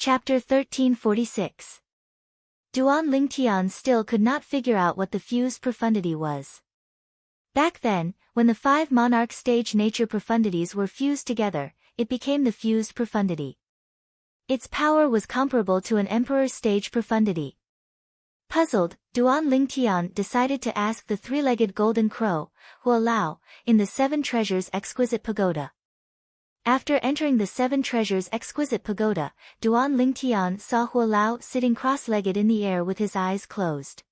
Chapter 1346. Duan Lingtian still could not figure out what the fused profundity was. Back then, when the 5 monarch stage nature profundities were fused together, it became the fused profundity. Its power was comparable to an emperor stage profundity. Puzzled, Duan Lingtian decided to ask the 3-legged golden crow, Hua Lao, in the 7 treasures exquisite pagoda. After entering the 7 treasures exquisite pagoda, Duan Lingtian saw Hua Lao sitting cross-legged in the air with his eyes closed.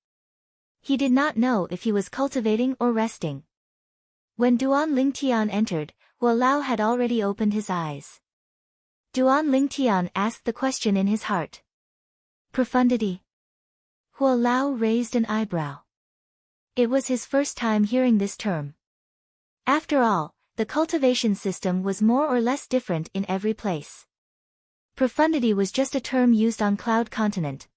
He did not know if he was cultivating or resting. When Duan Lingtian entered, Hua Lao had already opened his eyes. Duan Lingtian asked the question in his heart. Profundity. Hua Lao raised an eyebrow. It was his first time hearing this term. After all, the cultivation system was more or less different in every place. Profundity was just a term used on Cloud Continent.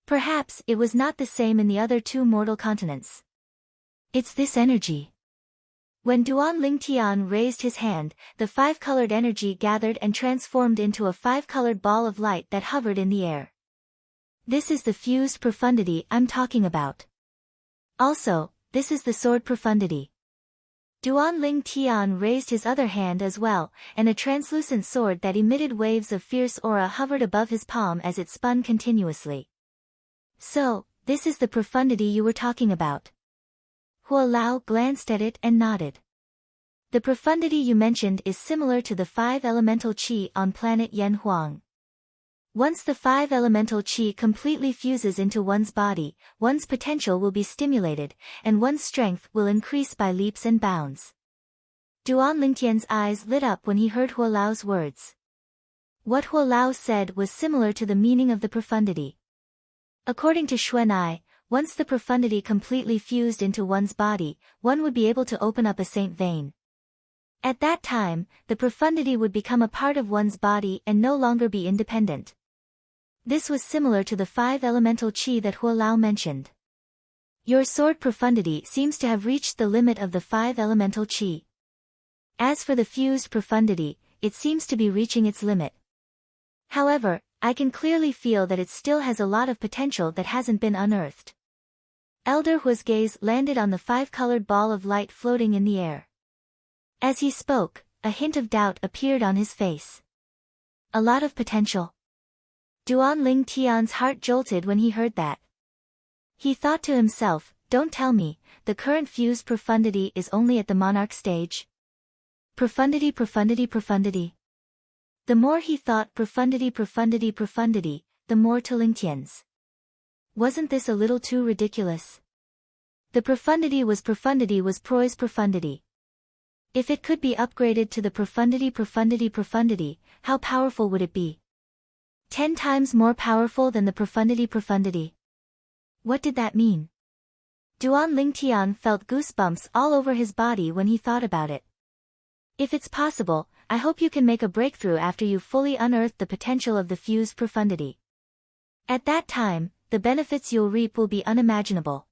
Perhaps it was not the same in the other 2 mortal continents. It's this energy. When Duan Lingtian raised his hand, the 5-colored energy gathered and transformed into a 5-colored ball of light that hovered in the air. This is the fused profundity I'm talking about. Also, this is the sword profundity. Duan Lingtian raised his other hand as well, and a translucent sword that emitted waves of fierce aura hovered above his palm as it spun continuously. So, this is the profundity you were talking about. Hua Lao glanced at it and nodded. The profundity you mentioned is similar to the 5 elemental qi on planet Yen Huang. Once the 5 elemental qi completely fuses into one's body, one's potential will be stimulated, and one's strength will increase by leaps and bounds. Duan Lingtian's eyes lit up when he heard Hua Lao's words. What Hua Lao said was similar to the meaning of the profundity. According to Xuan'ai, once the profundity completely fused into one's body, one would be able to open up a saint vein. At that time, the profundity would become a part of one's body and no longer be independent. This was similar to the 5 elemental qi that Hua Lao mentioned. Your sword profundity seems to have reached the limit of the 5 elemental qi. As for the fused profundity, it seems to be reaching its limit. However, I can clearly feel that it still has a lot of potential that hasn't been unearthed. Elder Hua's gaze landed on the 5-colored ball of light floating in the air. As he spoke, a hint of doubt appeared on his face. A lot of potential. Duan Lingtian's heart jolted when he heard that. He thought to himself, don't tell me, the current fused profundity is only at the monarch stage. Profundity, profundity, profundity. The more he thought profundity, profundity, profundity, the more to Lingtian's. Wasn't this a little too ridiculous? The profundity was Proy's profundity. If it could be upgraded to the profundity, profundity, profundity, how powerful would it be? 10 times more powerful than the profundity, profundity. What did that mean? Duan Lingtian felt goosebumps all over his body when he thought about it. If it's possible, I hope you can make a breakthrough after you've fully unearthed the potential of the fused profundity. At that time, the benefits you'll reap will be unimaginable.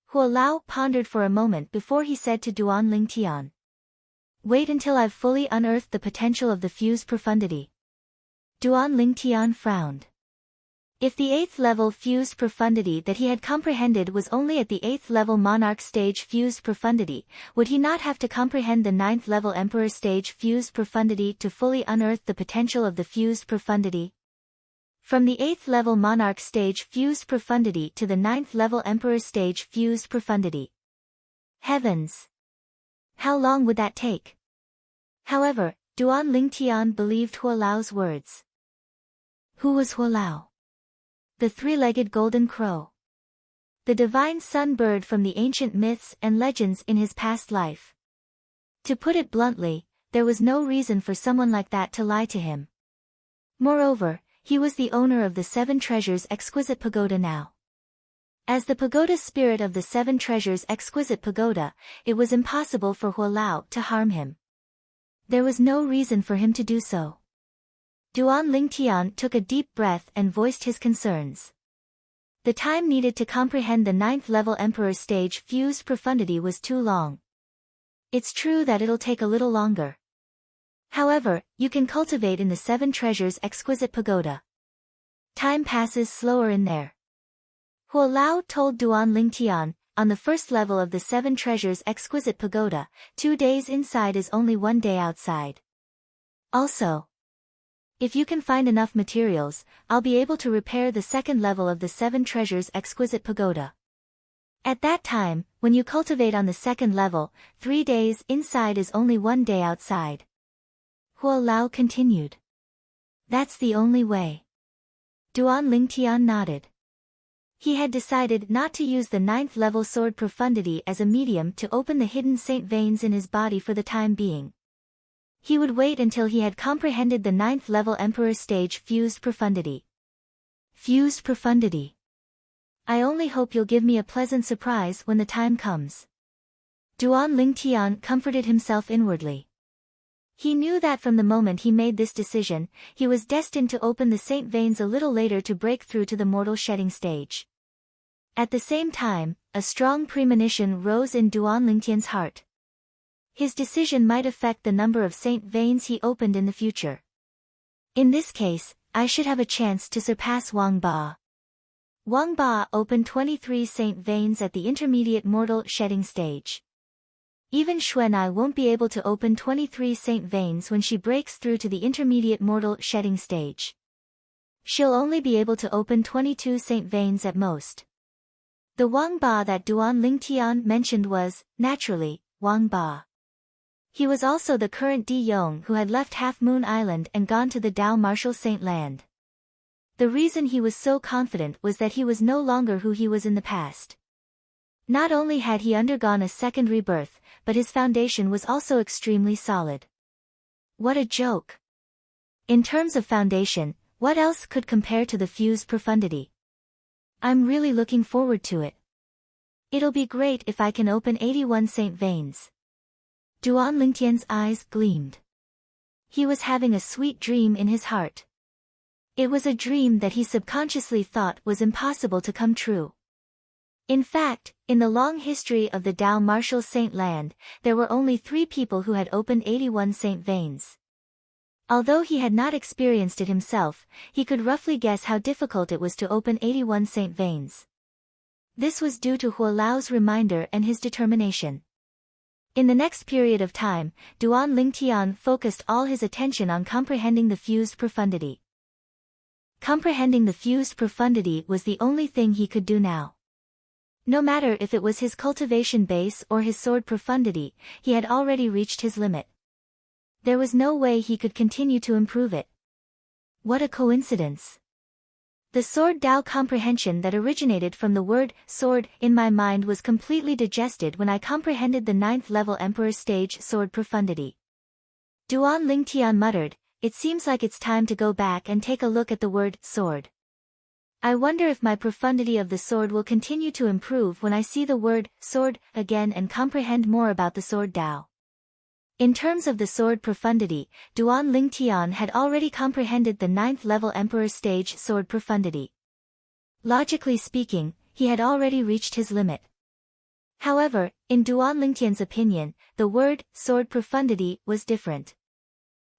Hua Lao pondered for a moment before he said to Duan Lingtian. Wait until I've fully unearthed the potential of the fused profundity. Duan Lingtian frowned. If the 8th level fused profundity that he had comprehended was only at the 8th level monarch stage fused profundity, would he not have to comprehend the 9th level emperor stage fused profundity to fully unearth the potential of the fused profundity? From the 8th level monarch stage fused profundity to the 9th level emperor stage fused profundity. Heavens! How long would that take? However, Duan Lingtian believed Hua Lao's words. Who was Hua Lao? The 3-legged golden crow. The divine sun bird from the ancient myths and legends in his past life. To put it bluntly, there was no reason for someone like that to lie to him. Moreover, he was the owner of the 7 treasures exquisite pagoda now. As the pagoda spirit of the 7 treasures exquisite pagoda, it was impossible for Hua Lao to harm him. There was no reason for him to do so. Duan Lingtian took a deep breath and voiced his concerns. The time needed to comprehend the 9th level emperor stage fused profundity was too long. It's true that it'll take a little longer. However, you can cultivate in the Seven Treasures exquisite pagoda. Time passes slower in there. Huo Lao told Duan Lingtian, on the first level of the Seven Treasures exquisite pagoda, 2 days inside is only 1 day outside. Also, if you can find enough materials, I'll be able to repair the second level of the Seven Treasures exquisite pagoda. At that time, when you cultivate on the second level, 3 days inside is only 1 day outside. Huo Lao continued. That's the only way. Duan Lingtian nodded. He had decided not to use the 9th level sword profundity as a medium to open the hidden saint veins in his body for the time being. He would wait until he had comprehended the 9th level Emperor stage fused profundity. Fused profundity. I only hope you'll give me a pleasant surprise when the time comes. Duan Lingtian comforted himself inwardly. He knew that from the moment he made this decision, he was destined to open the saint veins a little later to break through to the mortal shedding stage. At the same time, a strong premonition rose in Duan Lingtian's heart. His decision might affect the number of saint veins he opened in the future. In this case, I should have a chance to surpass Wang Ba. Wang Ba opened 23 saint veins at the intermediate mortal shedding stage. Even Xuanai won't be able to open 23 saint veins when she breaks through to the intermediate mortal shedding stage. She'll only be able to open 22 saint veins at most. The Wang Ba that Duan Lingtian mentioned was, naturally, Wang Ba. He was also the current Di Yong who had left Half Moon Island and gone to the Dao Martial Saint Land. The reason he was so confident was that he was no longer who he was in the past. Not only had he undergone a second rebirth, but his foundation was also extremely solid. What a joke! In terms of foundation, what else could compare to the fused profundity? I'm really looking forward to it. It'll be great if I can open 81 saint veins. Duan Lingtian's eyes gleamed. He was having a sweet dream in his heart. It was a dream that he subconsciously thought was impossible to come true. In fact, in the long history of the Dao Martial Saint Land, there were only 3 people who had opened 81 saint veins. Although he had not experienced it himself, he could roughly guess how difficult it was to open 81 saint veins. This was due to Huo Lao's reminder and his determination. In the next period of time, Duan Lingtian focused all his attention on comprehending the fused profundity. Comprehending the fused profundity was the only thing he could do now. No matter if it was his cultivation base or his sword profundity, he had already reached his limit. There was no way he could continue to improve it. What a coincidence! The sword Dao comprehension that originated from the word sword in my mind was completely digested when I comprehended the 9th level Emperor stage sword profundity. Duan Lingtian muttered, it seems like it's time to go back and take a look at the word sword. I wonder if my profundity of the sword will continue to improve when I see the word sword again and comprehend more about the sword Dao. In terms of the sword profundity, Duan Lingtian had already comprehended the 9th level Emperor stage sword profundity. Logically speaking, he had already reached his limit. However, in Duan Lingtian's opinion, the word sword profundity was different.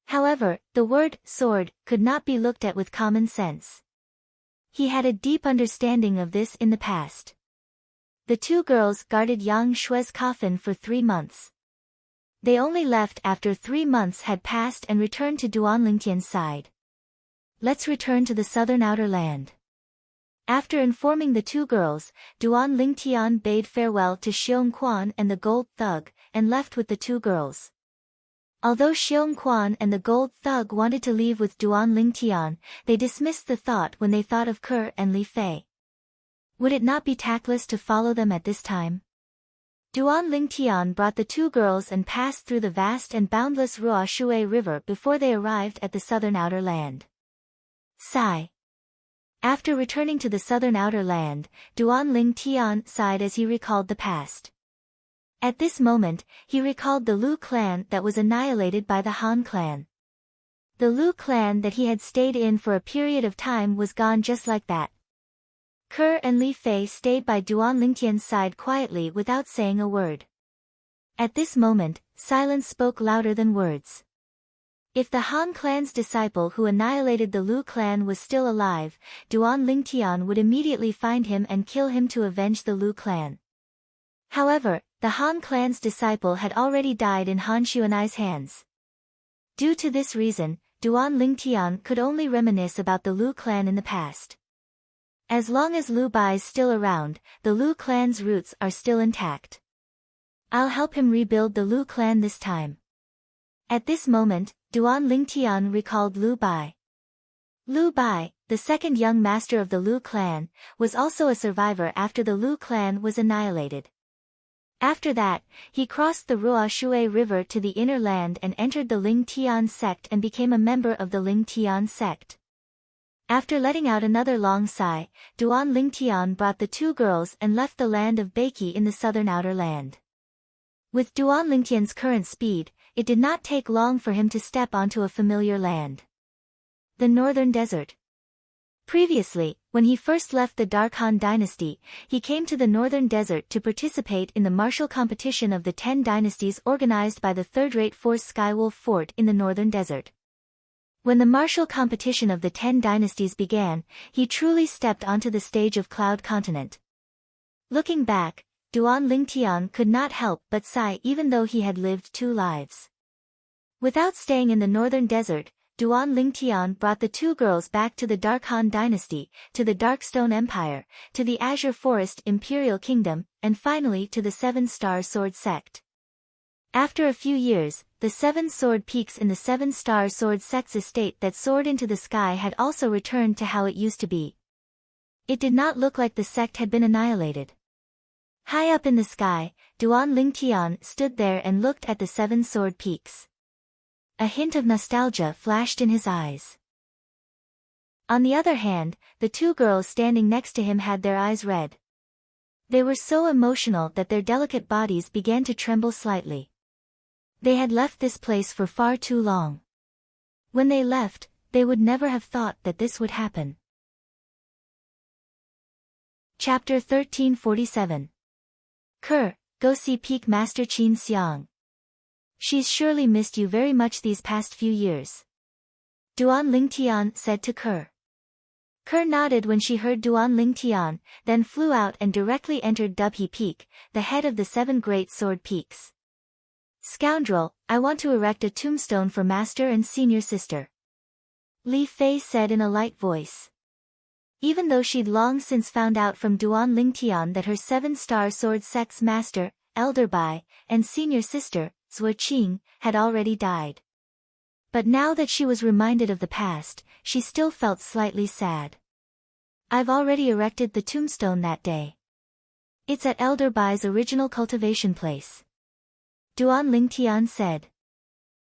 However, the word sword could not be looked at with common sense. He had a deep understanding of this in the past. The 2 girls guarded Yang Shui's coffin for 3 months. They only left after 3 months had passed and returned to Duan Lingtian's side. Let's return to the southern outer land. After informing the 2 girls, Duan Lingtian bade farewell to Xiong Quan and the gold thug, and left with the 2 girls. Although Xiong Quan and the gold thug wanted to leave with Duan Lingtian, they dismissed the thought when they thought of Ke and Li Fei. Would it not be tactless to follow them at this time? Duan Lingtian brought the 2 girls and passed through the vast and boundless Ruo Shui River before they arrived at the southern outer land. Sigh. After returning to the southern outer land, Duan Lingtian sighed as he recalled the past. At this moment, he recalled the Lu clan that was annihilated by the Han clan. The Lu clan that he had stayed in for a period of time was gone just like that. Ke and Li Fei stayed by Duan Lingtian's side quietly without saying a word. At this moment, silence spoke louder than words. If the Han clan's disciple who annihilated the Lu clan was still alive, Duan Lingtian would immediately find him and kill him to avenge the Lu clan. However, the Han clan's disciple had already died in Han Xuanai's hands. Due to this reason, Duan Lingtian could only reminisce about the Lu clan in the past. As long as Lu Bai is still around, the Lu clan's roots are still intact. I'll help him rebuild the Lu clan this time. At this moment, Duan Lingtian recalled Lu Bai. Lu Bai, the second young master of the Lu clan, was also a survivor after the Lu clan was annihilated. After that, he crossed the Ruo Shui River to the inner land and entered the Ling Tian sect and became a member of the Ling Tian sect. After letting out another long sigh, Duan Lingtian brought the two girls and left the land of Beiki in the southern outer land. With Duan Lingtian's current speed, it did not take long for him to step onto a familiar land. The Northern Desert. Previously, when he first left the Dark Han dynasty, he came to the Northern Desert to participate in the martial competition of the 10 dynasties organized by the third-rate force Skywolf Fort in the Northern Desert. When the martial competition of the 10 dynasties began, he truly stepped onto the stage of Cloud Continent. Looking back, Duan Lingtian could not help but sigh even though he had lived 2 lives. Without staying in the Northern Desert, Duan Lingtian brought the 2 girls back to the Dark Han dynasty, to the Darkstone Empire, to the Azure Forest Imperial Kingdom, and finally to the 7-Star Sword sect. After a few years, the 7 sword peaks in the 7-Star Sword sect's estate that soared into the sky had also returned to how it used to be. It did not look like the sect had been annihilated. High up in the sky, Duan Lingtian stood there and looked at the 7 sword peaks. A hint of nostalgia flashed in his eyes. On the other hand, the 2 girls standing next to him had their eyes red. They were so emotional that their delicate bodies began to tremble slightly. They had left this place for far too long. When they left, they would never have thought that this would happen. Chapter 1347. Ke, go see Peak Master Qin Xiang. She's surely missed you very much these past few years. Duan Lingtian said to Ke. Ke nodded when she heard Duan Lingtian, then flew out and directly entered Dubhe Peak, the head of the 7 great sword peaks. Scoundrel, I want to erect a tombstone for Master and Senior Sister. Li Fei said in a light voice. Even though she'd long since found out from Duan Lingtian that her 7-Star Sword sect's master, Elder Bai, and senior sister, Zhou Qing, had already died. But now that she was reminded of the past, she still felt slightly sad. I've already erected the tombstone that day. It's at Elder Bai's original cultivation place. Duan Lingtian said.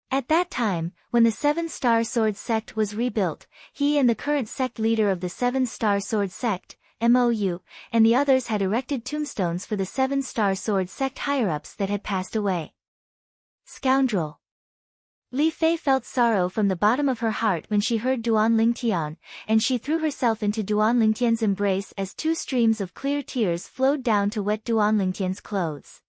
At that time, when the 7-Star Sword sect was rebuilt, he and the current sect leader of the 7-Star Sword sect, MOU, and the others had erected tombstones for the 7-Star Sword sect higher-ups that had passed away. Scoundrel. Li Fei felt sorrow from the bottom of her heart when she heard Duan Lingtian, and she threw herself into Duan Lingtian's embrace as 2 streams of clear tears flowed down to wet Duan Lingtian's clothes.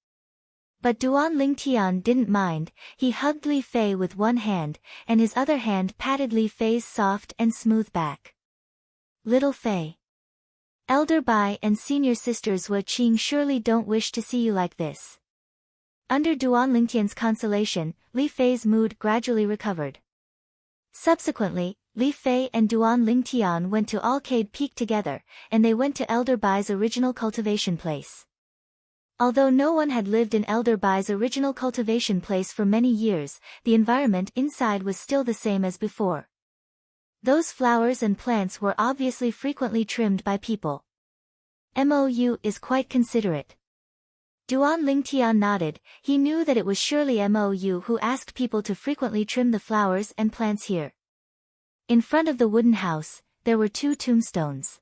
But Duan Lingtian didn't mind. He hugged Li Fei with one hand, and his other hand patted Li Fei's soft and smooth back. Little Fei. Elder Bai and senior sister Zhou Qing surely don't wish to see you like this. Under Duan Lingtian's consolation, Li Fei's mood gradually recovered. Subsequently, Li Fei and Duan Lingtian went to Alcade Peak together, and they went to Elder Bai's original cultivation place. Although no one had lived in Elder Bai's original cultivation place for many years, the environment inside was still the same as before. Those flowers and plants were obviously frequently trimmed by people. MOU is quite considerate. Duan Lingtian nodded. He knew that it was surely MOU who asked people to frequently trim the flowers and plants here. In front of the wooden house, there were 2 tombstones.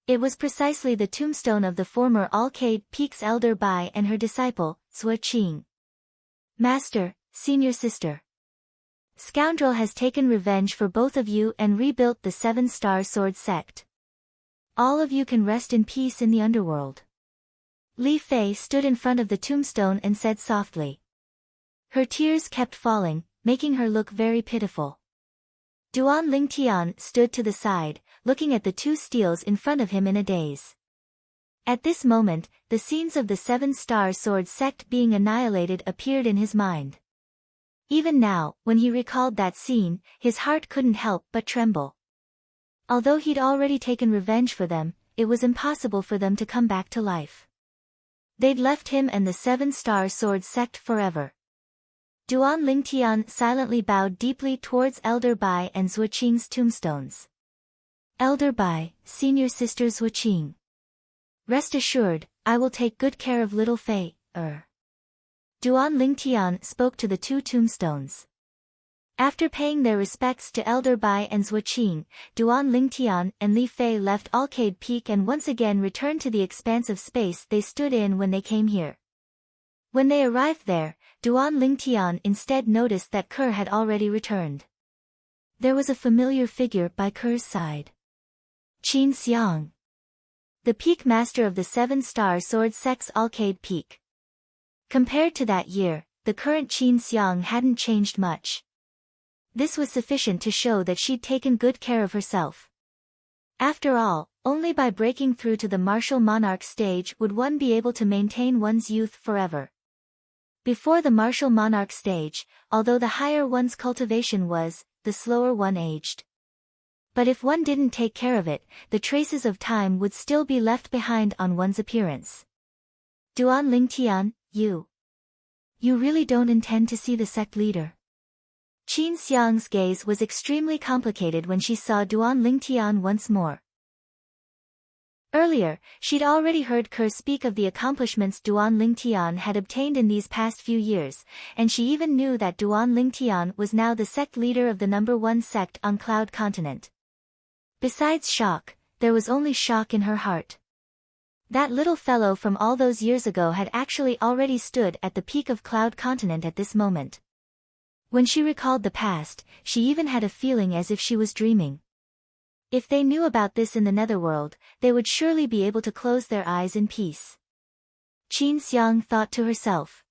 It was precisely the tombstone of the former Alcade Peak's Elder Bai and her disciple, Zhou Qing. Master, senior sister. Scoundrel has taken revenge for both of you and rebuilt the 7-Star Sword sect. All of you can rest in peace in the underworld. Li Fei stood in front of the tombstone and said softly. Her tears kept falling, making her look very pitiful. Duan Lingtian stood to the side, looking at the two steels in front of him in a daze. At this moment, the scenes of the Seven-Star Sword sect being annihilated appeared in his mind. Even now, when he recalled that scene, his heart couldn't help but tremble. Although he'd already taken revenge for them, it was impossible for them to come back to life. They'd left him and the Seven-Star Sword sect forever. Duan Lingtian silently bowed deeply towards Elder Bai and Zuoqing's tombstones. Elder Bai, Senior Sister Zuoqing. Rest assured, I will take good care of little Fei, Duan Lingtian spoke to the two tombstones. After paying their respects to Elder Bai and Zuoqing, Duan Lingtian and Li Fei left Arcade Peak and once again returned to the expanse of space they stood in when they came here. When they arrived there, Duan Lingtian instead noticed that Kerr had already returned. There was a familiar figure by Kerr's side. Qin Xiang, the peak master of the Seven-Star Sword sect's Arcade Peak. Compared to that year, the current Qin Xiang hadn't changed much. This was sufficient to show that she'd taken good care of herself. After all, only by breaking through to the martial monarch stage would one be able to maintain one's youth forever. Before the martial monarch stage, although the higher one's cultivation was, the slower one aged. But if one didn't take care of it, the traces of time would still be left behind on one's appearance. Duan Lingtian, you really don't intend to see the sect leader? Qin Xiang's gaze was extremely complicated when she saw Duan Lingtian once more. Earlier, she'd already heard Kerr speak of the accomplishments Duan Lingtian had obtained in these past few years, and she even knew that Duan Lingtian was now the sect leader of the #1 sect on Cloud Continent. Besides shock, there was only shock in her heart. That little fellow from all those years ago had actually already stood at the peak of Cloud Continent at this moment. When she recalled the past, she even had a feeling as if she was dreaming. If they knew about this in the netherworld, they would surely be able to close their eyes in peace. Qin Xiang thought to herself.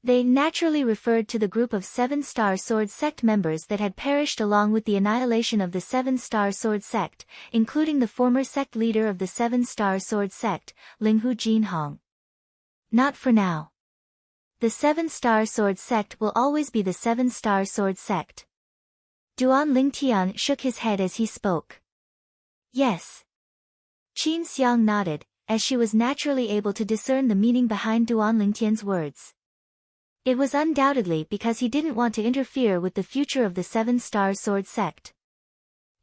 They naturally referred to the group of Seven-Star Sword sect members that had perished along with the annihilation of the Seven-Star Sword sect, including the former sect leader of the Seven-Star Sword sect, Linghu Jinhong. Not for now. The Seven-Star Sword sect will always be the Seven-Star Sword sect. Duan Lingtian shook his head as he spoke. Yes. Qin Xiang nodded, as she was naturally able to discern the meaning behind Duan Lingtian's words. It was undoubtedly because he didn't want to interfere with the future of the Seven-Star Sword sect.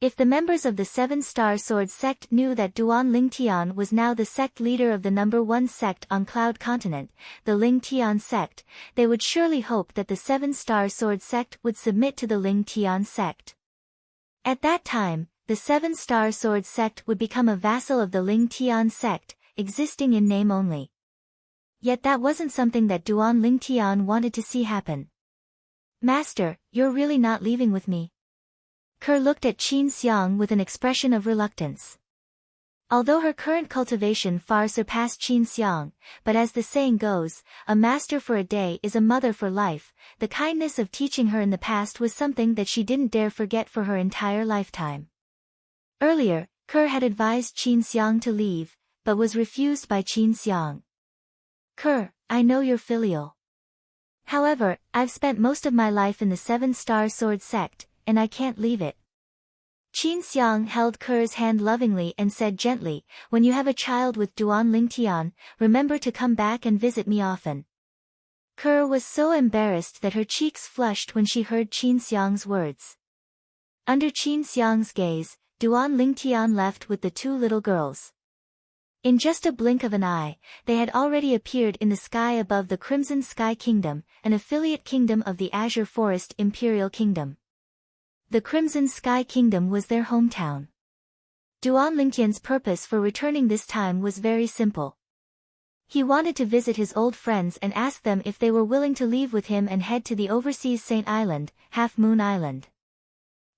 If the members of the Seven-Star Sword sect knew that Duan Lingtian was now the sect leader of the #1 sect on Cloud Continent, the Lingtian sect, they would surely hope that the Seven-Star Sword sect would submit to the Lingtian sect. At that time, the Seven-Star Sword sect would become a vassal of the Lingtian sect, existing in name only. Yet that wasn't something that Duan Lingtian wanted to see happen. Master, you're really not leaving with me? Kerr looked at Qin Xiang with an expression of reluctance. Although her current cultivation far surpassed Qin Xiang, but as the saying goes, a master for a day is a mother for life, the kindness of teaching her in the past was something that she didn't dare forget for her entire lifetime. Earlier, Kerr had advised Qin Xiang to leave, but was refused by Qin Xiang. Kerr, I know you're filial. However, I've spent most of my life in the Seven-Star Sword sect, and I can't leave it. Qin Xiang held Kerr's hand lovingly and said gently, when you have a child with Duan Lingtian, remember to come back and visit me often. Kerr was so embarrassed that her cheeks flushed when she heard Qin Xiang's words. Under Qin Xiang's gaze, Duan Lingtian left with the two little girls. In just a blink of an eye, they had already appeared in the sky above the Crimson Sky Kingdom, an affiliate kingdom of the Azure Forest Imperial Kingdom. The Crimson Sky Kingdom was their hometown. Duan Lingtian's purpose for returning this time was very simple. He wanted to visit his old friends and ask them if they were willing to leave with him and head to the overseas Saint Island, Half Moon Island.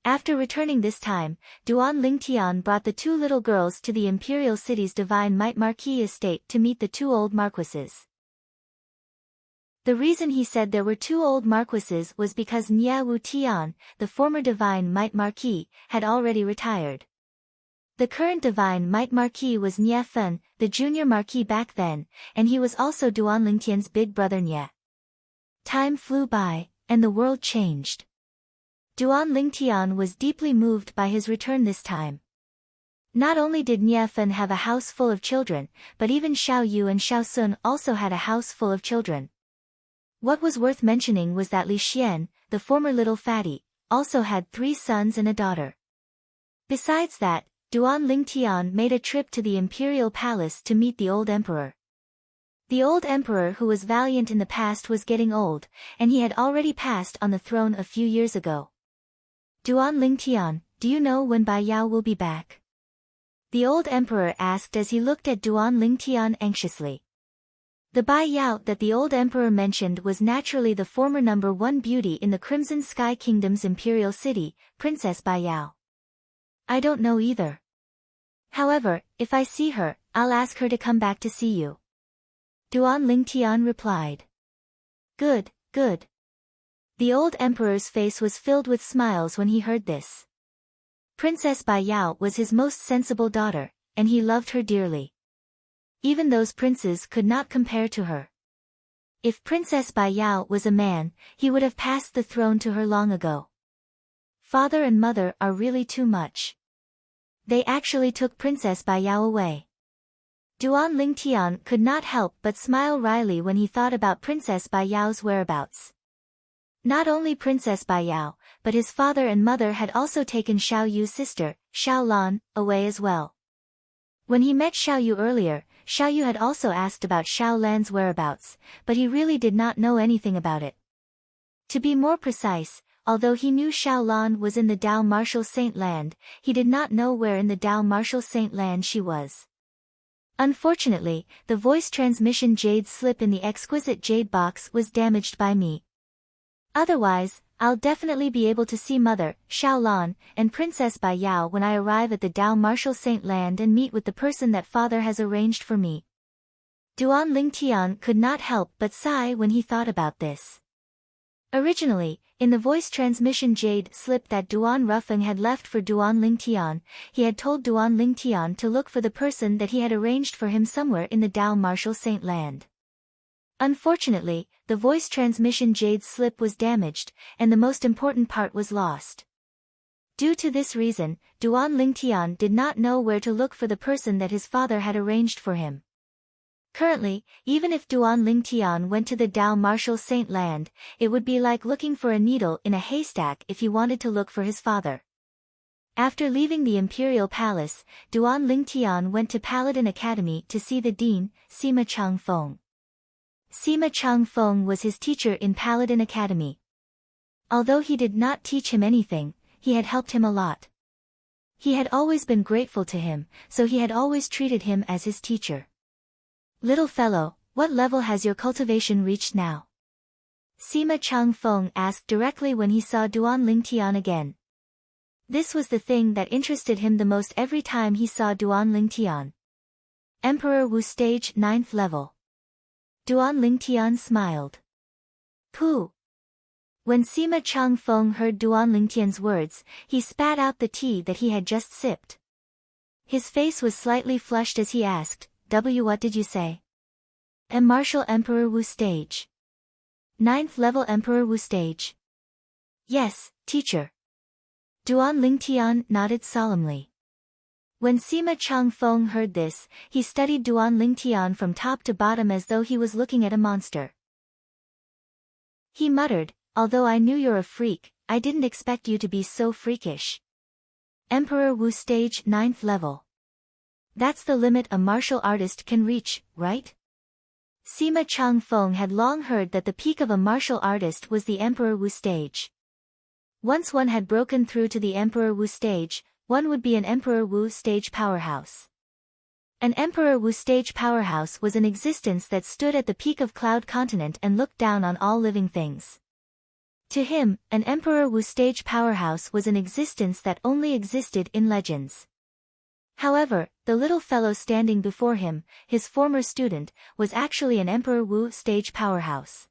After returning this time, Duan Lingtian brought the two little girls to the Imperial City's Divine Might Marquis estate to meet the two old marquises. The reason he said there were two old marquises was because Nye Wu Tian, the former divine might marquis, had already retired. The current divine might marquis was Nye Fen, the junior marquis back then, and he was also Duan Lingtian's big brother Nye. Time flew by, and the world changed. Duan Lingtian was deeply moved by his return this time. Not only did Nye Fen have a house full of children, but even Xiao Yu and Xiao Sun also had a house full of children. What was worth mentioning was that Li Xian, the former little fatty, also had 3 sons and a daughter. Besides that, Duan Lingtian made a trip to the imperial palace to meet the old emperor. The old emperor who was valiant in the past was getting old, and he had already passed on the throne a few years ago. Duan Lingtian, do you know when Bai Yao will be back? The old emperor asked as he looked at Duan Lingtian anxiously. The Bai Yao that the old emperor mentioned was naturally the former #1 beauty in the Crimson Sky Kingdom's imperial city, Princess Bai Yao. I don't know either. However, if I see her, I'll ask her to come back to see you. Duan Lingtian replied. Good, good. The old emperor's face was filled with smiles when he heard this. Princess Bai Yao was his most sensible daughter, and he loved her dearly. Even those princes could not compare to her. If Princess Bai Yao was a man, he would have passed the throne to her long ago. Father and mother are really too much. They actually took Princess Bai Yao away. Duan Lingtian could not help but smile wryly when he thought about Princess Bai Yao's whereabouts. Not only Princess Bai Yao, but his father and mother had also taken Xiao Yu's sister, Xiao Lan, away as well. When he met Xiao Yu earlier, Xiao Yu had also asked about Xiao Lan's whereabouts, but he really did not know anything about it. To be more precise, although he knew Xiao Lan was in the Dao Martial Saint Land, he did not know where in the Dao Martial Saint Land she was. Unfortunately, the voice transmission jade slip in the exquisite jade box was damaged by me. Otherwise, I'll definitely be able to see Mother, Xiao Lan, and Princess Bai Yao when I arrive at the Dao Martial Saint Land and meet with the person that Father has arranged for me. Duan Lingtian could not help but sigh when he thought about this. Originally, in the voice transmission jade slip that Duan Rufeng had left for Duan Lingtian, he had told Duan Lingtian to look for the person that he had arranged for him somewhere in the Dao Martial Saint Land. Unfortunately, the voice transmission jade slip was damaged, and the most important part was lost. Due to this reason, Duan Lingtian did not know where to look for the person that his father had arranged for him. Currently, even if Duan Lingtian went to the Dao Martial Saint Land, it would be like looking for a needle in a haystack if he wanted to look for his father. After leaving the Imperial Palace, Duan Lingtian went to Paladin Academy to see the dean, Sima Changfeng. Sima Changfeng was his teacher in Paladin Academy. Although he did not teach him anything, he had helped him a lot. He had always been grateful to him, so he had always treated him as his teacher. Little fellow, what level has your cultivation reached now? Sima Changfeng asked directly when he saw Duan Lingtian again. This was the thing that interested him the most every time he saw Duan Lingtian. Emperor Wu stage 9th level. Duan Lingtian smiled. Pooh. When Sima Changfeng heard Duan Lingtian's words, he spat out the tea that he had just sipped. His face was slightly flushed as he asked, What did you say? Martial Emperor Wu stage. 9th level Emperor Wu stage. Yes, teacher. Duan Lingtian nodded solemnly. When Sima Changfeng heard this, he studied Duan Lingtian from top to bottom as though he was looking at a monster. He muttered, although I knew you're a freak, I didn't expect you to be so freakish. Emperor Wu stage 9th level. That's the limit a martial artist can reach, right? Sima Changfeng had long heard that the peak of a martial artist was the Emperor Wu stage. Once one had broken through to the Emperor Wu stage, one would be an Emperor Wu stage powerhouse. An Emperor Wu stage powerhouse was an existence that stood at the peak of Cloud Continent and looked down on all living things. To him, an Emperor Wu stage powerhouse was an existence that only existed in legends. However, the little fellow standing before him, his former student, was actually an Emperor Wu stage powerhouse.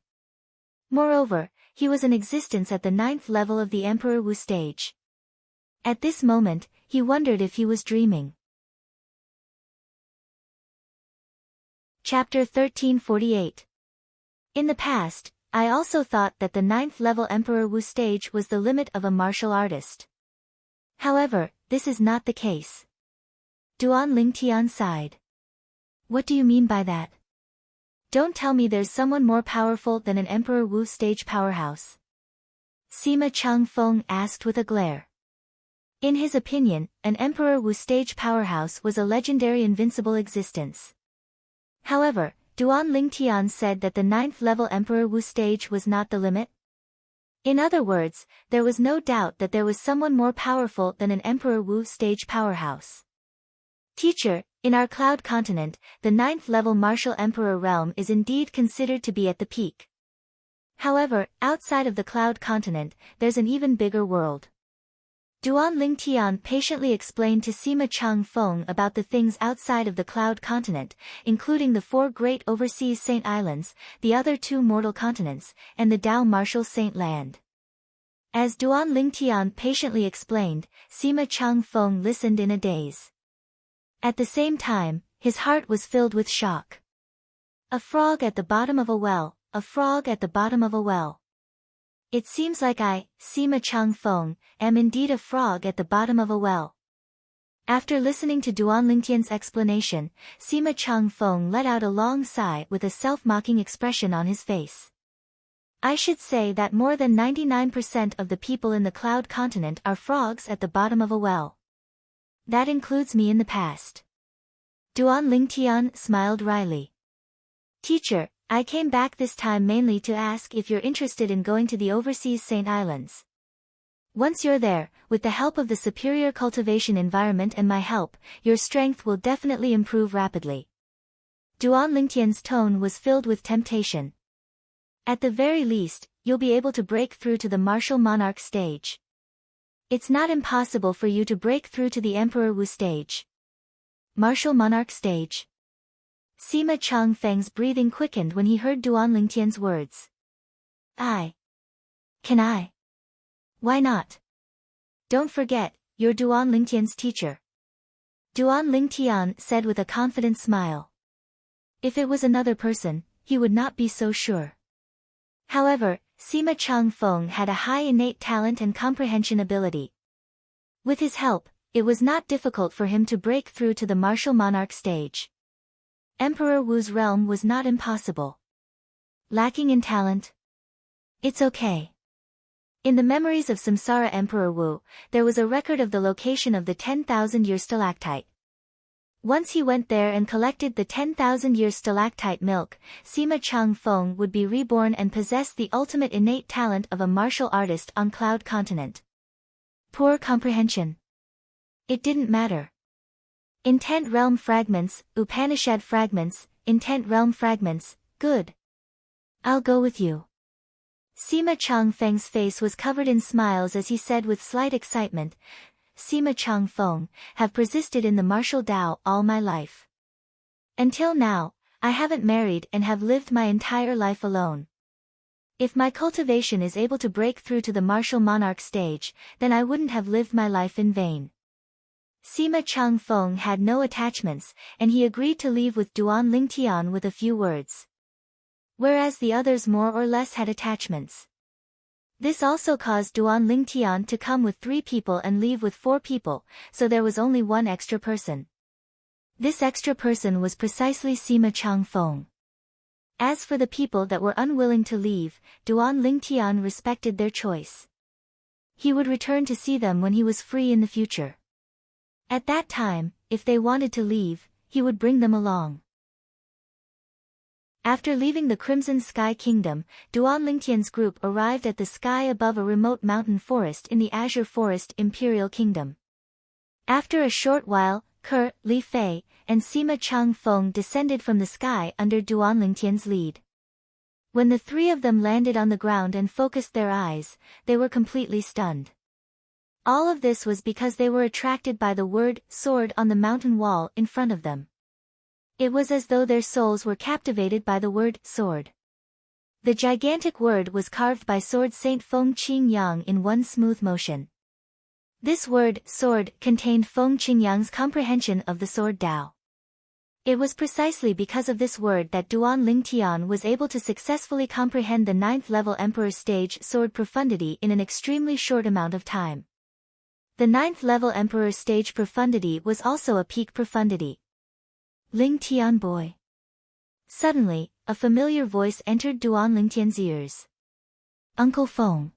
Moreover, he was in existence at the 9th level of the Emperor Wu stage. At this moment, he wondered if he was dreaming. Chapter 1348. In the past, I also thought that the 9th level Emperor Wu stage was the limit of a martial artist. However, this is not the case. Duan Lingtian sighed. What do you mean by that? Don't tell me there's someone more powerful than an Emperor Wu stage powerhouse. Sima Changfeng asked with a glare. In his opinion, an Emperor Wu stage powerhouse was a legendary invincible existence. However, Duan Lingtian said that the 9th level Emperor Wu stage was not the limit. In other words, there was no doubt that there was someone more powerful than an Emperor Wu stage powerhouse. Teacher, in our Cloud continent, the 9th level martial Emperor realm is indeed considered to be at the peak. However, outside of the Cloud continent, there's an even bigger world. Duan Lingtian patiently explained to Sima Changfeng about the things outside of the Cloud continent, including the 4 great overseas Saint Islands, the other 2 mortal continents, and the Dao martial Saint Land. As Duan Lingtian patiently explained, Sima Changfeng listened in a daze. At the same time, his heart was filled with shock. A frog at the bottom of a well, a frog at the bottom of a well. It seems like I, Sima Changfeng, am indeed a frog at the bottom of a well. After listening to Duan Lingtian's explanation, Sima Changfeng let out a long sigh with a self-mocking expression on his face. I should say that more than 99% of the people in the Cloud continent are frogs at the bottom of a well. That includes me in the past. Duan Lingtian smiled wryly. Teacher, I came back this time mainly to ask if you're interested in going to the overseas Saint Islands. Once you're there, with the help of the superior cultivation environment and my help, your strength will definitely improve rapidly. Duan Lingtian's tone was filled with temptation. At the very least, you'll be able to break through to the martial monarch stage. It's not impossible for you to break through to the Emperor Wu stage. Martial monarch stage. Sima Changfeng's breathing quickened when he heard Duan Lingtian's words. Can I? Why not? Don't forget, you're Duan Lingtian's teacher. Duan Lingtian said with a confident smile. If it was another person, he would not be so sure. However, Sima Changfeng had a high innate talent and comprehension ability. With his help, it was not difficult for him to break through to the martial monarch stage. Emperor Wu's realm was not impossible. Lacking in talent? It's okay. In the memories of Samsara Emperor Wu, there was a record of the location of the 10,000-year stalactite. Once he went there and collected the 10,000-year stalactite milk, Sima Changfeng would be reborn and possess the ultimate innate talent of a martial artist on Cloud continent. Poor comprehension. It didn't matter. Intent realm fragments, Upanishad fragments, intent realm fragments, good. I'll go with you. Sima Changfeng's face was covered in smiles as he said with slight excitement, Sima Changfeng, have persisted in the martial Dao all my life. Until now, I haven't married and have lived my entire life alone. If my cultivation is able to break through to the martial monarch stage, then I wouldn't have lived my life in vain. Sima Changfeng had no attachments, and he agreed to leave with Duan Lingtian with a few words. Whereas the others more or less had attachments. This also caused Duan Lingtian to come with 3 people and leave with 4 people, so there was only 1 extra person. This extra person was precisely Sima Changfeng. As for the people that were unwilling to leave, Duan Lingtian respected their choice. He would return to see them when he was free in the future. At that time, if they wanted to leave, he would bring them along. After leaving the Crimson Sky Kingdom, Duan Lingtian's group arrived at the sky above a remote mountain forest in the Azure Forest Imperial Kingdom. After a short while, Ke, Li Fei, and Sima Changfeng descended from the sky under Duan Lingtian's lead. When the 3 of them landed on the ground and focused their eyes, they were completely stunned. All of this was because they were attracted by the word sword on the mountain wall in front of them. It was as though their souls were captivated by the word sword. The gigantic word was carved by Sword Saint Feng Qingyang in one smooth motion. This word, sword, contained Feng Qingyang's comprehension of the sword Dao. It was precisely because of this word that Duan Lingtian was able to successfully comprehend the 9th-level Emperor stage sword profundity in an extremely short amount of time. The 9th-level Emperor stage profundity was also a peak profundity. Lingtian boy. Suddenly, a familiar voice entered Duan Lingtian's ears. Uncle Feng.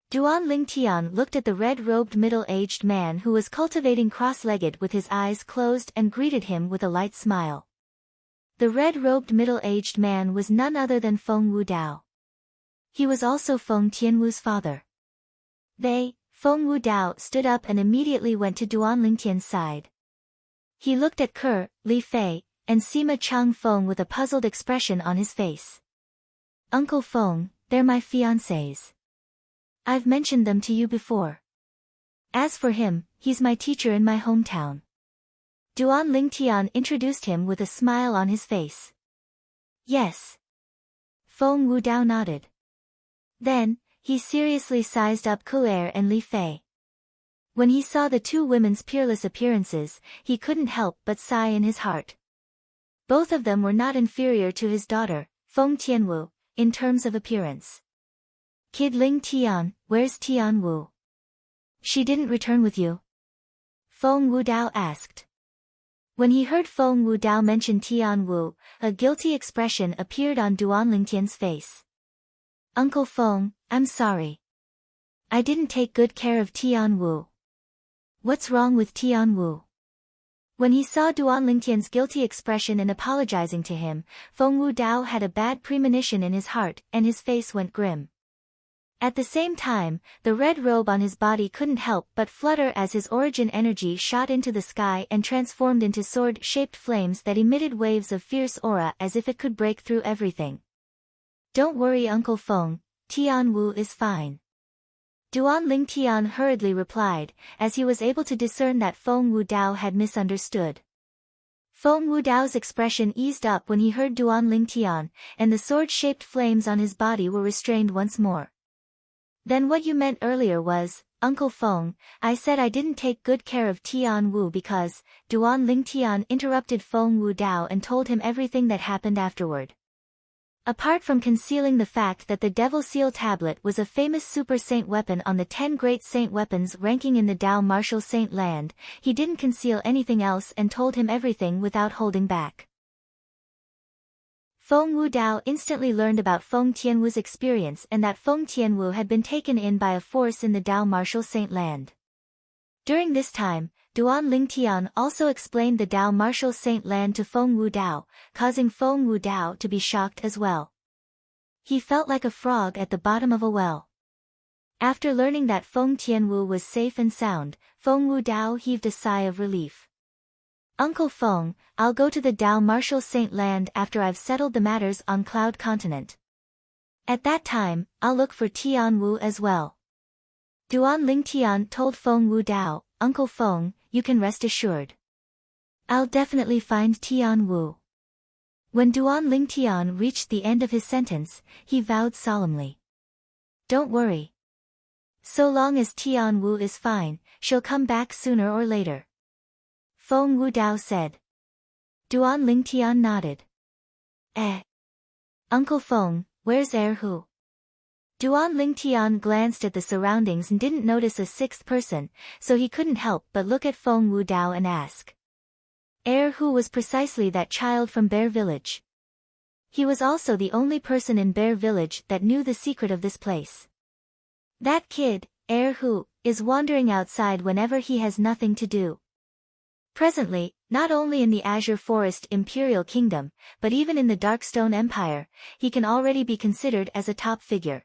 Duan Lingtian looked at the red-robed middle-aged man who was cultivating cross-legged with his eyes closed and greeted him with a light smile. The red-robed middle-aged man was none other than Feng Wudao. He was also Feng Tianwu's father. Feng Wudao stood up and immediately went to Duan Lingtian's side. He looked at Ke, Li Fei, and Sima Chang Feng with a puzzled expression on his face. Uncle Feng, they're my fiancés. I've mentioned them to you before. As for him, he's my teacher in my hometown. Duan Lingtian introduced him with a smile on his face. Yes. Feng Wudao nodded. Then, he seriously sized up Ke and Li Fei. When he saw the two women's peerless appearances, he couldn't help but sigh in his heart. Both of them were not inferior to his daughter, Feng Tianwu, in terms of appearance. Kid Ling Tian, where's Tianwu? She didn't return with you? Feng Wudao asked. When he heard Feng Wudao mention Tianwu, a guilty expression appeared on Duan Lingtian's face. Uncle Feng, I'm sorry. I didn't take good care of Tianwu. What's wrong with Tianwu? When he saw Duan Lingtian's guilty expression and apologizing to him, Feng Wudao had a bad premonition in his heart and his face went grim. At the same time, the red robe on his body couldn't help but flutter as his origin energy shot into the sky and transformed into sword-shaped flames that emitted waves of fierce aura as if it could break through everything. Don't worry Uncle Feng, Tianwu is fine. Duan Lingtian hurriedly replied, as he was able to discern that Feng Wudao had misunderstood. Feng Wudao's expression eased up when he heard Duan Lingtian, and the sword-shaped flames on his body were restrained once more. Then what you meant earlier was, Uncle Feng, I said I didn't take good care of Tianwu because, Duan Lingtian interrupted Feng Wudao and told him everything that happened afterward. Apart from concealing the fact that the Devil Seal Tablet was a famous super saint weapon on the 10 great saint weapons ranking in the Dao Martial Saint Land, he didn't conceal anything else and told him everything without holding back. Feng Wudao instantly learned about Feng Tianwu's experience and that Feng Tianwu had been taken in by a force in the Dao Martial Saint Land. During this time, Duan Lingtian also explained the Dao Martial Saint Land to Feng Wudao, causing Feng Wudao to be shocked as well. He felt like a frog at the bottom of a well. After learning that Feng Tianwu was safe and sound, Feng Wudao heaved a sigh of relief. Uncle Feng, I'll go to the Dao Martial Saint Land after I've settled the matters on Cloud Continent. At that time, I'll look for Tianwu as well. Duan Lingtian told Feng Wudao, Uncle Feng, you can rest assured. I'll definitely find Tianwu. When Duan Lingtian reached the end of his sentence, he vowed solemnly. Don't worry. So long as Tianwu is fine, she'll come back sooner or later. Feng Wudao said. Duan Lingtian nodded. Uncle Feng, where's Erhu? Duan Lingtian glanced at the surroundings and didn't notice a sixth person, so he couldn't help but look at Feng Wudao and ask. Erhu was precisely that child from Bear Village. He was also the only person in Bear Village that knew the secret of this place. That kid, Erhu, is wandering outside whenever he has nothing to do. Presently, not only in the Azure Forest Imperial Kingdom, but even in the Darkstone Empire, he can already be considered as a top figure.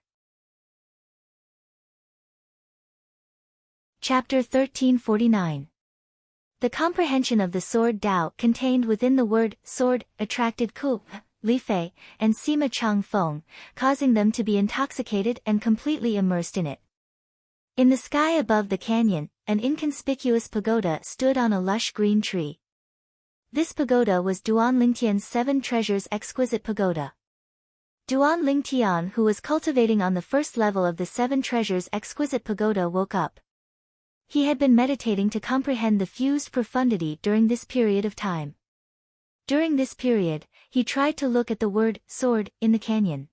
Chapter 1349. The comprehension of the sword Dao contained within the word sword attracted Ke, Li Fei, and Sima Chang Feng, causing them to be intoxicated and completely immersed in it. In the sky above the canyon, an inconspicuous pagoda stood on a lush green tree. This pagoda was Duan Lingtian's 7 Treasures exquisite pagoda. Duan Lingtian, who was cultivating on the first level of the Seven Treasures Exquisite Pagoda, woke up. He had been meditating to comprehend the fused profundity during this period of time. During this period, he tried to look at the word sword in the canyon.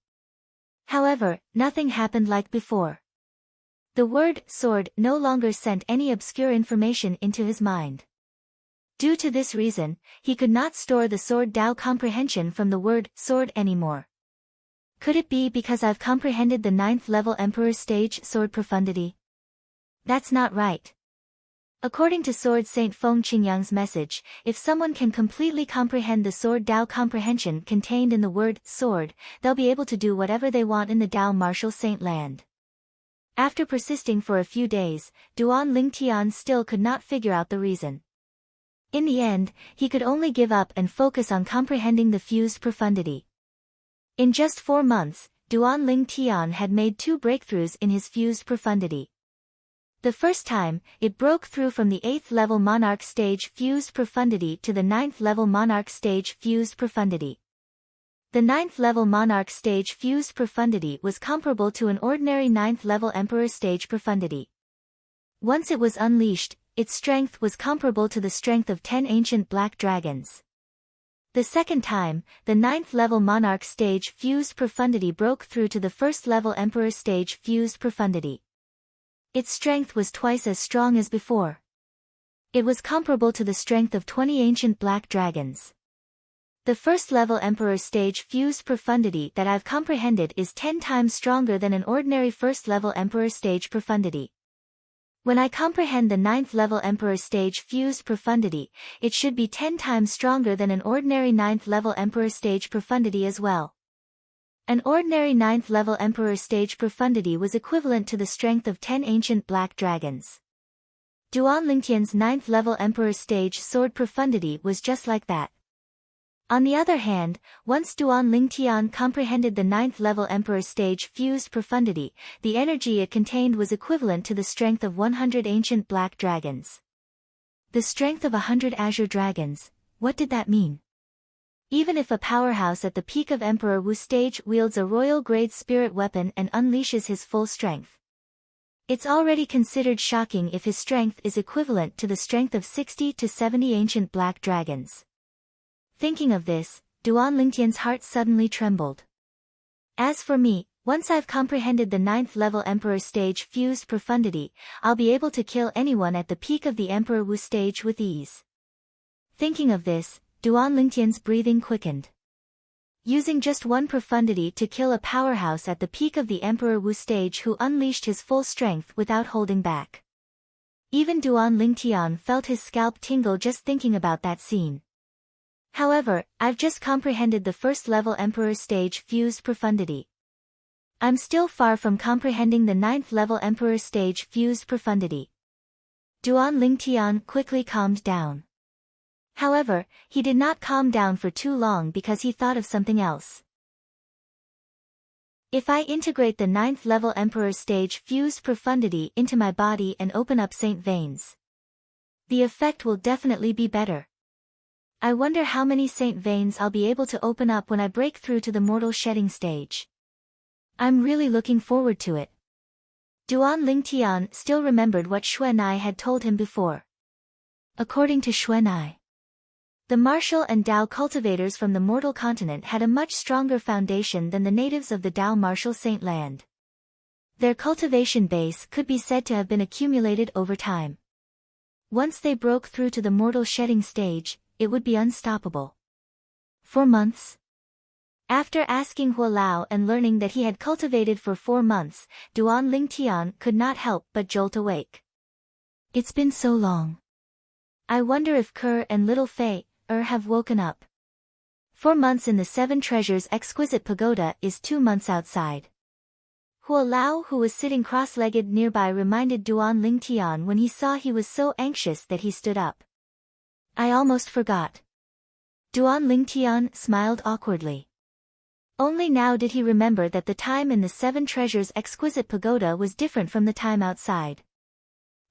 However, nothing happened like before. The word sword no longer sent any obscure information into his mind. Due to this reason, he could not store the sword Tao comprehension from the word sword anymore. Could it be because I've comprehended the 9th level Emperor stage sword profundity? That's not right. According to Sword Saint Feng Qingyang's message, if someone can completely comprehend the sword Tao comprehension contained in the word sword, they'll be able to do whatever they want in the Tao martial saint land. After persisting for a few days, Duan Lingtian still could not figure out the reason. In the end, he could only give up and focus on comprehending the fused profundity. In just 4 months, Duan Lingtian had made 2 breakthroughs in his fused profundity. The first time, it broke through from the 8th level Monarch stage fused profundity to the 9th level Monarch stage fused profundity. The 9th level Monarch stage fused profundity was comparable to an ordinary 9th level Emperor stage profundity. Once it was unleashed, its strength was comparable to the strength of 10 ancient black dragons. The second time, the 9th level Monarch stage fused profundity broke through to the 1st level Emperor stage fused profundity. Its strength was twice as strong as before. It was comparable to the strength of 20 ancient black dragons. The 1st level Emperor stage fused profundity that I've comprehended is 10 times stronger than an ordinary 1st level Emperor stage profundity. When I comprehend the 9th level Emperor stage fused profundity, it should be 10 times stronger than an ordinary 9th level Emperor stage profundity as well. An ordinary 9th level Emperor stage profundity was equivalent to the strength of 10 ancient black dragons. Duan Lingtian's 9th level Emperor stage sword profundity was just like that. On the other hand, once Duan Lingtian comprehended the 9th level Emperor stage fused profundity, the energy it contained was equivalent to the strength of 100 ancient black dragons. The strength of 100 azure dragons, what did that mean? Even if a powerhouse at the peak of Emperor Wu stage wields a royal grade spirit weapon and unleashes his full strength, it's already considered shocking if his strength is equivalent to the strength of 60 to 70 ancient black dragons. Thinking of this, Duan Lingtian's heart suddenly trembled. As for me, once I've comprehended the 9th level Emperor stage fused profundity, I'll be able to kill anyone at the peak of the Emperor Wu stage with ease. Thinking of this, Duan Lingtian's breathing quickened. Using just 1 profundity to kill a powerhouse at the peak of the Emperor Wu stage who unleashed his full strength without holding back. Even Duan Lingtian felt his scalp tingle just thinking about that scene. However, I've just comprehended the 1st level Emperor stage fused profundity. I'm still far from comprehending the 9th level Emperor stage fused profundity. Duan Lingtian quickly calmed down. However, he did not calm down for too long because he thought of something else. If I integrate the 9th level Emperor stage fused profundity into my body and open up saint veins, the effect will definitely be better. I wonder how many saint veins I'll be able to open up when I break through to the mortal shedding stage. I'm really looking forward to it. Duan Lingtian still remembered what Xuanai had told him before. According to Xuanai, the martial and Tao cultivators from the mortal continent had a much stronger foundation than the natives of the Tao martial saint land. Their cultivation base could be said to have been accumulated over time. Once they broke through to the mortal shedding stage, it would be unstoppable. 4 months? After asking Hualao and learning that he had cultivated for 4 months, Duan Lingtian could not help but jolt awake. It's been so long. I wonder if Kerr and little Fei have woken up. 4 months in the 7 Treasures Exquisite Pagoda is 2 months outside. Hualao, who was sitting cross-legged nearby, reminded Duan Lingtian when he saw he was so anxious that he stood up. I almost forgot. Duan Lingtian smiled awkwardly. Only now did he remember that the time in the 7 Treasures Exquisite Pagoda was different from the time outside.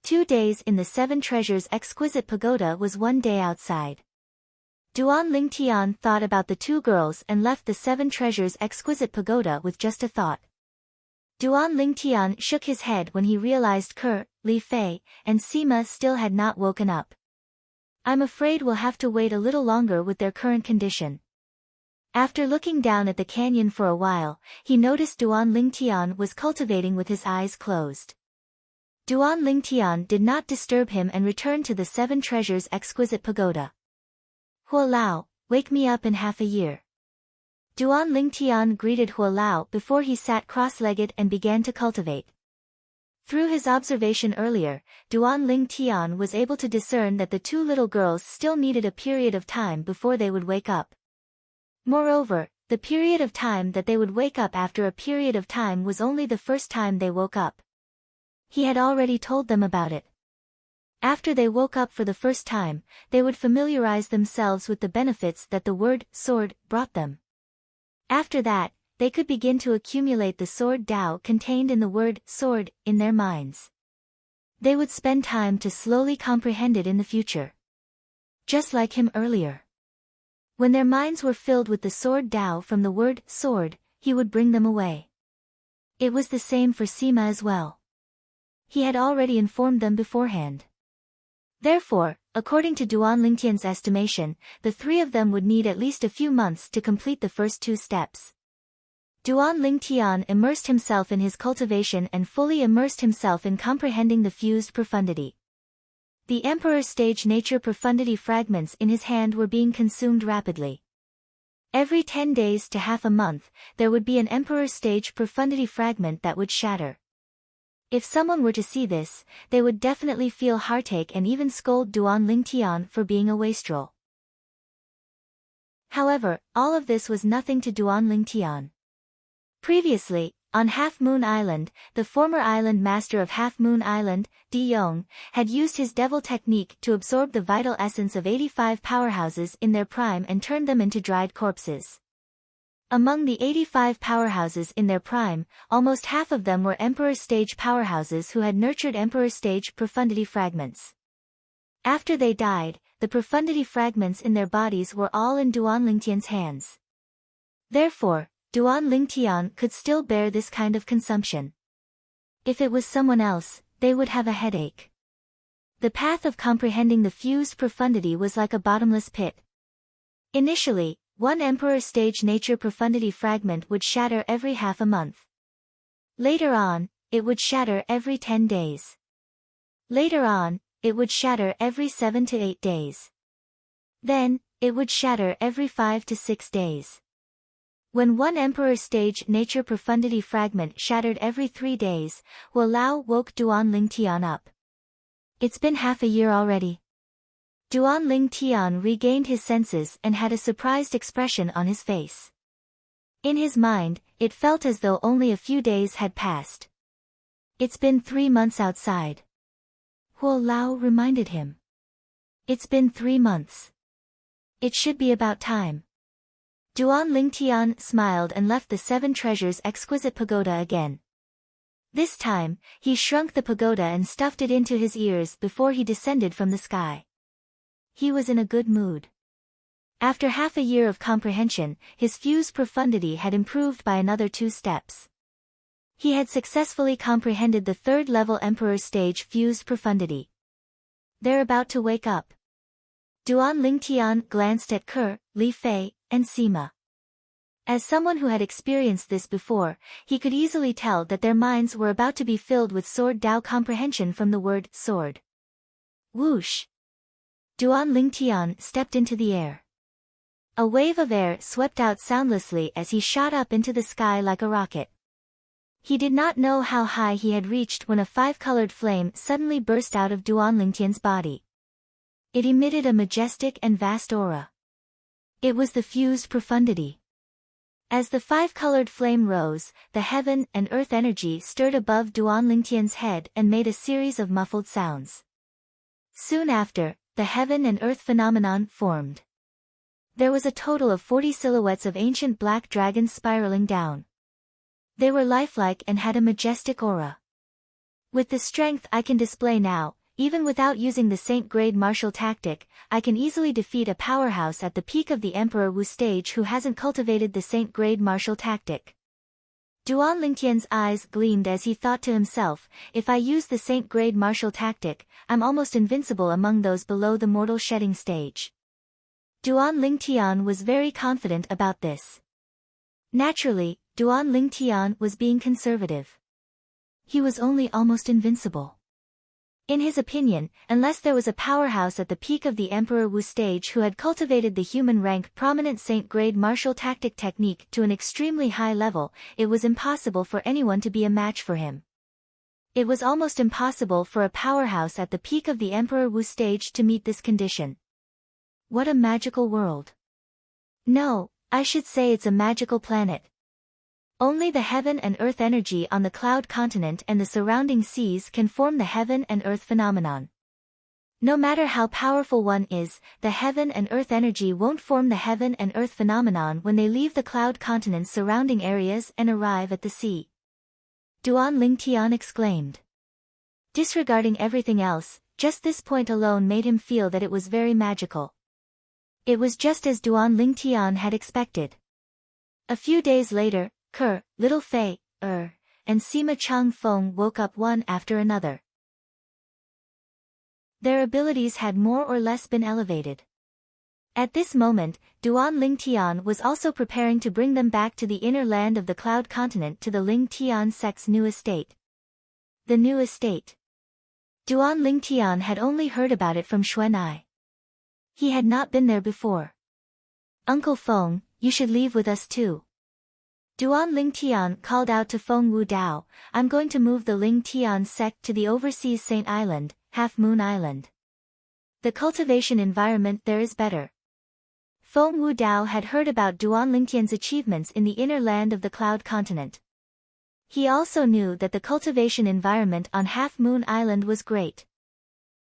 2 days in the 7 Treasures Exquisite Pagoda was 1 day outside. Duan Lingtian thought about the two girls and left the seven treasures exquisite pagoda with just a thought. Duan Lingtian shook his head when he realized Ke, Li Fei, and Sima still had not woken up. I'm afraid we'll have to wait a little longer with their current condition. After looking down at the canyon for a while, he noticed Duan Lingtian was cultivating with his eyes closed. Duan Lingtian did not disturb him and returned to the seven treasures exquisite pagoda. Huo Lao, wake me up in half a year. Duan Lingtian greeted Huo Lao before he sat cross-legged and began to cultivate. Through his observation earlier, Duan Lingtian was able to discern that the two little girls still needed a period of time before they would wake up. Moreover, the period of time that they would wake up after a period of time was only the first time they woke up. He had already told them about it. After they woke up for the first time, they would familiarize themselves with the benefits that the word sword brought them. After that, they could begin to accumulate the sword Tao contained in the word sword in their minds. They would spend time to slowly comprehend it in the future. Just like him earlier. When their minds were filled with the sword Tao from the word sword, he would bring them away. It was the same for Sima as well. He had already informed them beforehand. Therefore, according to Duan Lingtian's estimation, the three of them would need at least a few months to complete the first two steps. Duan Lingtian immersed himself in his cultivation and fully immersed himself in comprehending the fused profundity. The Emperor Stage Nature Profundity fragments in his hand were being consumed rapidly. Every 10 days to half a month, there would be an Emperor Stage Profundity fragment that would shatter. If someone were to see this, they would definitely feel heartache and even scold Duan Lingtian for being a wastrel. However, all of this was nothing to Duan Lingtian. Previously, on Half Moon Island, the former island master of Half Moon Island, Di Yong, had used his devil technique to absorb the vital essence of 85 powerhouses in their prime and turn them into dried corpses. Among the 85 powerhouses in their prime, almost half of them were Emperor Stage powerhouses who had nurtured Emperor Stage profundity fragments. After they died, the profundity fragments in their bodies were all in Duan Lingtian's hands. Therefore, Duan Lingtian could still bear this kind of consumption. If it was someone else, they would have a headache. The path of comprehending the fused profundity was like a bottomless pit. Initially, one Emperor Stage Nature Profundity fragment would shatter every half a month. Later on, it would shatter every 10 days. Later on, it would shatter every 7 to 8 days. Then, it would shatter every 5 to 6 days. When one Emperor Stage Nature Profundity fragment shattered every 3 days, Huo Lao woke Duan Lingtian up. It's been half a year already. Duan Lingtian regained his senses and had a surprised expression on his face. In his mind, it felt as though only a few days had passed. It's been 3 months outside. Huo Lao reminded him. It's been 3 months. It should be about time. Duan Lingtian smiled and left the seven treasures exquisite pagoda again. This time, he shrunk the pagoda and stuffed it into his ears before he descended from the sky. He was in a good mood. After half a year of comprehension, his fused profundity had improved by another 2 steps. He had successfully comprehended the 3rd level Emperor Stage fused profundity. They're about to wake up. Duan Lingtian glanced at Ke, Li Fei, and Sima. As someone who had experienced this before, he could easily tell that their minds were about to be filled with sword Tao comprehension from the word sword. Whoosh! Duan Lingtian stepped into the air. A wave of air swept out soundlessly as he shot up into the sky like a rocket. He did not know how high he had reached when a 5-colored flame suddenly burst out of Duan Lingtian's body. It emitted a majestic and vast aura. It was the fused profundity. As the 5-colored flame rose, the heaven and earth energy stirred above Duan Lingtian's head and made a series of muffled sounds. Soon after, the heaven and earth phenomenon formed. There was a total of 40 silhouettes of ancient black dragons spiraling down. They were lifelike and had a majestic aura. With the strength I can display now, even without using the Saint-grade martial tactic, I can easily defeat a powerhouse at the peak of the Emperor Wu stage who hasn't cultivated the Saint-grade martial tactic. Duan Lingtian's eyes gleamed as he thought to himself, if I use the Saint-grade martial tactic, I'm almost invincible among those below the mortal shedding stage. Duan Lingtian was very confident about this. Naturally, Duan Lingtian was being conservative. He was only almost invincible. In his opinion, unless there was a powerhouse at the peak of the Emperor Wu stage who had cultivated the human rank prominent Saint-grade martial tactic technique to an extremely high level, it was impossible for anyone to be a match for him. It was almost impossible for a powerhouse at the peak of the Emperor Wu stage to meet this condition. What a magical world. No, I should say it's a magical planet. Only the heaven and earth energy on the cloud continent and the surrounding seas can form the heaven and earth phenomenon. No matter how powerful one is, the heaven and earth energy won't form the heaven and earth phenomenon when they leave the cloud continent's surrounding areas and arrive at the sea. Duan Lingtian exclaimed. Disregarding everything else, just this point alone made him feel that it was very magical. It was just as Duan Lingtian had expected. A few days later, Ke, Little Fei, and Sima Chang Feng woke up one after another. Their abilities had more or less been elevated. At this moment, Duan Lingtian was also preparing to bring them back to the inner land of the cloud continent to the Lingtian sect's new estate. The new estate. Duan Lingtian had only heard about it from Xuanai. He had not been there before. Uncle Feng, you should leave with us too. Duan Lingtian called out to Feng Wu Dao, I'm going to move the Lingtian sect to the overseas Saint Island, Half Moon Island. The cultivation environment there is better. Feng Wu Dao had heard about Duan Lingtian's achievements in the inner land of the cloud continent. He also knew that the cultivation environment on Half Moon Island was great.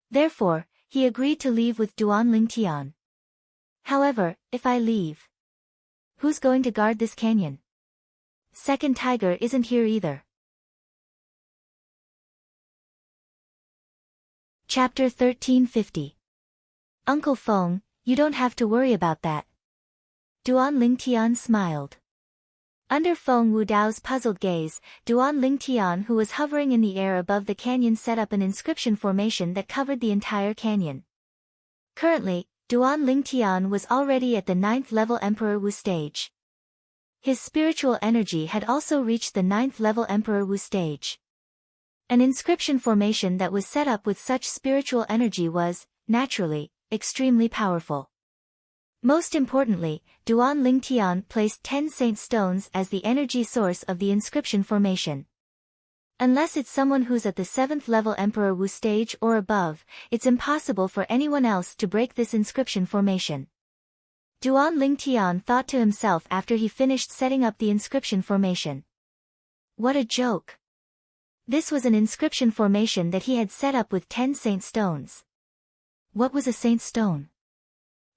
Therefore, he agreed to leave with Duan Lingtian. However, if I leave, who's going to guard this canyon? Second Tiger isn't here either. Chapter 1350. Uncle Feng, you don't have to worry about that. Duan Lingtian smiled. Under Feng Wu Dao's puzzled gaze, Duan Lingtian who was hovering in the air above the canyon set up an inscription formation that covered the entire canyon. Currently, Duan Lingtian was already at the 9th level Emperor Wu stage. His spiritual energy had also reached the 9th level Emperor Wu stage. An inscription formation that was set up with such spiritual energy was, naturally, extremely powerful. Most importantly, Duan Lingtian placed 10 saint stones as the energy source of the inscription formation. Unless it's someone who's at the 7th level Emperor Wu stage or above, it's impossible for anyone else to break this inscription formation. Duan Lingtian thought to himself after he finished setting up the inscription formation. What a joke! This was an inscription formation that he had set up with 10 saint stones. What was a saint stone?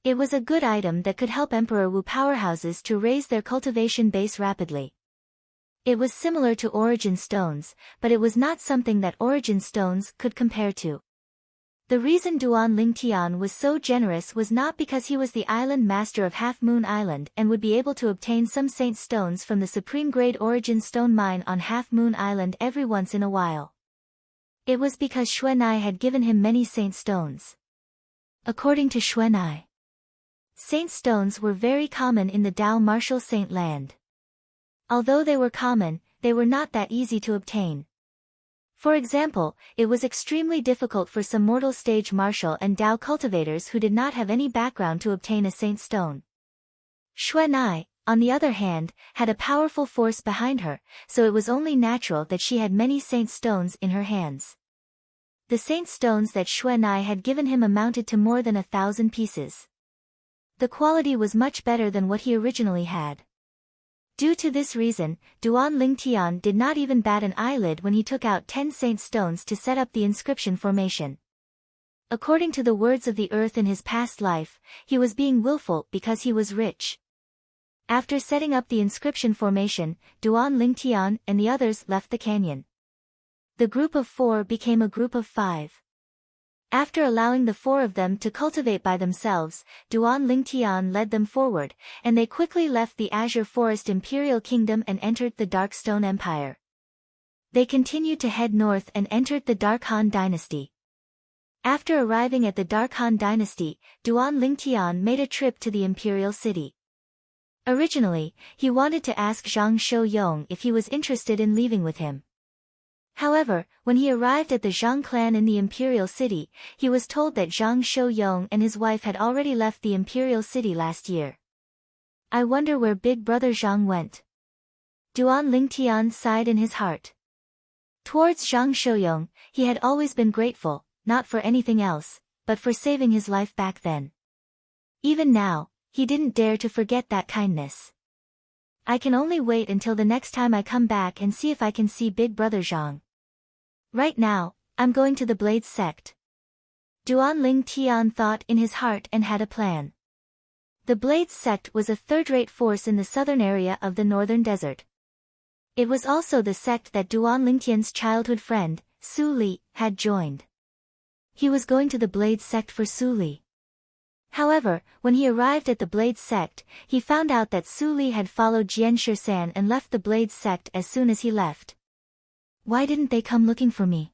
It was a good item that could help Emperor Wu powerhouses to raise their cultivation base rapidly. It was similar to origin stones, but it was not something that origin stones could compare to. The reason Duan Lingtian was so generous was not because he was the island master of Half Moon Island and would be able to obtain some saint stones from the supreme grade origin stone mine on Half Moon Island every once in a while. It was because Xuanai had given him many saint stones. According to Xuanai, saint stones were very common in the Dao martial saint land. Although they were common, they were not that easy to obtain. For example, it was extremely difficult for some mortal stage martial and Dao cultivators who did not have any background to obtain a saint stone. Xuanai, on the other hand, had a powerful force behind her, so it was only natural that she had many saint stones in her hands. The saint stones that Xuanai had given him amounted to more than 1,000 pieces. The quality was much better than what he originally had. Due to this reason, Duan Lingtian did not even bat an eyelid when he took out 10 saint stones to set up the inscription formation. According to the words of the earth in his past life, he was being willful because he was rich. After setting up the inscription formation, Duan Lingtian and the others left the canyon. The group of 4 became a group of 5. After allowing the four of them to cultivate by themselves, Duan Lingtian led them forward, and they quickly left the Azure Forest Imperial Kingdom and entered the Darkstone Empire. They continued to head north and entered the Dark Han Dynasty. After arriving at the Dark Han Dynasty, Duan Lingtian made a trip to the Imperial City. Originally, he wanted to ask Zhang Shouyong if he was interested in leaving with him. However, when he arrived at the Zhang clan in the Imperial City, he was told that Zhang Shouyong and his wife had already left the Imperial City last year. I wonder where big brother Zhang went. Duan Lingtian sighed in his heart. Towards Zhang Shouyong, he had always been grateful, not for anything else, but for saving his life back then. Even now, he didn't dare to forget that kindness. I can only wait until the next time I come back and see if I can see big brother Zhang. Right now, I'm going to the Blades sect. Duan Lingtian thought in his heart and had a plan. The Blades sect was a third-rate force in the southern area of the northern desert. It was also the sect that Duan Lingtian's childhood friend, Su Li, had joined. He was going to the Blades sect for Su Li. However, when he arrived at the Blades sect, he found out that Su Li had followed Jian Shirsan and left the Blades sect as soon as he left. Why didn't they come looking for me?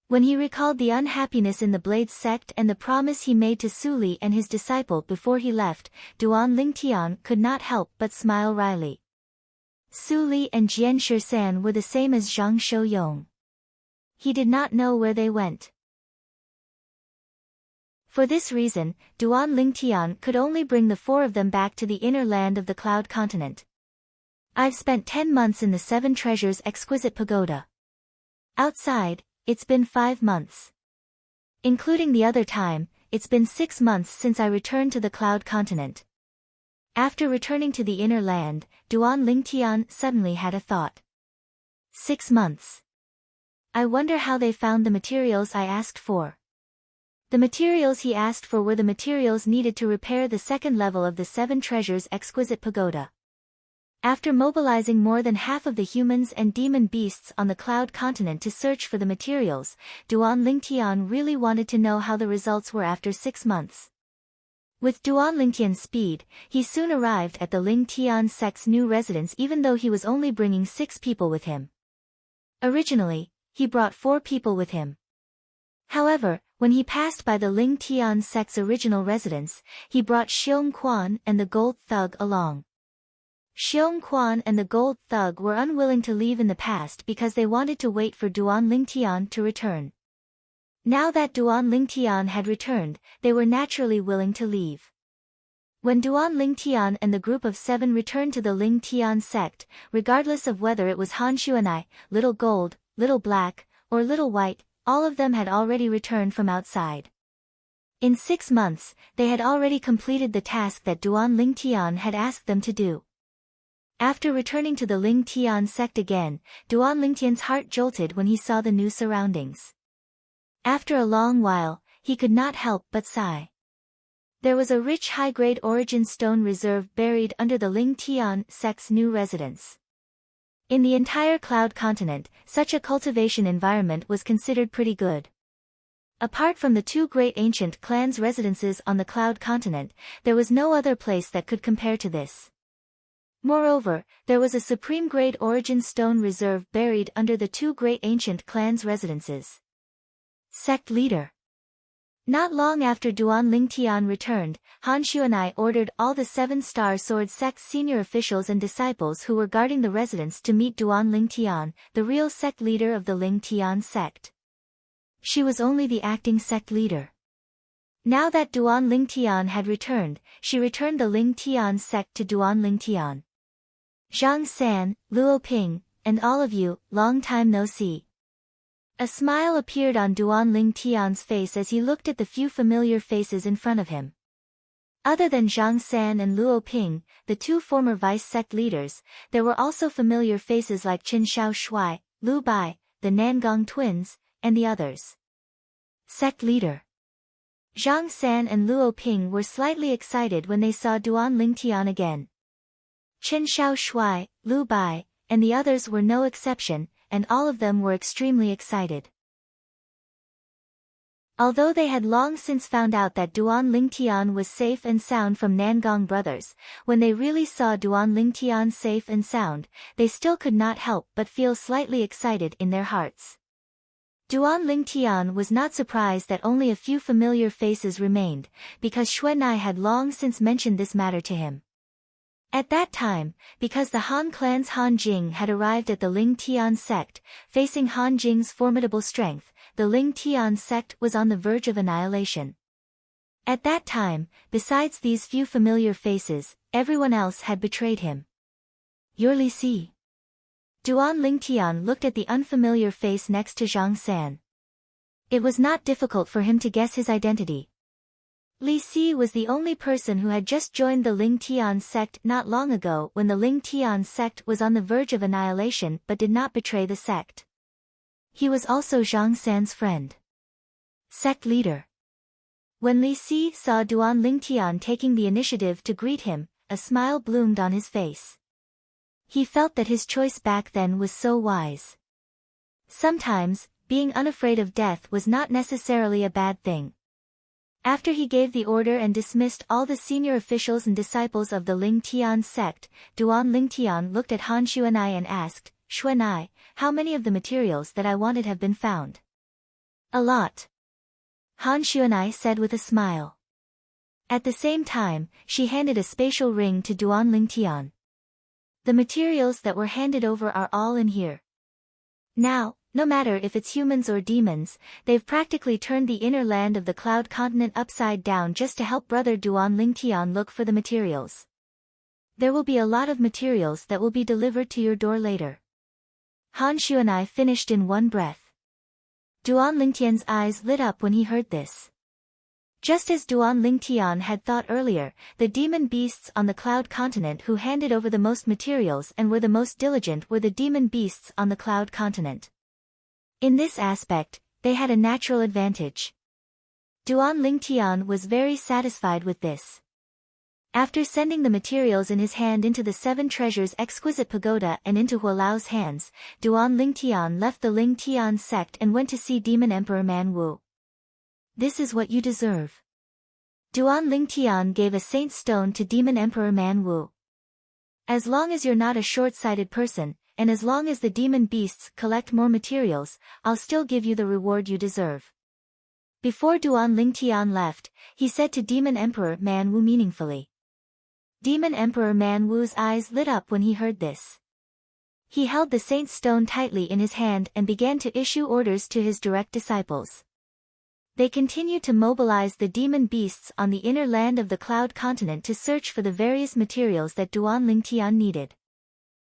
When he recalled the unhappiness in the Blades sect and the promise he made to Su Li and his disciple before he left, Duan Lingtian could not help but smile wryly. Su Li and Jian Shirsan were the same as Zhang Shouyong. He did not know where they went. For this reason, Duan Lingtian could only bring the four of them back to the inner land of the Cloud Continent. I've spent 10 months in the Seven Treasures Exquisite Pagoda. Outside, it's been 5 months. Including the other time, it's been 6 months since I returned to the Cloud Continent. After returning to the inner land, Duan Lingtian suddenly had a thought. 6 months. I wonder how they found the materials I asked for. The materials he asked for were the materials needed to repair the second level of the Seven Treasures Exquisite Pagoda. After mobilizing more than half of the humans and demon beasts on the Cloud Continent to search for the materials, Duan Lingtian really wanted to know how the results were after 6 months. With Duan Lingtian's speed, he soon arrived at the Lingtian sect's new residence even though he was only bringing 6 people with him. Originally, he brought 4 people with him. However, when he passed by the Lingtian sect's original residence, he brought Xiong Quan and the Gold Thug along. Xiong Quan and the Gold Thug were unwilling to leave in the past because they wanted to wait for Duan Lingtian to return. Now that Duan Lingtian had returned, they were naturally willing to leave. When Duan Lingtian and the group of 7 returned to the Lingtian sect, regardless of whether it was Han Xuanai, Little Gold, Little Black, or Little White, all of them had already returned from outside. In 6 months, they had already completed the task that Duan Lingtian had asked them to do. After returning to the Lingtian sect again, Duan Lingtian's heart jolted when he saw the new surroundings. After a long while, he could not help but sigh. There was a rich high-grade origin stone reserve buried under the Lingtian sect's new residence. In the entire Cloud Continent, such a cultivation environment was considered pretty good. Apart from the 2 great ancient clans' residences on the Cloud Continent, there was no other place that could compare to this. Moreover, there was a supreme-grade origin stone reserve buried under the 2 great ancient clans' residences. Sect Leader. Not long after Duan Lingtian returned, Han Xuanai ordered all the 7-star sword sect's senior officials and disciples who were guarding the residence to meet Duan Lingtian, the real sect leader of the Lingtian sect. She was only the acting sect leader. Now that Duan Lingtian had returned, she returned the Lingtian sect to Duan Lingtian. Zhang San, Luo Ping, and all of you, long time no see. A smile appeared on Duan Lingtian's face as he looked at the few familiar faces in front of him. Other than Zhang San and Luo Ping, the 2 former vice-sect leaders, there were also familiar faces like Qin Shao Shui, Lu Bai, the Nangong twins, and the others. Sect Leader. Zhang San and Luo Ping were slightly excited when they saw Duan Lingtian again. Qin Shao Shui, Lu Bai, and the others were no exception, and all of them were extremely excited. Although they had long since found out that Duan Lingtian was safe and sound from Nangong brothers, when they really saw Duan Lingtian safe and sound, they still could not help but feel slightly excited in their hearts. Duan Lingtian was not surprised that only a few familiar faces remained, because Xuanai had long since mentioned this matter to him. At that time, because the Han clan's Han Jing had arrived at the Ling Tian sect, facing Han Jing's formidable strength, the Ling Tian sect was on the verge of annihilation. At that time, besides these few familiar faces, everyone else had betrayed him. "You're Li Si." Duan Lingtian looked at the unfamiliar face next to Zhang San. It was not difficult for him to guess his identity. Li Si was the only person who had just joined the Ling Tian sect not long ago when the Ling Tian sect was on the verge of annihilation but did not betray the sect. He was also Zhang San's friend. Sect leader. When Li Si saw Duan Lingtian taking the initiative to greet him, a smile bloomed on his face. He felt that his choice back then was so wise. Sometimes, being unafraid of death was not necessarily a bad thing. After he gave the order and dismissed all the senior officials and disciples of the Ling Tian sect, Duan Lingtian looked at Han Xuanai and asked, "Xuanai, how many of the materials that I wanted have been found?" "A lot," Han Xuanai said with a smile. At the same time, she handed a spatial ring to Duan Lingtian. "The materials that were handed over are all in here. Now, no matter if it's humans or demons, they've practically turned the inner land of the Cloud Continent upside down just to help Brother Duan Lingtian look for the materials. There will be a lot of materials that will be delivered to your door later." Han Xuanai finished in one breath. Duan Lingtian's eyes lit up when he heard this. Just as Duan Lingtian had thought earlier, the demon beasts on the Cloud Continent who handed over the most materials and were the most diligent were the demon beasts on the Cloud Continent. In this aspect, they had a natural advantage. Duan Lingtian was very satisfied with this. After sending the materials in his hand into the Seven Treasures Exquisite Pagoda and into Hualao's hands, Duan Lingtian left the Ling Tian sect and went to see Demon Emperor Man Wu. "This is what you deserve." Duan Lingtian gave a saint's stone to Demon Emperor Man Wu. "As long as you're not a short-sighted person, and as long as the demon beasts collect more materials, I'll still give you the reward you deserve." Before Duan Lingtian left, he said to Demon Emperor Man Wu meaningfully. Demon Emperor Man Wu's eyes lit up when he heard this. He held the saint's stone tightly in his hand and began to issue orders to his direct disciples. They continued to mobilize the demon beasts on the inner land of the Cloud Continent to search for the various materials that Duan Lingtian needed.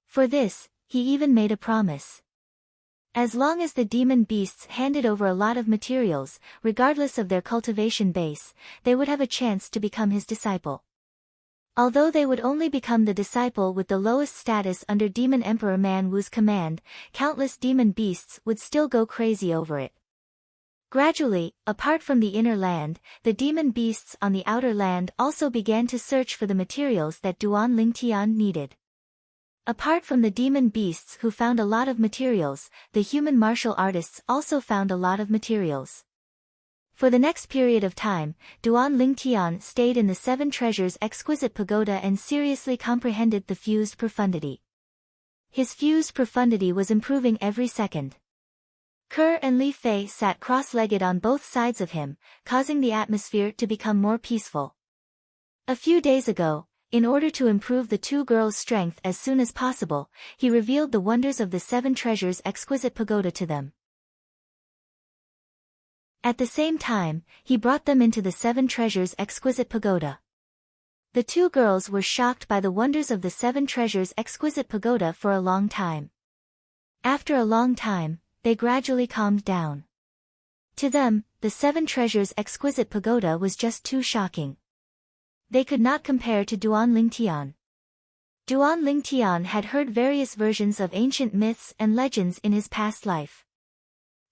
For this, he even made a promise. As long as the demon beasts handed over a lot of materials, regardless of their cultivation base, they would have a chance to become his disciple. Although they would only become the disciple with the lowest status under Demon Emperor Man Wu's command, countless demon beasts would still go crazy over it. Gradually, apart from the inner land, the demon beasts on the outer land also began to search for the materials that Duan Lingtian needed. Apart from the demon beasts who found a lot of materials, the human martial artists also found a lot of materials. For the next period of time, Duan Lingtian stayed in the Seven Treasures Exquisite Pagoda and seriously comprehended the fused profundity. His fused profundity was improving every second. Kerr and Li Fei sat cross-legged on both sides of him, causing the atmosphere to become more peaceful. A few days ago, in order to improve the two girls' strength as soon as possible, he revealed the wonders of the Seven Treasures Exquisite Pagoda to them. At the same time, he brought them into the Seven Treasures Exquisite Pagoda. The two girls were shocked by the wonders of the Seven Treasures Exquisite Pagoda for a long time. After a long time, they gradually calmed down. To them, the Seven Treasures Exquisite Pagoda was just too shocking. They could not compare to Duan Lingtian. Duan Lingtian had heard various versions of ancient myths and legends in his past life.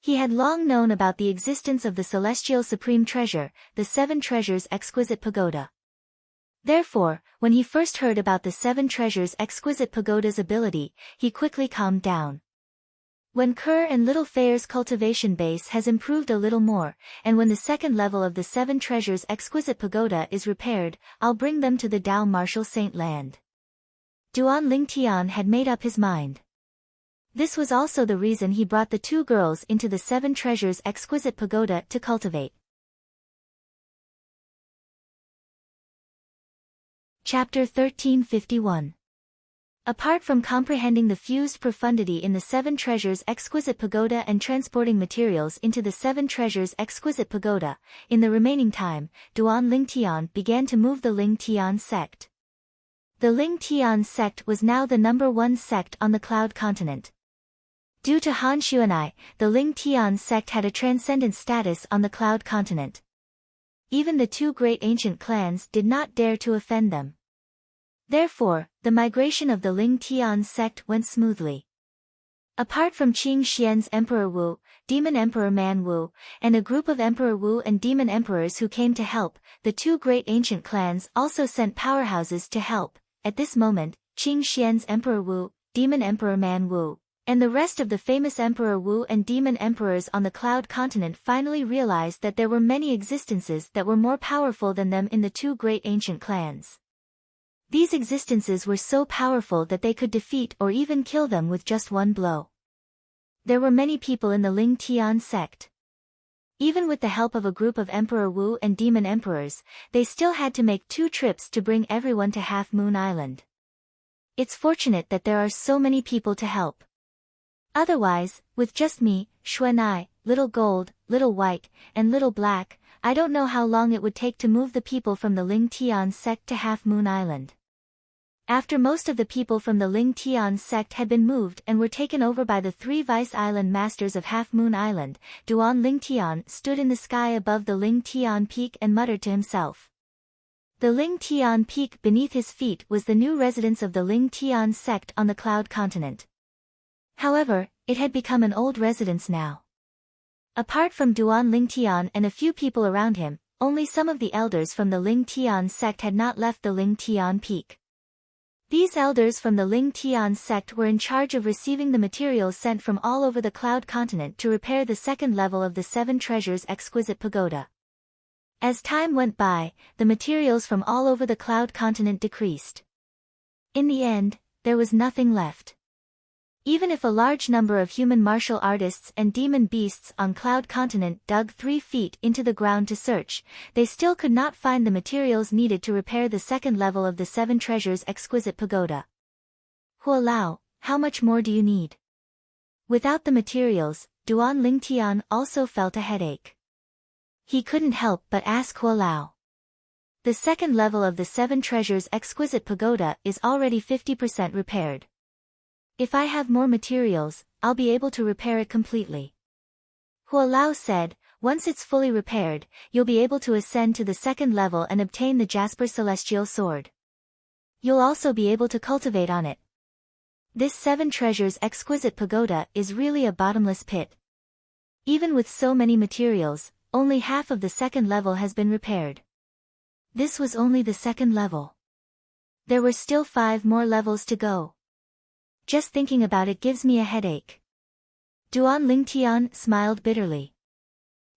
He had long known about the existence of the celestial supreme treasure, the Seven Treasures Exquisite Pagoda. Therefore, when he first heard about the Seven Treasures Exquisite Pagoda's ability, he quickly calmed down. When Kerr and Little Fair's cultivation base has improved a little more, and when the second level of the Seven Treasures exquisite pagoda is repaired, I'll bring them to the Dao Martial Saint land. Duan Lingtian had made up his mind. This was also the reason he brought the two girls into the Seven Treasures exquisite pagoda to cultivate. Chapter 1351. Apart from comprehending the fused profundity in the Seven Treasures exquisite pagoda and transporting materials into the Seven Treasures exquisite pagoda, in the remaining time, Duan Lingtian began to move the Lingtian sect. The Lingtian sect was now the #1 sect on the Cloud Continent. Due to Han Xuanai, the Lingtian sect had a transcendent status on the Cloud Continent. Even the two great ancient clans did not dare to offend them. Therefore, the migration of the Lingtian sect went smoothly. Apart from Qing Xian's Emperor Wu, Demon Emperor Man Wu, and a group of Emperor Wu and Demon Emperors who came to help, the two great ancient clans also sent powerhouses to help. At this moment, Qing Xian's Emperor Wu, Demon Emperor Man Wu, and the rest of the famous Emperor Wu and Demon Emperors on the Cloud Continent finally realized that there were many existences that were more powerful than them in the two great ancient clans. These existences were so powerful that they could defeat or even kill them with just one blow. There were many people in the Lingtian sect. Even with the help of a group of Emperor Wu and Demon Emperors, they still had to make 2 trips to bring everyone to Half Moon Island. It's fortunate that there are so many people to help. Otherwise, with just me, Xuanai, Little Gold, Little White, and Little Black, I don't know how long it would take to move the people from the Lingtian sect to Half Moon Island. After most of the people from the Lingtian sect had been moved and were taken over by the 3 Vice Island Masters of Half Moon Island, Duan Lingtian stood in the sky above the Lingtian peak and muttered to himself. The Lingtian peak beneath his feet was the new residence of the Lingtian sect on the Cloud Continent. However, it had become an old residence now. Apart from Duan Lingtian and a few people around him, only some of the elders from the Lingtian sect had not left the Lingtian peak. These elders from the Lingtian sect were in charge of receiving the materials sent from all over the Cloud Continent to repair the second level of the Seven Treasures exquisite pagoda. As time went by, the materials from all over the Cloud Continent decreased. In the end, there was nothing left. Even if a large number of human martial artists and demon beasts on Cloud Continent dug 3 feet into the ground to search, they still could not find the materials needed to repair the second level of the Seven Treasures exquisite pagoda. Huo Lao, how much more do you need? Without the materials, Duan Lingtian also felt a headache. He couldn't help but ask Huo Lao. The second level of the Seven Treasures exquisite pagoda is already 50% repaired. If I have more materials, I'll be able to repair it completely. Huo Lao said, once it's fully repaired, you'll be able to ascend to the second level and obtain the Jasper Celestial Sword. You'll also be able to cultivate on it. This Seven Treasures exquisite pagoda is really a bottomless pit. Even with so many materials, only half of the second level has been repaired. This was only the second level. There were still 5 more levels to go. Just thinking about it gives me a headache. Duan Lingtian smiled bitterly.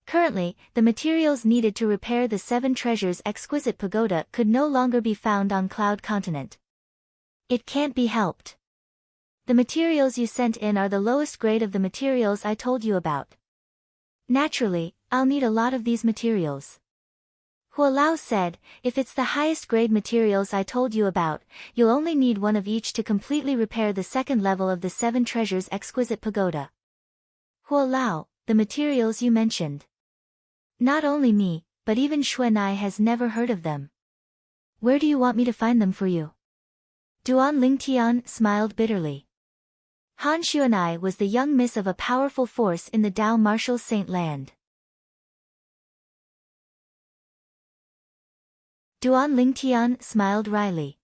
Currently, the materials needed to repair the Seven Treasures exquisite pagoda could no longer be found on Cloud Continent. It can't be helped. The materials you sent in are the lowest grade of the materials I told you about. Naturally, I'll need a lot of these materials. Huo Lao said, if it's the highest grade materials I told you about, you'll only need 1 of each to completely repair the second level of the Seven Treasures exquisite pagoda. Huo Lao, the materials you mentioned. Not only me, but even Xuanai has never heard of them. Where do you want me to find them for you? Duan Lingtian smiled bitterly. Han Xuanai was the young miss of a powerful force in the Dao Martial Saint land. Duan Lingtian smiled wryly.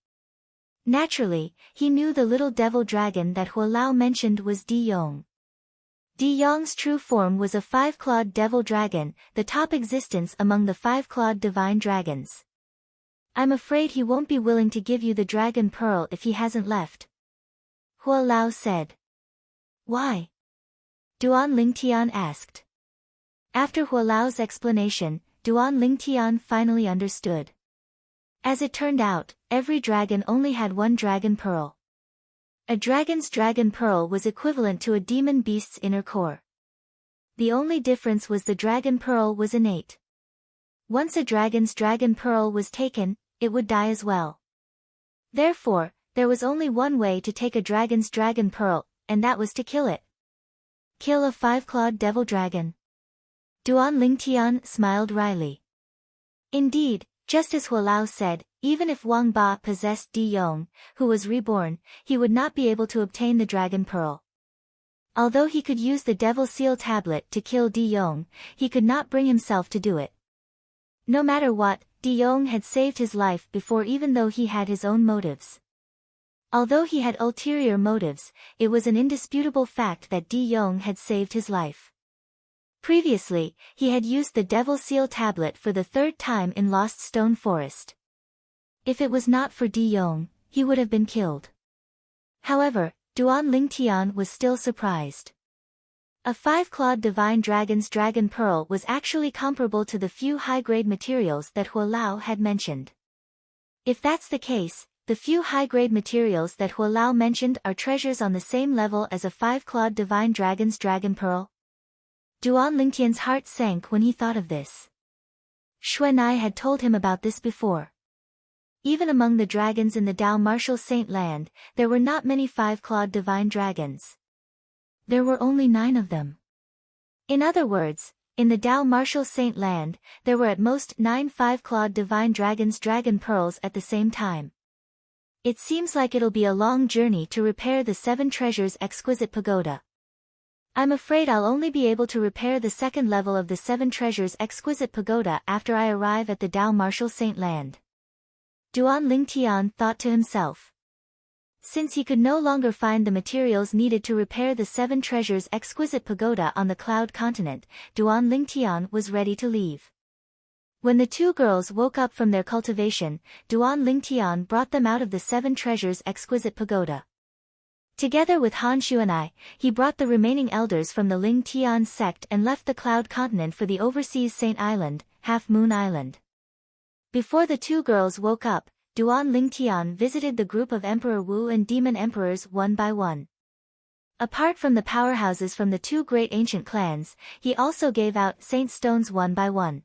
Naturally, he knew the little devil dragon that Huo Lao mentioned was Di Yong. Di Yong's true form was a 5-clawed devil dragon, the top existence among the 5-clawed divine dragons. I'm afraid he won't be willing to give you the dragon pearl if he hasn't left. Huo Lao said. Why? Duan Lingtian asked. After Hualao's explanation, Duan Lingtian finally understood. As it turned out, every dragon only had one dragon pearl. A dragon's dragon pearl was equivalent to a demon beast's inner core. The only difference was the dragon pearl was innate. Once a dragon's dragon pearl was taken, it would die as well. Therefore, there was only one way to take a dragon's dragon pearl, and that was to kill it. Kill a five-clawed devil dragon. Duan Lingtian smiled wryly. Indeed, just as Hualao said, even if Wang Ba possessed Di Yong, who was reborn, he would not be able to obtain the dragon pearl. Although he could use the devil seal tablet to kill Di Yong, he could not bring himself to do it. No matter what, Di Yong had saved his life before, even though he had his own motives. Although he had ulterior motives, it was an indisputable fact that Di Yong had saved his life. Previously, he had used the Devil Seal tablet for the third time in Lost Stone Forest. If it was not for Di Yong, he would have been killed. However, Duan Lingtian was still surprised. A five-clawed divine dragon's dragon pearl was actually comparable to the few high-grade materials that Hualao had mentioned. If that's the case, the few high-grade materials that Hualao mentioned are treasures on the same level as a five-clawed divine dragon's dragon pearl. Duan Lingtian's heart sank when he thought of this. Xuanai had told him about this before. Even among the dragons in the Dao Martial Saint Land, there were not many five-clawed divine dragons. There were only 9 of them. In other words, in the Dao Martial Saint Land, there were at most 9 five-clawed divine dragons' dragon pearls at the same time. It seems like it'll be a long journey to repair the 7 treasures' exquisite pagoda. I'm afraid I'll only be able to repair the second level of the 7 treasures' exquisite pagoda after I arrive at the Dao Martial Saint Land. Duan Lingtian thought to himself. Since he could no longer find the materials needed to repair the 7 treasures' exquisite pagoda on the Cloud Continent, Duan Lingtian was ready to leave. When the 2 girls woke up from their cultivation, Duan Lingtian brought them out of the 7 treasures' exquisite pagoda. Together with Han Xuanai, he brought the remaining elders from the Ling Tian sect and left the Cloud Continent for the overseas Saint Island, Half Moon Island. Before the 2 girls woke up, Duan Lingtian visited the group of Emperor Wu and Demon Emperors one by one. Apart from the powerhouses from the 2 great ancient clans, he also gave out Saint Stones one by one.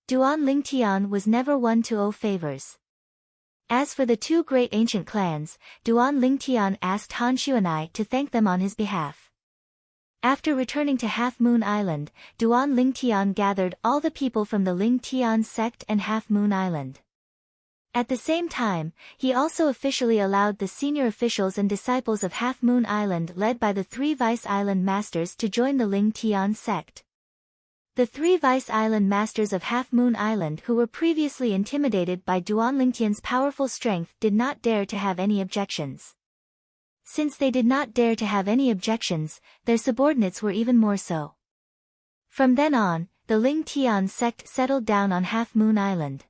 Duan Lingtian was never one to owe favors. As for the 2 great ancient clans, Duan Lingtian asked Han Xuanai to thank them on his behalf. After returning to Half Moon Island, Duan Lingtian gathered all the people from the Ling Tian sect and Half Moon Island. At the same time, he also officially allowed the senior officials and disciples of Half Moon Island led by the 3 Vice Island Masters to join the Ling Tian sect. The 3 Vice Island Masters of Half Moon Island who were previously intimidated by Duan Lingtian's powerful strength did not dare to have any objections. Since they did not dare to have any objections, their subordinates were even more so. From then on, the Ling Tian sect settled down on Half Moon Island.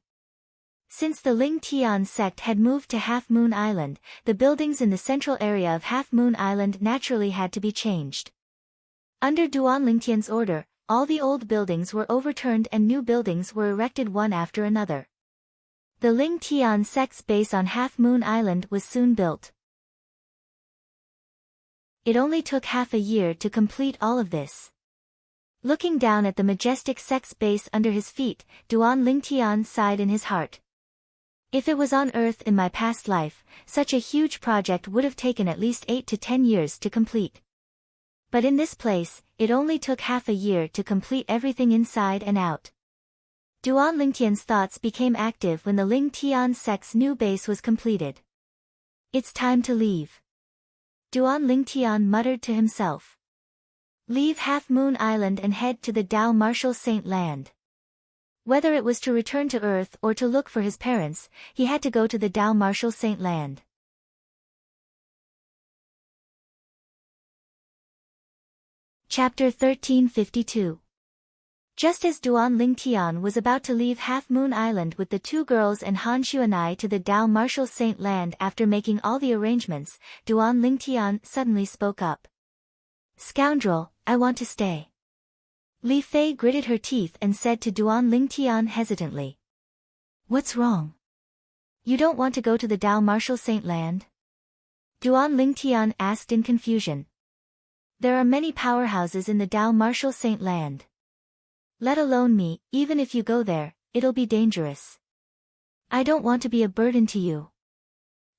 Since the Ling Tian sect had moved to Half Moon Island, the buildings in the central area of Half Moon Island naturally had to be changed. Under Duan Lingtian's order, all the old buildings were overturned and new buildings were erected one after another. The Ling Tian sect's base on Half Moon Island was soon built. It only took half a year to complete all of this. Looking down at the majestic sect's base under his feet, Duan Lingtian sighed in his heart. If it was on Earth in my past life, such a huge project would have taken at least 8 to 10 years to complete. But in this place, it only took half a year to complete everything inside and out. Duan Lingtian's thoughts became active when the Ling Tian sect's new base was completed. It's time to leave. Duan Lingtian muttered to himself. Leave Half Moon Island and head to the Dao Martial Saint Land. Whether it was to return to Earth or to look for his parents, he had to go to the Dao Martial Saint Land. Chapter 1352. Just as Duan Lingtian was about to leave Half Moon Island with the 2 girls and Han Xuanai to the Dao Martial Saint Land after making all the arrangements, Duan Lingtian suddenly spoke up. Scoundrel, I want to stay. Li Fei gritted her teeth and said to Duan Lingtian hesitantly. What's wrong? You don't want to go to the Dao Martial Saint Land? Duan Lingtian asked in confusion. There are many powerhouses in the Dao Martial Saint Land. Let alone me, even if you go there, it'll be dangerous. I don't want to be a burden to you.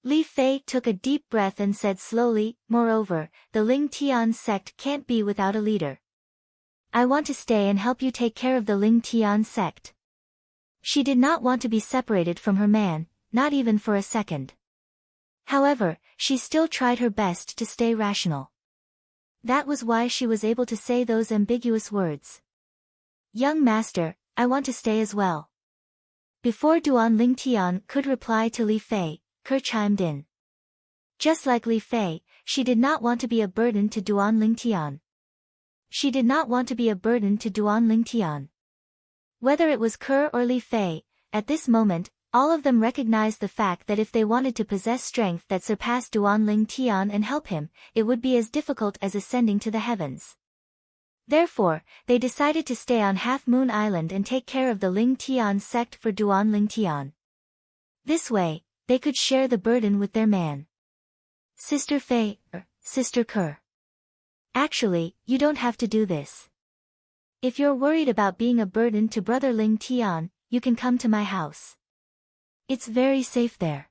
Li Fei took a deep breath and said slowly, moreover, the Ling Tian sect can't be without a leader. I want to stay and help you take care of the Ling Tian sect. She did not want to be separated from her man, not even for a second. However, she still tried her best to stay rational. That was why she was able to say those ambiguous words. Young master, I want to stay as well. Before Duan Lingtian could reply to Li Fei, Ke chimed in. Just like Li Fei, she did not want to be a burden to Duan Lingtian. She did not want to be a burden to Duan Lingtian. Whether it was Ke or Li Fei, at this moment, all of them recognized the fact that if they wanted to possess strength that surpassed Duan Lingtian and help him, it would be as difficult as ascending to the heavens. Therefore, they decided to stay on Half Moon Island and take care of the Ling Tian sect for Duan Lingtian. This way, they could share the burden with their man. Sister Fei, Sister Ke. Actually, you don't have to do this. If you're worried about being a burden to Brother Ling Tian, you can come to my house. It's very safe there.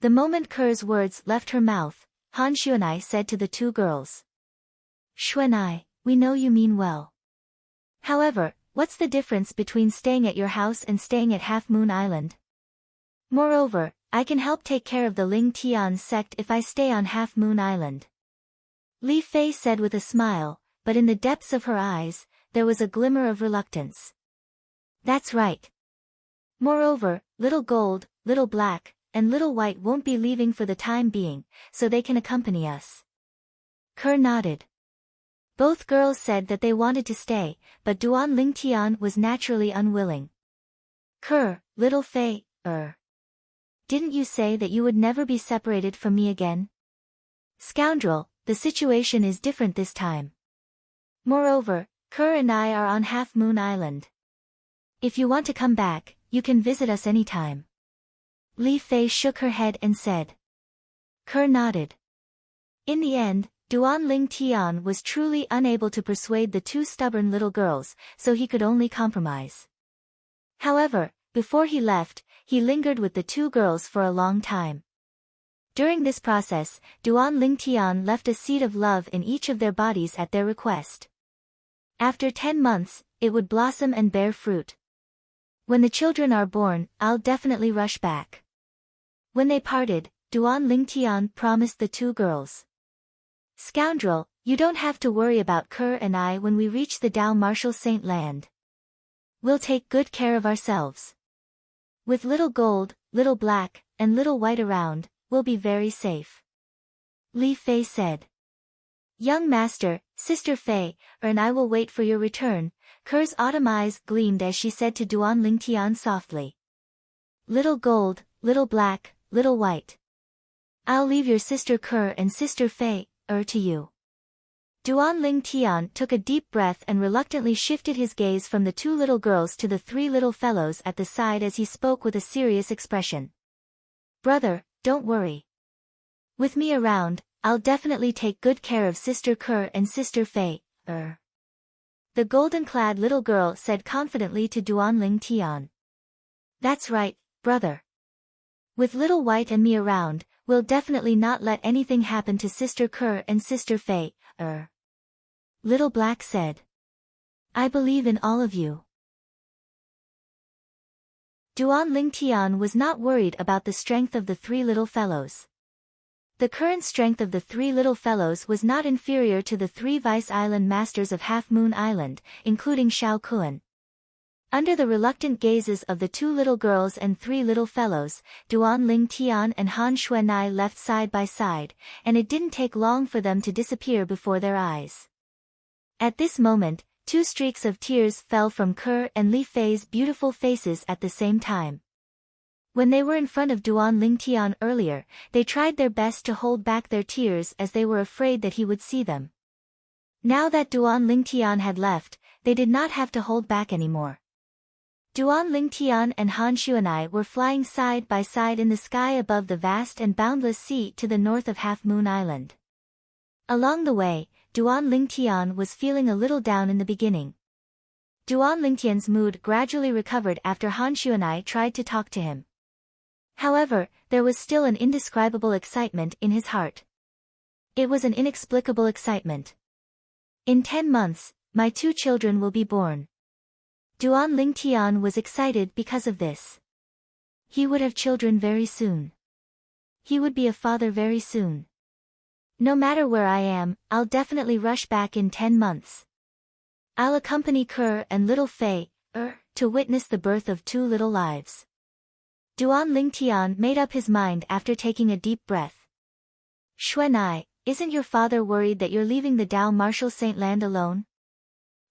The moment Ke's words left her mouth, Han Xuanai said to the two girls. Xuanai, we know you mean well. However, what's the difference between staying at your house and staying at Half Moon Island? Moreover, I can help take care of the Ling Tian sect if I stay on Half Moon Island. Li Fei said with a smile, but in the depths of her eyes, there was a glimmer of reluctance. That's right. Moreover, Little Gold, Little Black, and Little White won't be leaving for the time being, so they can accompany us. Ke nodded. Both girls said that they wanted to stay, but Duan Lingtian was naturally unwilling. Ke, Little Fei, didn't you say that you would never be separated from me again? Scoundrel, the situation is different this time. Moreover, Ke and I are on Half Moon Island. If you want to come back, you can visit us anytime. Li Fei shook her head and said. Ke nodded. In the end, Duan Lingtian was truly unable to persuade the two stubborn little girls, so he could only compromise. However, before he left, he lingered with the two girls for a long time. During this process, Duan Lingtian left a seed of love in each of their bodies at their request. After 10 months, it would blossom and bear fruit. When the children are born, I'll definitely rush back. When they parted, Duan Lingtian promised the two girls. Scoundrel, you don't have to worry about Ke and I when we reach the Dao Martial Saint Land. We'll take good care of ourselves. With Little Gold, Little Black, and Little White around, we'll be very safe. Li Fei said. Young master, Sister Fei, and I will wait for your return. Ke's autumn eyes gleamed as she said to Duan Lingtian softly. Little Gold, Little Black, Little White. I'll leave your Sister Ke and Sister Fei, to you. Duan Lingtian took a deep breath and reluctantly shifted his gaze from the two little girls to the three little fellows at the side as he spoke with a serious expression. Brother, don't worry. With me around, I'll definitely take good care of Sister Ke and Sister Fei, The golden-clad little girl said confidently to Duan Lingtian. That's right, brother. With Little White and me around, we'll definitely not let anything happen to Sister Ke and Sister Fei, Little Black said. I believe in all of you. Duan Lingtian was not worried about the strength of the three little fellows. The current strength of the three little fellows was not inferior to the three Vice Island masters of Half Moon Island, including Xiao Kuan. Under the reluctant gazes of the two little girls and three little fellows, Duan Lingtian and Han Xuanai left side by side, and it didn't take long for them to disappear before their eyes. At this moment, two streaks of tears fell from Ke and Li Fei's beautiful faces at the same time. When they were in front of Duan Lingtian earlier, they tried their best to hold back their tears as they were afraid that he would see them. Now that Duan Lingtian had left, they did not have to hold back anymore. Duan Lingtian and Han Xuanai were flying side by side in the sky above the vast and boundless sea to the north of Half Moon Island. Along the way, Duan Lingtian was feeling a little down in the beginning. Duan Lingtian's mood gradually recovered after Han Xuanai tried to talk to him. However, there was still an indescribable excitement in his heart. It was an inexplicable excitement. In 10 months, my 2 children will be born. Duan Lingtian was excited because of this. He would have children very soon. He would be a father very soon. No matter where I am, I'll definitely rush back in 10 months. I'll accompany Kerr and little Fei, to witness the birth of 2 little lives. Duan Lingtian made up his mind after taking a deep breath. Xuanai, isn't your father worried that you're leaving the Dao Martial Saint Land alone?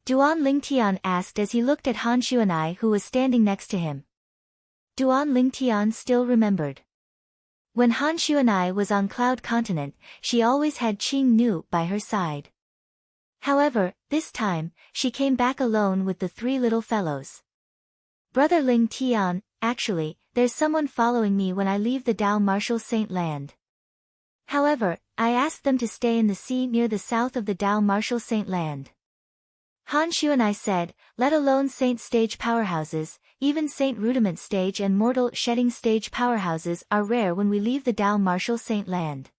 Duan Lingtian asked as he looked at Han Xuanai who was standing next to him. Duan Lingtian still remembered. When Han Xuanai was on Cloud Continent, she always had Qing Nu by her side. However, this time, she came back alone with the 3 little fellows. Brother Ling Tian, actually, there's someone following me when I leave the Dao Martial Saint Land. However, I asked them to stay in the sea near the south of the Dao Martial Saint Land. Han Xuanai said, let alone Saint Stage powerhouses, even Saint Rudiment Stage and Mortal Shedding Stage powerhouses are rare when we leave the Dao Martial Saint Land.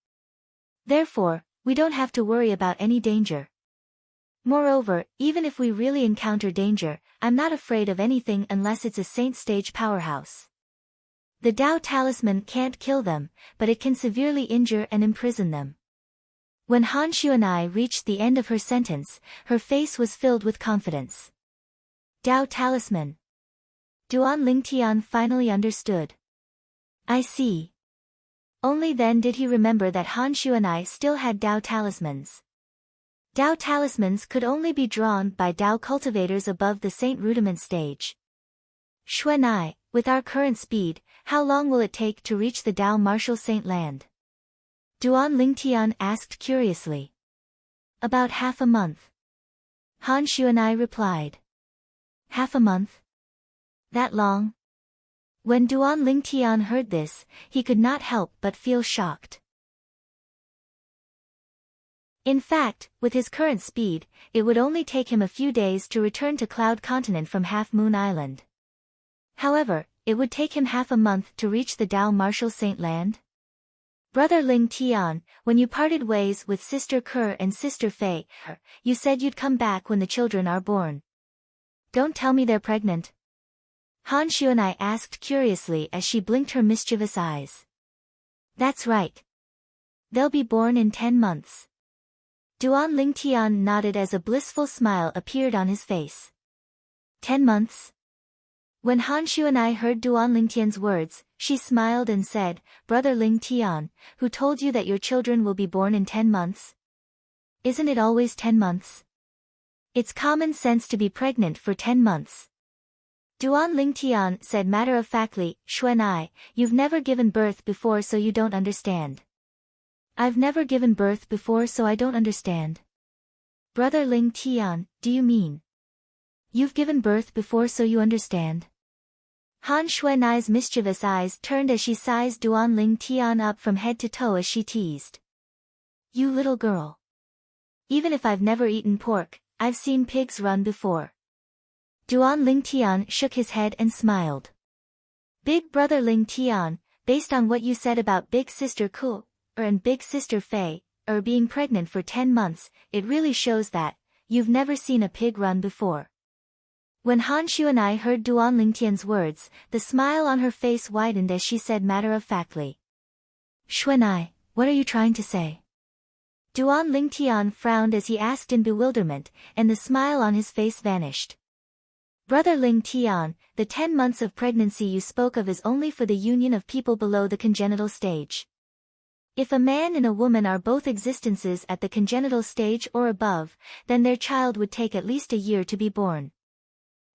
Therefore, we don't have to worry about any danger. Moreover, even if we really encounter danger, I'm not afraid of anything unless it's a Saint Stage powerhouse. The Dao Talisman can't kill them, but it can severely injure and imprison them. When Han Xuanai reached the end of her sentence, her face was filled with confidence. Dao Talisman. Duan Lingtian finally understood. I see. Only then did he remember that Han Xuanai still had Dao Talismans. Dao Talismans could only be drawn by Dao cultivators above the Saint Rudiment Stage. Xuanai, with our current speed, how long will it take to reach the Dao Martial Saint Land? Duan Lingtian asked curiously. About half a month. Han Xuanai replied. Half a month? That long? When Duan Lingtian heard this, he could not help but feel shocked. In fact, with his current speed, it would only take him a few days to return to Cloud Continent from Half Moon Island. However, it would take him half a month to reach the Dao Martial Saint Land? Brother Ling Tian, when you parted ways with Sister Kerr and Sister Fei, you said you'd come back when the children are born. Don't tell me they're pregnant. Han Xuanai asked curiously as she blinked her mischievous eyes. That's right. They'll be born in 10 months. Duan Lingtian nodded as a blissful smile appeared on his face. 10 months? When Han Xuanai heard Duan Lingtian's words, she smiled and said, Brother Ling Tian, who told you that your children will be born in 10 months? Isn't it always 10 months? It's common sense to be pregnant for 10 months. Duan Lingtian said matter-of-factly, Xuanai, you've never given birth before so you don't understand. I've never given birth before so I don't understand. Brother Ling Tian, do you mean? You've given birth before so you understand? Han Xuanai's mischievous eyes turned as she sized Duan Ling Tian up from head to toe as she teased. You little girl. Even if I've never eaten pork, I've seen pigs run before. Duan Ling Tian shook his head and smiled. Big brother Ling Tian, based on what you said about big sister Ku, and big sister Fei, being pregnant for 10 months, it really shows that you've never seen a pig run before. When Han Xuanai heard Duan Lingtian's words, the smile on her face widened as she said matter-of-factly. Xuanai, what are you trying to say? Duan Lingtian frowned as he asked in bewilderment, and the smile on his face vanished. Brother Ling Tian, the 10 months of pregnancy you spoke of is only for the union of people below the congenital stage. If a man and a woman are both existences at the congenital stage or above, then their child would take at least a year to be born.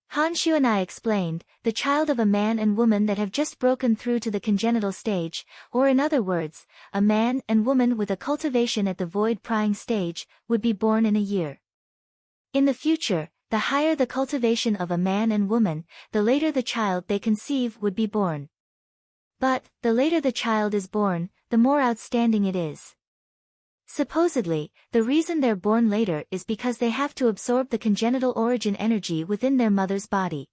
Han Xuanai explained, the child of a man and woman that have just broken through to the congenital stage, or in other words, a man and woman with a cultivation at the void prying stage, would be born in a year. In the future, the higher the cultivation of a man and woman, the later the child they conceive would be born. But, the later the child is born, the more outstanding it is. Supposedly, the reason they're born later is because they have to absorb the congenital origin energy within their mother's body.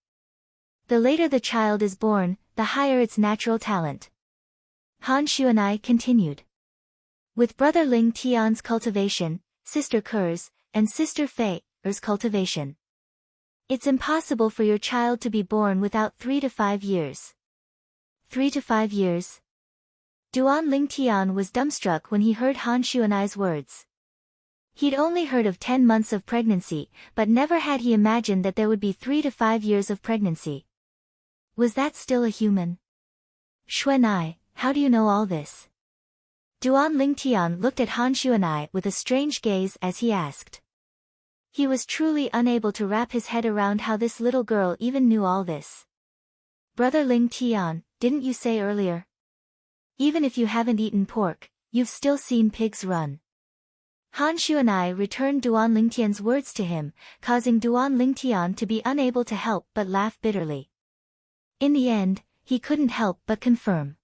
The later the child is born, the higher its natural talent. Han Xuan'ai continued. With brother Ling Tian's cultivation, sister Ker's, and sister Fei's cultivation, it's impossible for your child to be born without 3 to 5 years. 3 to 5 years? Duan Ling Tian was dumbstruck when he heard Han Xuan'ai's words. He'd only heard of 10 months of pregnancy, but never had he imagined that there would be 3 to 5 years of pregnancy. Was that still a human? Xuan'ai, how do you know all this? Duan Ling Tian looked at Han Xuan'ai with a strange gaze as he asked. He was truly unable to wrap his head around how this little girl even knew all this. Brother Ling Tian, didn't you say earlier? Even if you haven't eaten pork, you've still seen pigs run. Han Xuan'ai returned Duan Ling Tian's words to him, causing Duan Ling Tian to be unable to help but laugh bitterly. In the end, he couldn't help but confirm.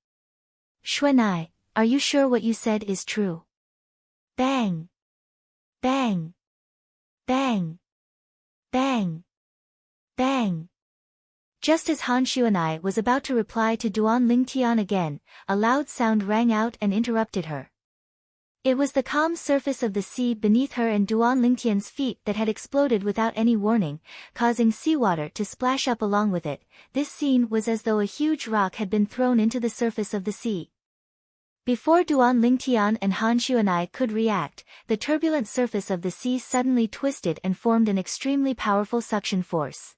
Xuan'ai, are you sure what you said is true? Bang! Bang! Bang! Bang! Bang! Just as Han Xuan'ai was about to reply to Duan Ling Tian again, a loud sound rang out and interrupted her. It was the calm surface of the sea beneath her and Duan Ling Tian's feet that had exploded without any warning, causing seawater to splash up along with it. This scene was as though a huge rock had been thrown into the surface of the sea. Before Duan Ling Tian and Han Xuan'ai could react, the turbulent surface of the sea suddenly twisted and formed an extremely powerful suction force.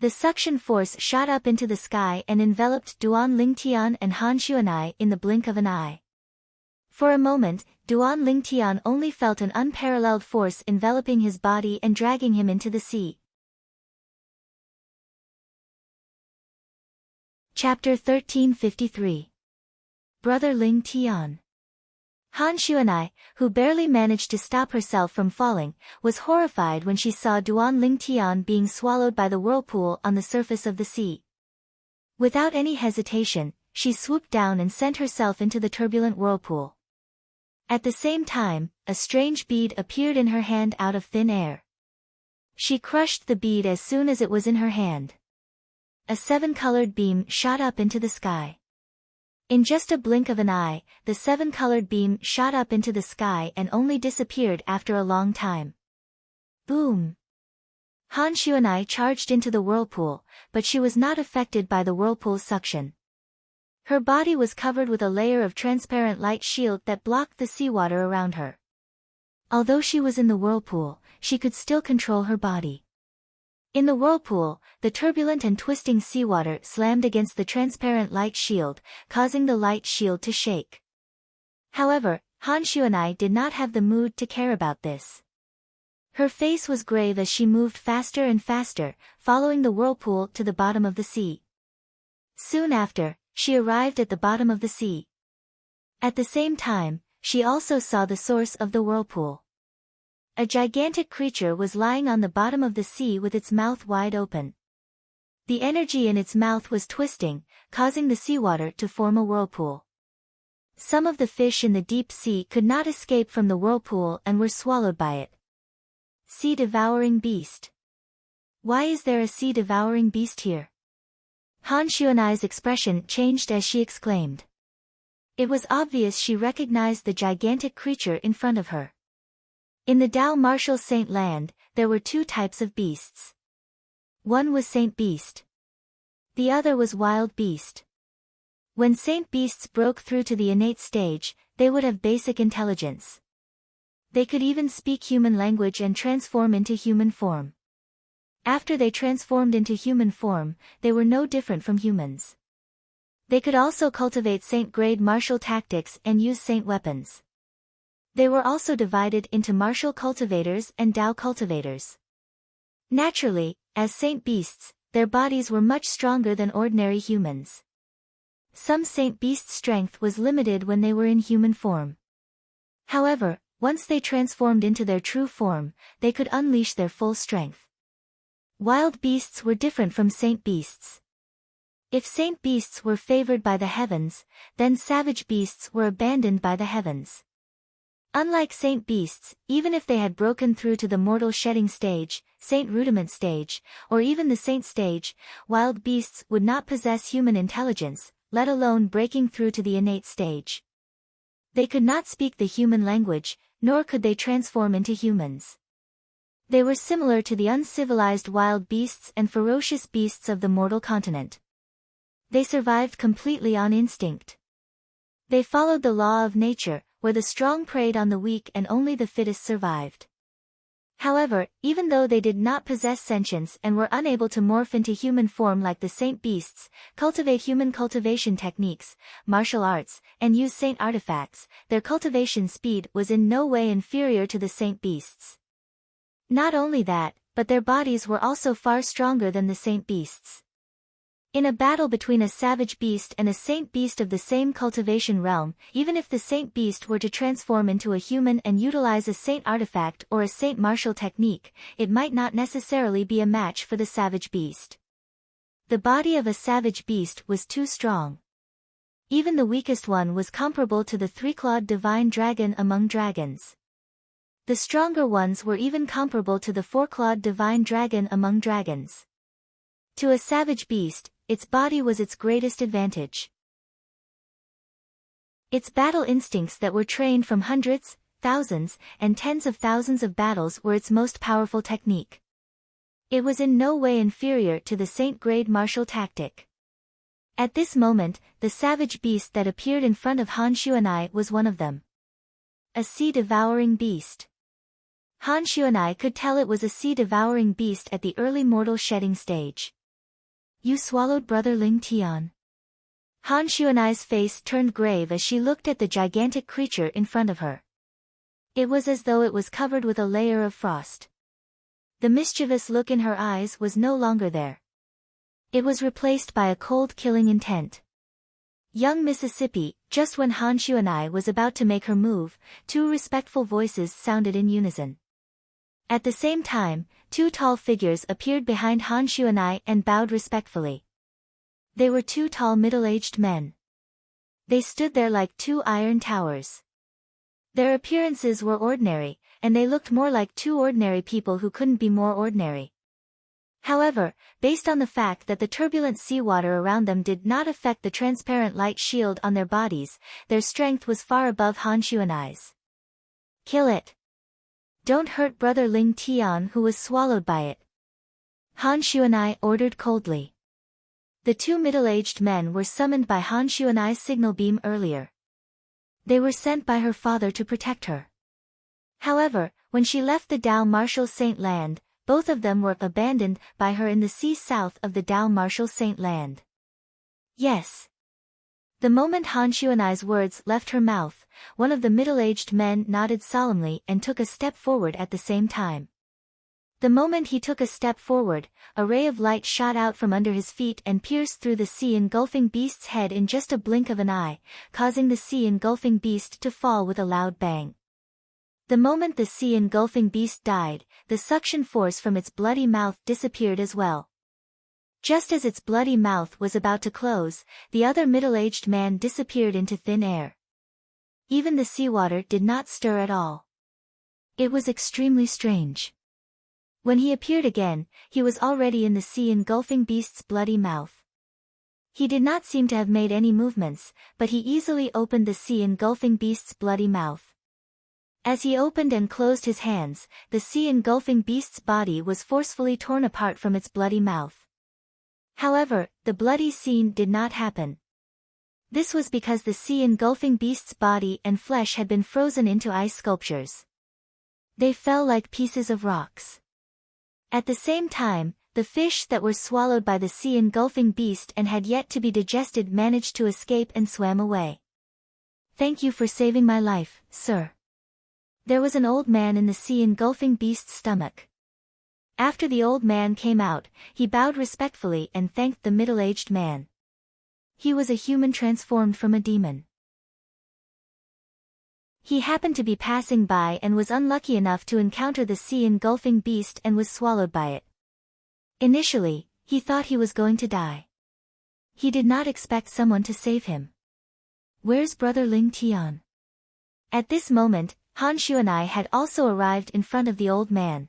The suction force shot up into the sky and enveloped Duan Ling Tian and Han Xuan'ai in the blink of an eye. For a moment, Duan Ling Tian only felt an unparalleled force enveloping his body and dragging him into the sea. Chapter 1353. Brother Ling Tian. Han Xuan'ai, who barely managed to stop herself from falling, was horrified when she saw Duan Ling Tian being swallowed by the whirlpool on the surface of the sea. Without any hesitation, she swooped down and sent herself into the turbulent whirlpool. At the same time, a strange bead appeared in her hand out of thin air. She crushed the bead as soon as it was in her hand. A 7-colored beam shot up into the sky. In just a blink of an eye, the 7-colored beam shot up into the sky and only disappeared after a long time. Boom! Han Xuan'ai charged into the whirlpool, but she was not affected by the whirlpool's suction. Her body was covered with a layer of transparent light shield that blocked the seawater around her. Although she was in the whirlpool, she could still control her body. In the whirlpool, the turbulent and twisting seawater slammed against the transparent light shield, causing the light shield to shake. However, Han Xuan'ai did not have the mood to care about this. Her face was grave as she moved faster and faster, following the whirlpool to the bottom of the sea. Soon after, she arrived at the bottom of the sea. At the same time, she also saw the source of the whirlpool. A gigantic creature was lying on the bottom of the sea with its mouth wide open. The energy in its mouth was twisting, causing the seawater to form a whirlpool. Some of the fish in the deep sea could not escape from the whirlpool and were swallowed by it. Sea-devouring beast. Why is there a sea-devouring beast here? Han Xuan'ai's expression changed as she exclaimed. It was obvious she recognized the gigantic creature in front of her. In the Dao Martial Saint land, there were 2 types of beasts. One was Saint Beast. The other was Wild Beast. When Saint Beasts broke through to the innate stage, they would have basic intelligence. They could even speak human language and transform into human form. After they transformed into human form, they were no different from humans. They could also cultivate Saint-grade martial tactics and use Saint weapons. They were also divided into martial cultivators and Dao cultivators. Naturally, as Saint Beasts, their bodies were much stronger than ordinary humans. Some Saint Beasts' strength was limited when they were in human form. However, Once they transformed into their true form, they could unleash their full strength. Wild beasts were different from saint beasts. If saint beasts were favored by the heavens, then savage beasts were abandoned by the heavens. Unlike saint beasts, even if they had broken through to the mortal shedding stage, saint rudiment stage, or even the saint stage, wild beasts would not possess human intelligence, let alone breaking through to the innate stage. They could not speak the human language, nor could they transform into humans. They were similar to the uncivilized wild beasts and ferocious beasts of the mortal continent. They survived completely on instinct. They followed the law of nature, where the strong preyed on the weak and only the fittest survived. However, even though they did not possess sentience and were unable to morph into human form like the saint beasts, cultivate human cultivation techniques, martial arts, and use saint artifacts, their cultivation speed was in no way inferior to the saint beasts. Not only that, but their bodies were also far stronger than the saint beasts. In a battle between a savage beast and a saint beast of the same cultivation realm, even if the saint beast were to transform into a human and utilize a saint artifact or a saint martial technique, it might not necessarily be a match for the savage beast. The body of a savage beast was too strong. Even the weakest one was comparable to the three-clawed divine dragon among dragons. The stronger ones were even comparable to the four-clawed divine dragon among dragons. To a savage beast, its body was its greatest advantage. Its battle instincts that were trained from hundreds, thousands, and tens of thousands of battles were its most powerful technique. It was in no way inferior to the saint-grade martial tactic. At this moment, the savage beast that appeared in front of Han Xuanai was one of them. A sea-devouring beast. Han Xuanai could tell it was a sea-devouring beast at the early mortal shedding stage. You swallowed Brother Ling Tian. Han Xuanai's face turned grave as she looked at the gigantic creature in front of her. It was as though it was covered with a layer of frost. The mischievous look in her eyes was no longer there. It was replaced by a cold killing intent. Young Mississippi, just when Han Xuanai was about to make her move, two respectful voices sounded in unison. At the same time, two tall figures appeared behind Han Xuanai and bowed respectfully. They were two tall middle-aged men. They stood there like two iron towers. Their appearances were ordinary, and they looked more like two ordinary people who couldn't be more ordinary. However, based on the fact that the turbulent seawater around them did not affect the transparent light shield on their bodies, their strength was far above Han Xuanai's. Kill it. Don't hurt Brother Ling Tian who was swallowed by it. Han Xuanai ordered coldly. The two middle-aged men were summoned by Han Xuanai's signal beam earlier. They were sent by her father to protect her. However, when she left the Dao Martial Saint Land, both of them were abandoned by her in the sea south of the Dao Martial Saint Land. Yes. The moment Han Xuanai's words left her mouth, one of the middle-aged men nodded solemnly and took a step forward at the same time. The moment he took a step forward, a ray of light shot out from under his feet and pierced through the sea-engulfing beast's head in just a blink of an eye, causing the sea-engulfing beast to fall with a loud bang. The moment the sea-engulfing beast died, the suction force from its bloody mouth disappeared as well. Just as its bloody mouth was about to close, the other middle-aged man disappeared into thin air. Even the seawater did not stir at all. It was extremely strange. When he appeared again, he was already in the sea-engulfing beast's bloody mouth. He did not seem to have made any movements, but he easily opened the sea-engulfing beast's bloody mouth. As he opened and closed his hands, the sea-engulfing beast's body was forcefully torn apart from its bloody mouth. However, the bloody scene did not happen. This was because the sea-engulfing beast's body and flesh had been frozen into ice sculptures. They fell like pieces of rocks. At the same time, the fish that were swallowed by the sea-engulfing beast and had yet to be digested managed to escape and swam away. Thank you for saving my life, sir. There was an old man in the sea-engulfing beast's stomach. After the old man came out, he bowed respectfully and thanked the middle-aged man. He was a human transformed from a demon. He happened to be passing by and was unlucky enough to encounter the sea-engulfing beast and was swallowed by it. Initially, he thought he was going to die. He did not expect someone to save him. Where's Brother Ling Tian? At this moment, Han Xuanai had also arrived in front of the old man.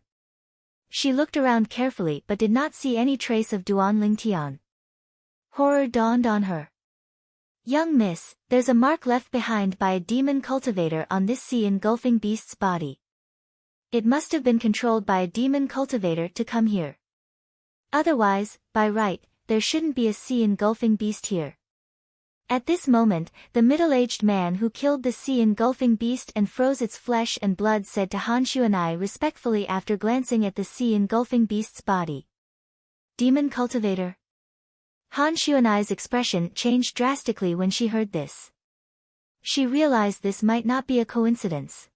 She looked around carefully but did not see any trace of Duan Ling Tian. Horror dawned on her. Young miss, there's a mark left behind by a demon cultivator on this sea-engulfing beast's body. It must have been controlled by a demon cultivator to come here. Otherwise, by right, there shouldn't be a sea-engulfing beast here. At this moment, the middle-aged man who killed the sea-engulfing beast and froze its flesh and blood said to Han Xuanai respectfully after glancing at the sea-engulfing beast's body. Demon cultivator. Han Xuanai's expression changed drastically when she heard this. She realized this might not be a coincidence.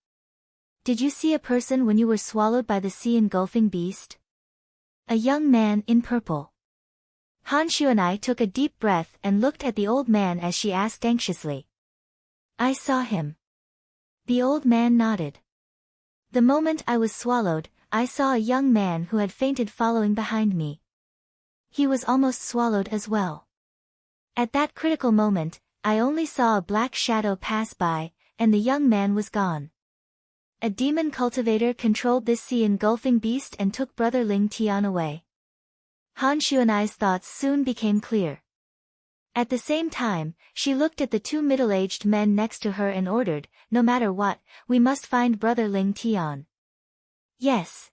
Did you see a person when you were swallowed by the sea-engulfing beast? A young man in purple. Han Xuanai took a deep breath and looked at the old man as she asked anxiously. I saw him. The old man nodded. The moment I was swallowed, I saw a young man who had fainted following behind me. He was almost swallowed as well. At that critical moment, I only saw a black shadow pass by, and the young man was gone. A demon cultivator controlled this sea-engulfing beast and took Brother Ling Tian away. Han Xuanai's thoughts soon became clear. At the same time, she looked at the two middle-aged men next to her and ordered, no matter what, we must find Brother Ling Tian. Yes.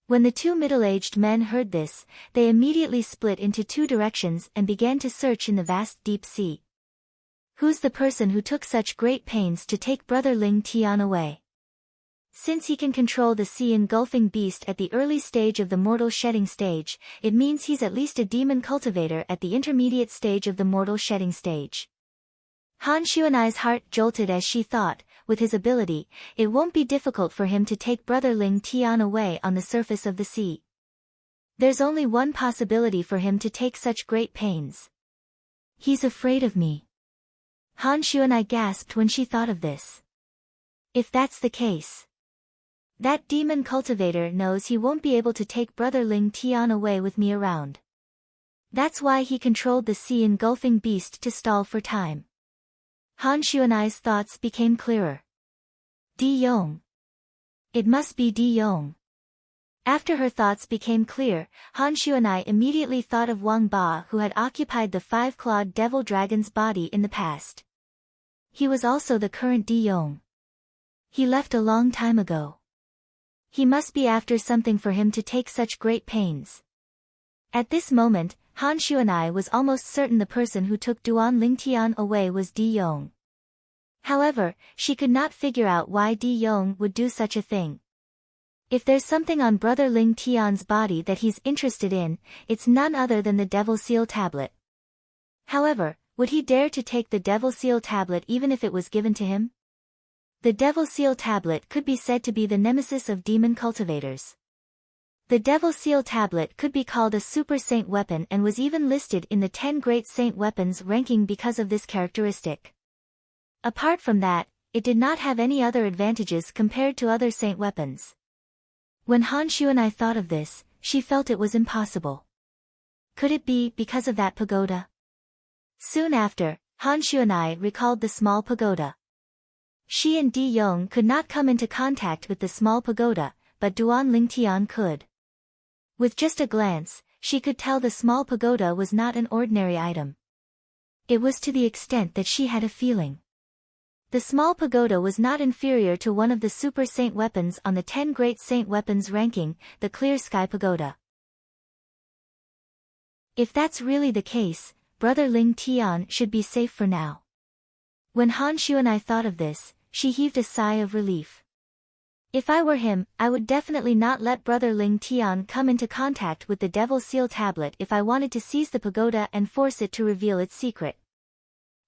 When the two middle-aged men heard this, they immediately split into two directions and began to search in the vast deep sea. Who's the person who took such great pains to take Brother Ling Tian away? Since he can control the sea-engulfing beast at the early stage of the mortal shedding stage, it means he's at least a demon cultivator at the intermediate stage of the mortal shedding stage. Han Xuanai's heart jolted as she thought, with his ability, it won't be difficult for him to take Brother Ling Tian away on the surface of the sea. There's only one possibility for him to take such great pains. He's afraid of me. Han Xuanai gasped when she thought of this. If that's the case, that demon cultivator knows he won't be able to take Brother Ling Tian away with me around. That's why he controlled the sea-engulfing beast to stall for time. Han Xuanai's thoughts became clearer. Di Yong. It must be Di Yong. After her thoughts became clear, Han Xuanai immediately thought of Wang Ba who had occupied the five-clawed devil dragon's body in the past. He was also the current Di Yong. He left a long time ago. He must be after something for him to take such great pains. At this moment, Han Xuanai was almost certain the person who took Duan Ling Tian away was Di Yong. However, she could not figure out why Di Yong would do such a thing. If there's something on Brother Ling Tian's body that he's interested in, it's none other than the Devil Seal Tablet. However, would he dare to take the Devil Seal Tablet even if it was given to him? The Devil Seal Tablet could be said to be the nemesis of demon cultivators. The Devil Seal Tablet could be called a super saint weapon and was even listed in the 10 great saint weapons ranking because of this characteristic. Apart from that, it did not have any other advantages compared to other saint weapons. When Han Xuanai thought of this, she felt it was impossible. Could it be because of that pagoda? Soon after, Han Xuanai recalled the small pagoda. She and Di Yong could not come into contact with the small pagoda, but Duan Ling Tian could. With just a glance, she could tell the small pagoda was not an ordinary item. It was to the extent that she had a feeling. The small pagoda was not inferior to one of the super saint weapons on the 10 great saint weapons ranking, the Clear Sky Pagoda. If that's really the case, Brother Ling Tian should be safe for now. When Han Xuanai thought of this, she heaved a sigh of relief. If I were him, I would definitely not let Brother Ling Tian come into contact with the Devil Seal Tablet if I wanted to seize the pagoda and force it to reveal its secret.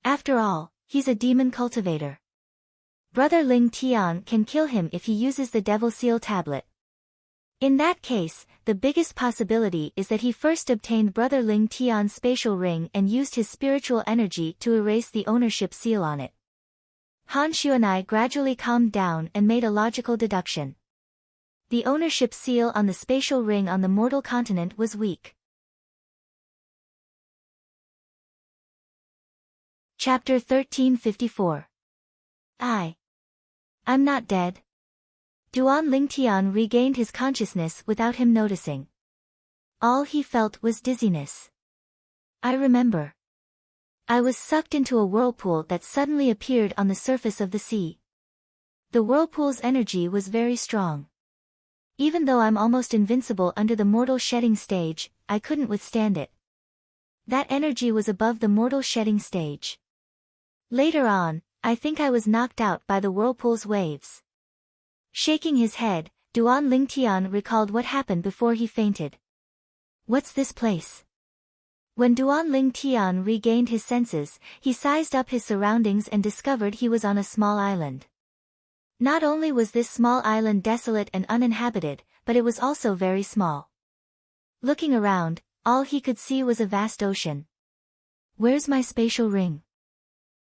After all, he's a demon cultivator. Brother Ling Tian can kill him if he uses the Devil Seal Tablet. In that case, the biggest possibility is that he first obtained Brother Ling Tian's spatial ring and used his spiritual energy to erase the ownership seal on it. Han Shu and I gradually calmed down and made a logical deduction. The ownership seal on the spatial ring on the mortal continent was weak. Chapter 1354. I'm not dead. Duan Lingtian regained his consciousness without him noticing. All he felt was dizziness. I remember. I was sucked into a whirlpool that suddenly appeared on the surface of the sea. The whirlpool's energy was very strong. Even though I'm almost invincible under the mortal shedding stage, I couldn't withstand it. That energy was above the mortal shedding stage. Later on, I think I was knocked out by the whirlpool's waves. Shaking his head, Duan Lingtian recalled what happened before he fainted. What's this place? When Duan Lingtian regained his senses, he sized up his surroundings and discovered he was on a small island. Not only was this small island desolate and uninhabited, but it was also very small. Looking around, all he could see was a vast ocean. Where's my spatial ring?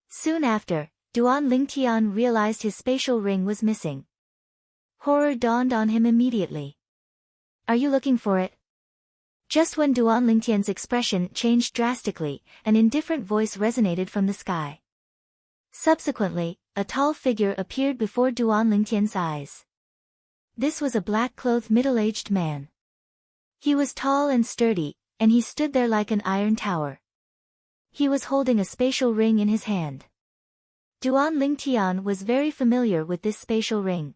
Soon after, Duan Lingtian realized his spatial ring was missing. Horror dawned on him immediately. Are you looking for it? Just when Duan Lingtian's expression changed drastically, an indifferent voice resonated from the sky. Subsequently, a tall figure appeared before Duan Lingtian's eyes. This was a black-clothed middle-aged man. He was tall and sturdy, and he stood there like an iron tower. He was holding a spatial ring in his hand. Duan Lingtian was very familiar with this spatial ring.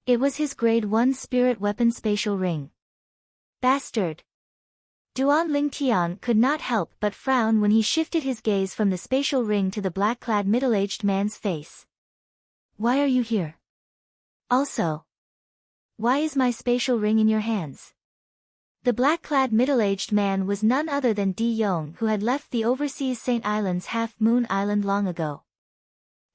It was his grade 1 spirit weapon spatial ring. Bastard! Duan Lingtian could not help but frown when he shifted his gaze from the spatial ring to the black-clad middle-aged man's face. Why are you here? Also, why is my spatial ring in your hands? The black-clad middle-aged man was none other than Di Yong, who had left the overseas Saint Islands Half-Moon Island long ago.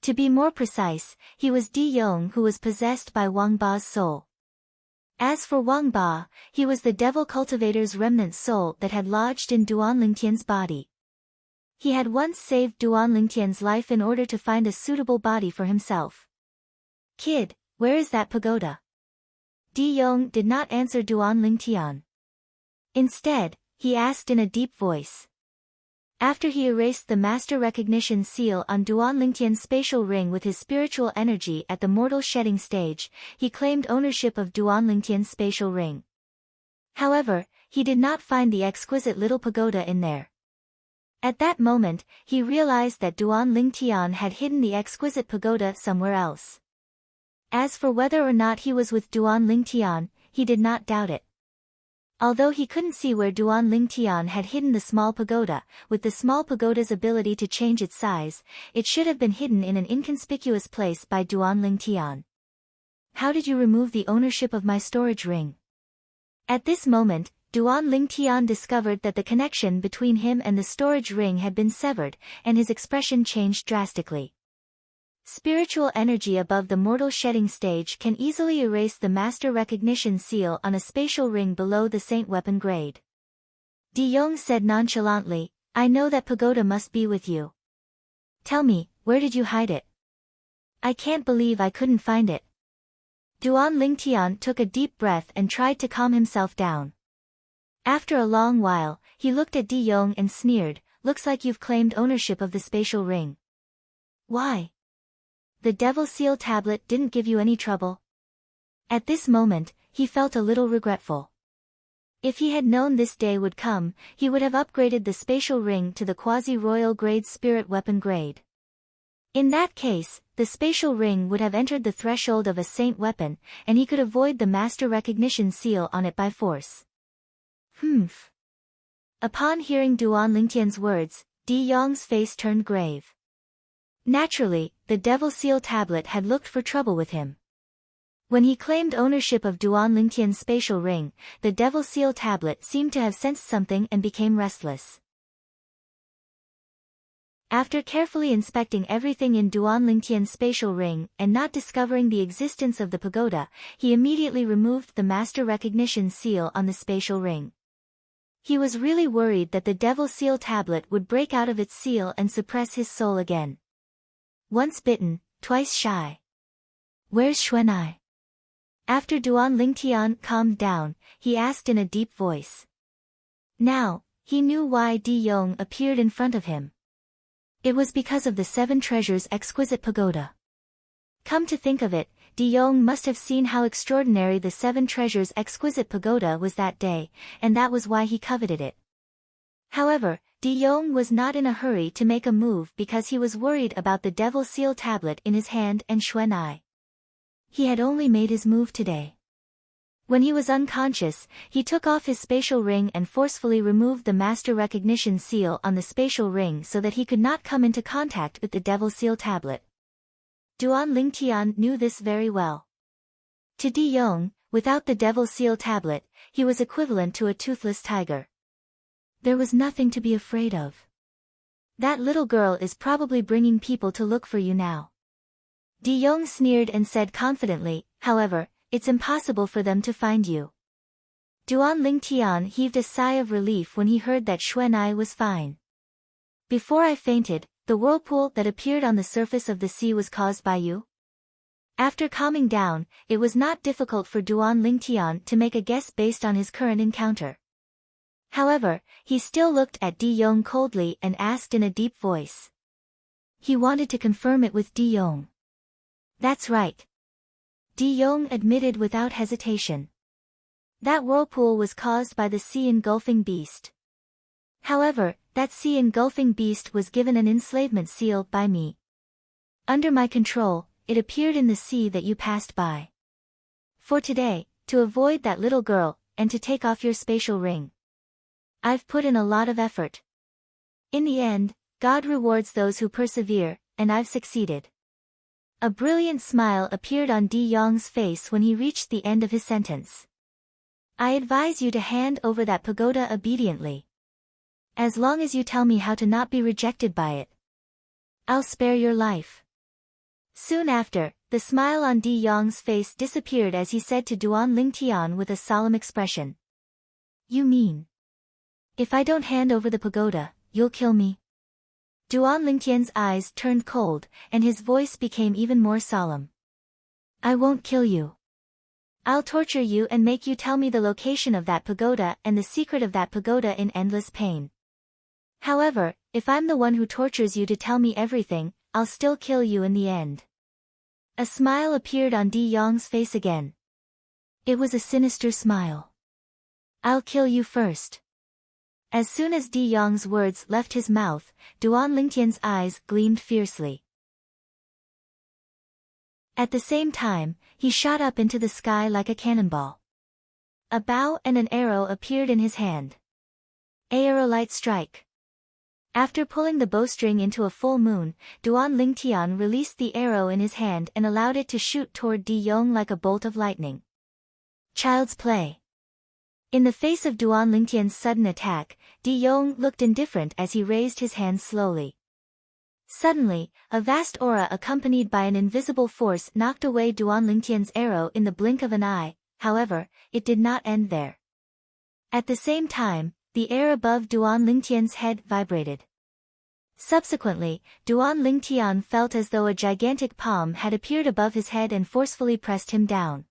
To be more precise, he was Di Yong, who was possessed by Wang Ba's soul. As for Wang Ba, he was the devil cultivator's remnant soul that had lodged in Duan Lingtian's body. He had once saved Duan Lingtian's life in order to find a suitable body for himself. Kid, where is that pagoda? Di Yong did not answer Duan Lingtian. Instead, he asked in a deep voice. After he erased the master recognition seal on Duan Lingtian's spatial ring with his spiritual energy at the mortal shedding stage, he claimed ownership of Duan Lingtian's spatial ring. However, he did not find the exquisite little pagoda in there. At that moment, he realized that Duan Lingtian had hidden the exquisite pagoda somewhere else. As for whether or not he was with Duan Lingtian, he did not doubt it. Although he couldn't see where Duan Lingtian had hidden the small pagoda, with the small pagoda's ability to change its size, it should have been hidden in an inconspicuous place by Duan Lingtian. How did you remove the ownership of my storage ring? At this moment, Duan Lingtian discovered that the connection between him and the storage ring had been severed, and his expression changed drastically. Spiritual energy above the mortal shedding stage can easily erase the master recognition seal on a spatial ring below the saint weapon grade. Di Yong said nonchalantly, I know that pagoda must be with you. Tell me, where did you hide it? I can't believe I couldn't find it. Duan Lingtian took a deep breath and tried to calm himself down. After a long while, he looked at Di Yong and sneered, looks like you've claimed ownership of the spatial ring. Why? The devil seal tablet didn't give you any trouble? At this moment, he felt a little regretful. If he had known this day would come, he would have upgraded the spatial ring to the quasi-royal grade spirit weapon grade. In that case, the spatial ring would have entered the threshold of a saint weapon, and he could avoid the master recognition seal on it by force. Humph. Upon hearing Duan Lingtian's words, Di Yong's face turned grave. Naturally, the devil seal tablet had looked for trouble with him. When he claimed ownership of Duan Lingtian's spatial ring, the devil seal tablet seemed to have sensed something and became restless. After carefully inspecting everything in Duan Lingtian's spatial ring and not discovering the existence of the pagoda, he immediately removed the master recognition seal on the spatial ring. He was really worried that the devil seal tablet would break out of its seal and suppress his soul again. Once bitten, twice shy. Where's Xuanai? After Duan Lingtian calmed down, he asked in a deep voice. Now, he knew why Di Yong appeared in front of him. It was because of the Seven Treasures' exquisite pagoda. Come to think of it, Di Yong must have seen how extraordinary the Seven Treasures' exquisite pagoda was that day, and that was why he coveted it. However, Di Yong was not in a hurry to make a move because he was worried about the Devil Seal tablet in his hand and Xuanai. He had only made his move today. When he was unconscious, he took off his spatial ring and forcefully removed the master recognition seal on the spatial ring so that he could not come into contact with the Devil Seal tablet. Duan Lingtian knew this very well. To Di Yong, without the Devil Seal tablet, he was equivalent to a toothless tiger. There was nothing to be afraid of. That little girl is probably bringing people to look for you now. Di Yong sneered and said confidently, however, it's impossible for them to find you. Duan Lingtian heaved a sigh of relief when he heard that Xuanai was fine. Before I fainted, the whirlpool that appeared on the surface of the sea was caused by you? After calming down, it was not difficult for Duan Lingtian to make a guess based on his current encounter. However, he still looked at Di Yong coldly and asked in a deep voice. He wanted to confirm it with Di Yong. That's right. Di Yong admitted without hesitation. That whirlpool was caused by the sea-engulfing beast. However, that sea-engulfing beast was given an enslavement seal by me. Under my control, it appeared in the sea that you passed by. For today, to avoid that little girl, and to take off your spatial ring. I've put in a lot of effort. In the end, God rewards those who persevere, and I've succeeded. A brilliant smile appeared on Di Yong's face when he reached the end of his sentence. I advise you to hand over that pagoda obediently. As long as you tell me how to not be rejected by it, I'll spare your life. Soon after, the smile on Di Yong's face disappeared as he said to Duan Lingtian with a solemn expression. You mean? If I don't hand over the pagoda, you'll kill me? Duan Lingtian's eyes turned cold, and his voice became even more solemn. I won't kill you. I'll torture you and make you tell me the location of that pagoda and the secret of that pagoda in endless pain. However, if I'm the one who tortures you to tell me everything, I'll still kill you in the end. A smile appeared on Di Yong's face again. It was a sinister smile. I'll kill you first. As soon as Di Yong's words left his mouth, Duan Lingtian's eyes gleamed fiercely. At the same time, he shot up into the sky like a cannonball. A bow and an arrow appeared in his hand. Aerolite strike. After pulling the bowstring into a full moon, Duan Lingtian released the arrow in his hand and allowed it to shoot toward Di Yong like a bolt of lightning. Child's play. In the face of Duan Lingtian's sudden attack, Di Yong looked indifferent as he raised his hands slowly. Suddenly, a vast aura accompanied by an invisible force knocked away Duan Lingtian's arrow in the blink of an eye. However, it did not end there. At the same time, the air above Duan Lingtian's head vibrated. Subsequently, Duan Lingtian felt as though a gigantic palm had appeared above his head and forcefully pressed him down.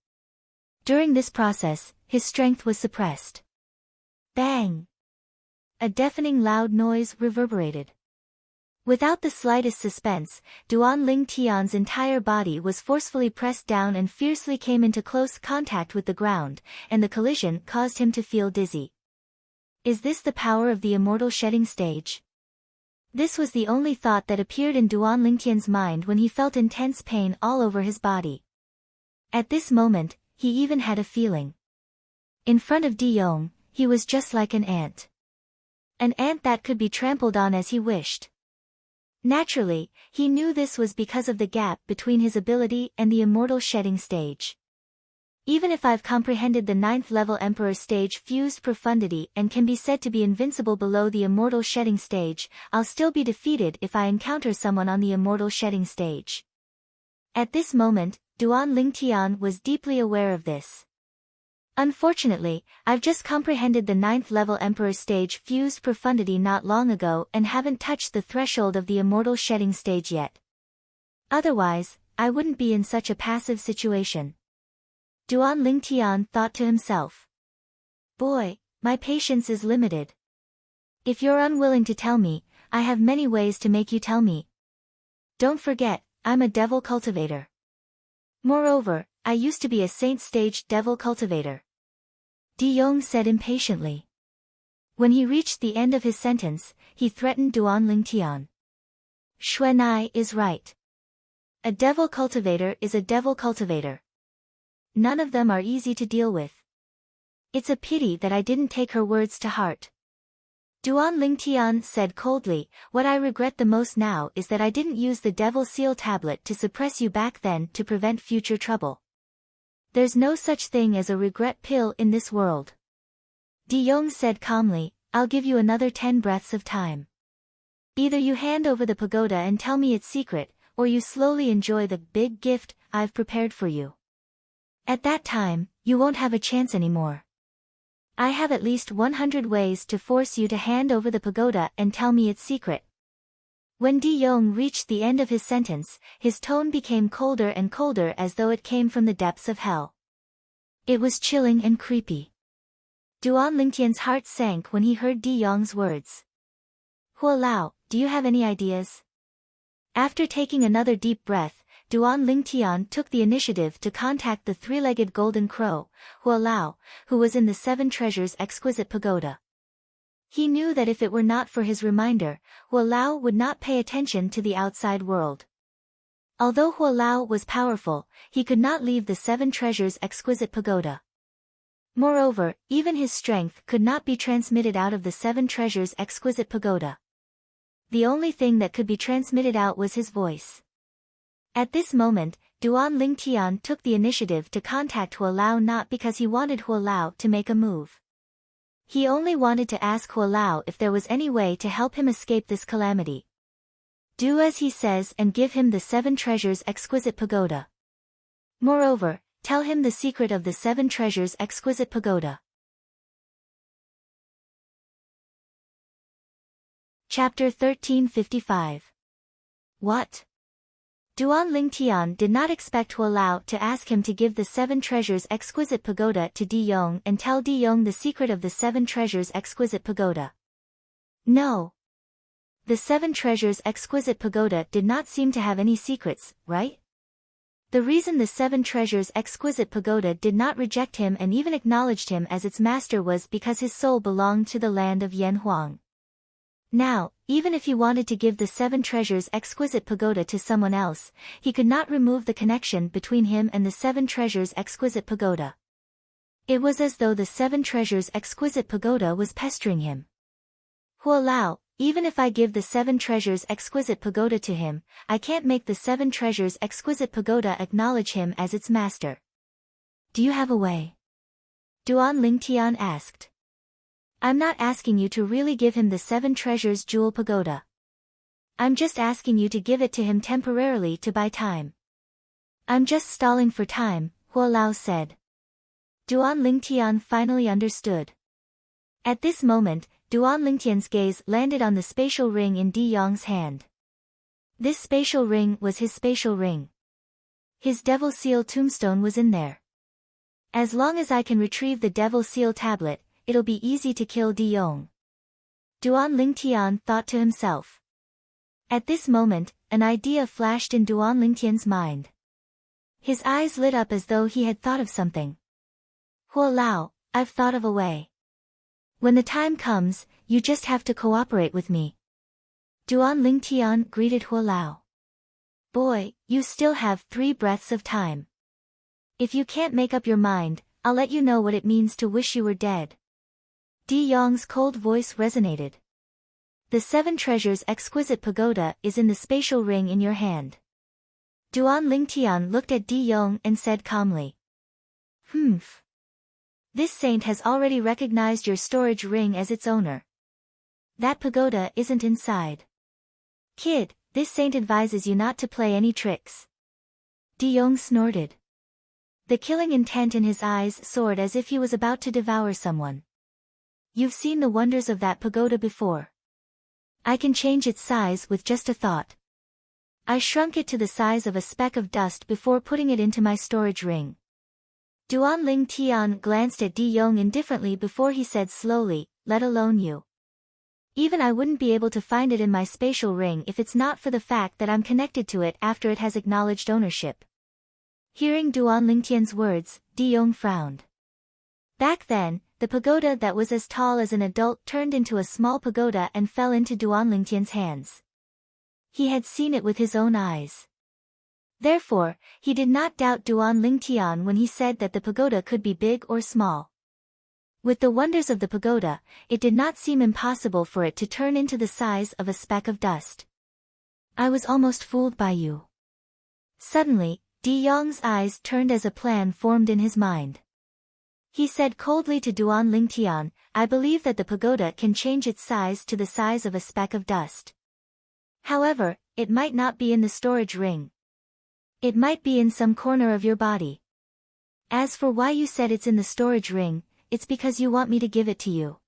During this process, his strength was suppressed. Bang! A deafening loud noise reverberated. Without the slightest suspense, Duan Lingtian's entire body was forcefully pressed down and fiercely came into close contact with the ground, and the collision caused him to feel dizzy. Is this the power of the immortal shedding stage? This was the only thought that appeared in Duan Lingtian's mind when he felt intense pain all over his body. At this moment, he even had a feeling. In front of Di Yong, he was just like an ant. An ant that could be trampled on as he wished. Naturally, he knew this was because of the gap between his ability and the immortal shedding stage. Even if I've comprehended the 9th level Emperor stage fused profundity and can be said to be invincible below the immortal shedding stage, I'll still be defeated if I encounter someone on the immortal shedding stage. At this moment, Duan Lingtian was deeply aware of this. Unfortunately, I've just comprehended the 9th level Emperor stage fused profundity not long ago and haven't touched the threshold of the immortal shedding stage yet. Otherwise, I wouldn't be in such a passive situation. Duan Lingtian thought to himself. Boy, my patience is limited. If you're unwilling to tell me, I have many ways to make you tell me. Don't forget, I'm a devil cultivator. Moreover, I used to be a saint-staged devil cultivator. De Yong said impatiently. When he reached the end of his sentence, he threatened Duan Lingtian. Xuanai is right. A devil cultivator is a devil cultivator. None of them are easy to deal with. It's a pity that I didn't take her words to heart. Duan Lingtian said coldly, what I regret the most now is that I didn't use the devil seal tablet to suppress you back then to prevent future trouble. There's no such thing as a regret pill in this world. De Yong said calmly, I'll give you another 10 breaths of time. Either you hand over the pagoda and tell me its secret, or you slowly enjoy the big gift I've prepared for you. At that time, you won't have a chance anymore. I have at least 100 ways to force you to hand over the pagoda and tell me its secret. When De Yong reached the end of his sentence, his tone became colder and colder as though it came from the depths of hell. It was chilling and creepy. Duan Lingtian's heart sank when he heard De Yong's words. Huo Lao, do you have any ideas? After taking another deep breath, Duan Lingtian took the initiative to contact the three-legged golden crow, Huo Lao, who was in the Seven Treasures exquisite pagoda. He knew that if it were not for his reminder, Huo Lao would not pay attention to the outside world. Although Huo Lao was powerful, he could not leave the Seven Treasures exquisite pagoda. Moreover, even his strength could not be transmitted out of the Seven Treasures exquisite pagoda. The only thing that could be transmitted out was his voice. At this moment, Duan Lingtian took the initiative to contact Huo Lao not because he wanted Huo Lao to make a move. He only wanted to ask Huo Lao if there was any way to help him escape this calamity. Do as he says and give him the Seven Treasures exquisite pagoda. Moreover, tell him the secret of the Seven Treasures exquisite pagoda. Chapter 1355. What? Duan Lingtian did not expect Huo Lao to ask him to give the Seven Treasures exquisite pagoda to De Yong and tell De Yong the secret of the Seven Treasures exquisite pagoda. No. The Seven Treasures exquisite pagoda did not seem to have any secrets, right? The reason the Seven Treasures exquisite pagoda did not reject him and even acknowledged him as its master was because his soul belonged to the land of Yanhuang. Now, even if he wanted to give the Seven Treasures exquisite pagoda to someone else, he could not remove the connection between him and the Seven Treasures exquisite pagoda. It was as though the Seven Treasures exquisite pagoda was pestering him. Huo Lao, even if I give the Seven Treasures exquisite pagoda to him, I can't make the Seven Treasures exquisite pagoda acknowledge him as its master. Do you have a way? Duan Lingtian asked. I'm not asking you to really give him the Seven Treasures jewel pagoda. I'm just asking you to give it to him temporarily to buy time. I'm just stalling for time, Huo Lao said. Duan Lingtian finally understood. At this moment, Duan Lingtian's gaze landed on the spatial ring in De Yong's hand. This spatial ring was his spatial ring. His Devil Seal tombstone was in there. As long as I can retrieve the Devil Seal tablet, it'll be easy to kill De Yong. Duan Lingtian thought to himself. At this moment, an idea flashed in Duan Lingtian's mind. His eyes lit up as though he had thought of something. Huo Lao, I've thought of a way. When the time comes, you just have to cooperate with me. Duan Lingtian greeted Huo Lao. Boy, you still have 3 breaths of time. If you can't make up your mind, I'll let you know what it means to wish you were dead. De Yong's cold voice resonated. The Seven Treasures exquisite pagoda is in the spatial ring in your hand. Duan Lingtian looked at De Yong and said calmly. This saint has already recognized your storage ring as its owner. That pagoda isn't inside. Kid, this saint advises you not to play any tricks. De Yong snorted. The killing intent in his eyes soared as if he was about to devour someone. You've seen the wonders of that pagoda before. I can change its size with just a thought. I shrunk it to the size of a speck of dust before putting it into my storage ring. Duan Ling Tian glanced at Di Yong indifferently before he said slowly, let alone you. Even I wouldn't be able to find it in my spatial ring if it's not for the fact that I'm connected to it after it has acknowledged ownership. Hearing Duan Lingtian's words, Di Yong frowned. Back then, the pagoda that was as tall as an adult turned into a small pagoda and fell into Duan Lingtian's hands. He had seen it with his own eyes. Therefore, he did not doubt Duan Lingtian when he said that the pagoda could be big or small. With the wonders of the pagoda, it did not seem impossible for it to turn into the size of a speck of dust. I was almost fooled by you. Suddenly, Di Yong's eyes turned as a plan formed in his mind. He said coldly to Duan Lingtian, I believe that the pagoda can change its size to the size of a speck of dust. However, it might not be in the storage ring. It might be in some corner of your body. As for why you said it's in the storage ring, it's because you want me to give it to you.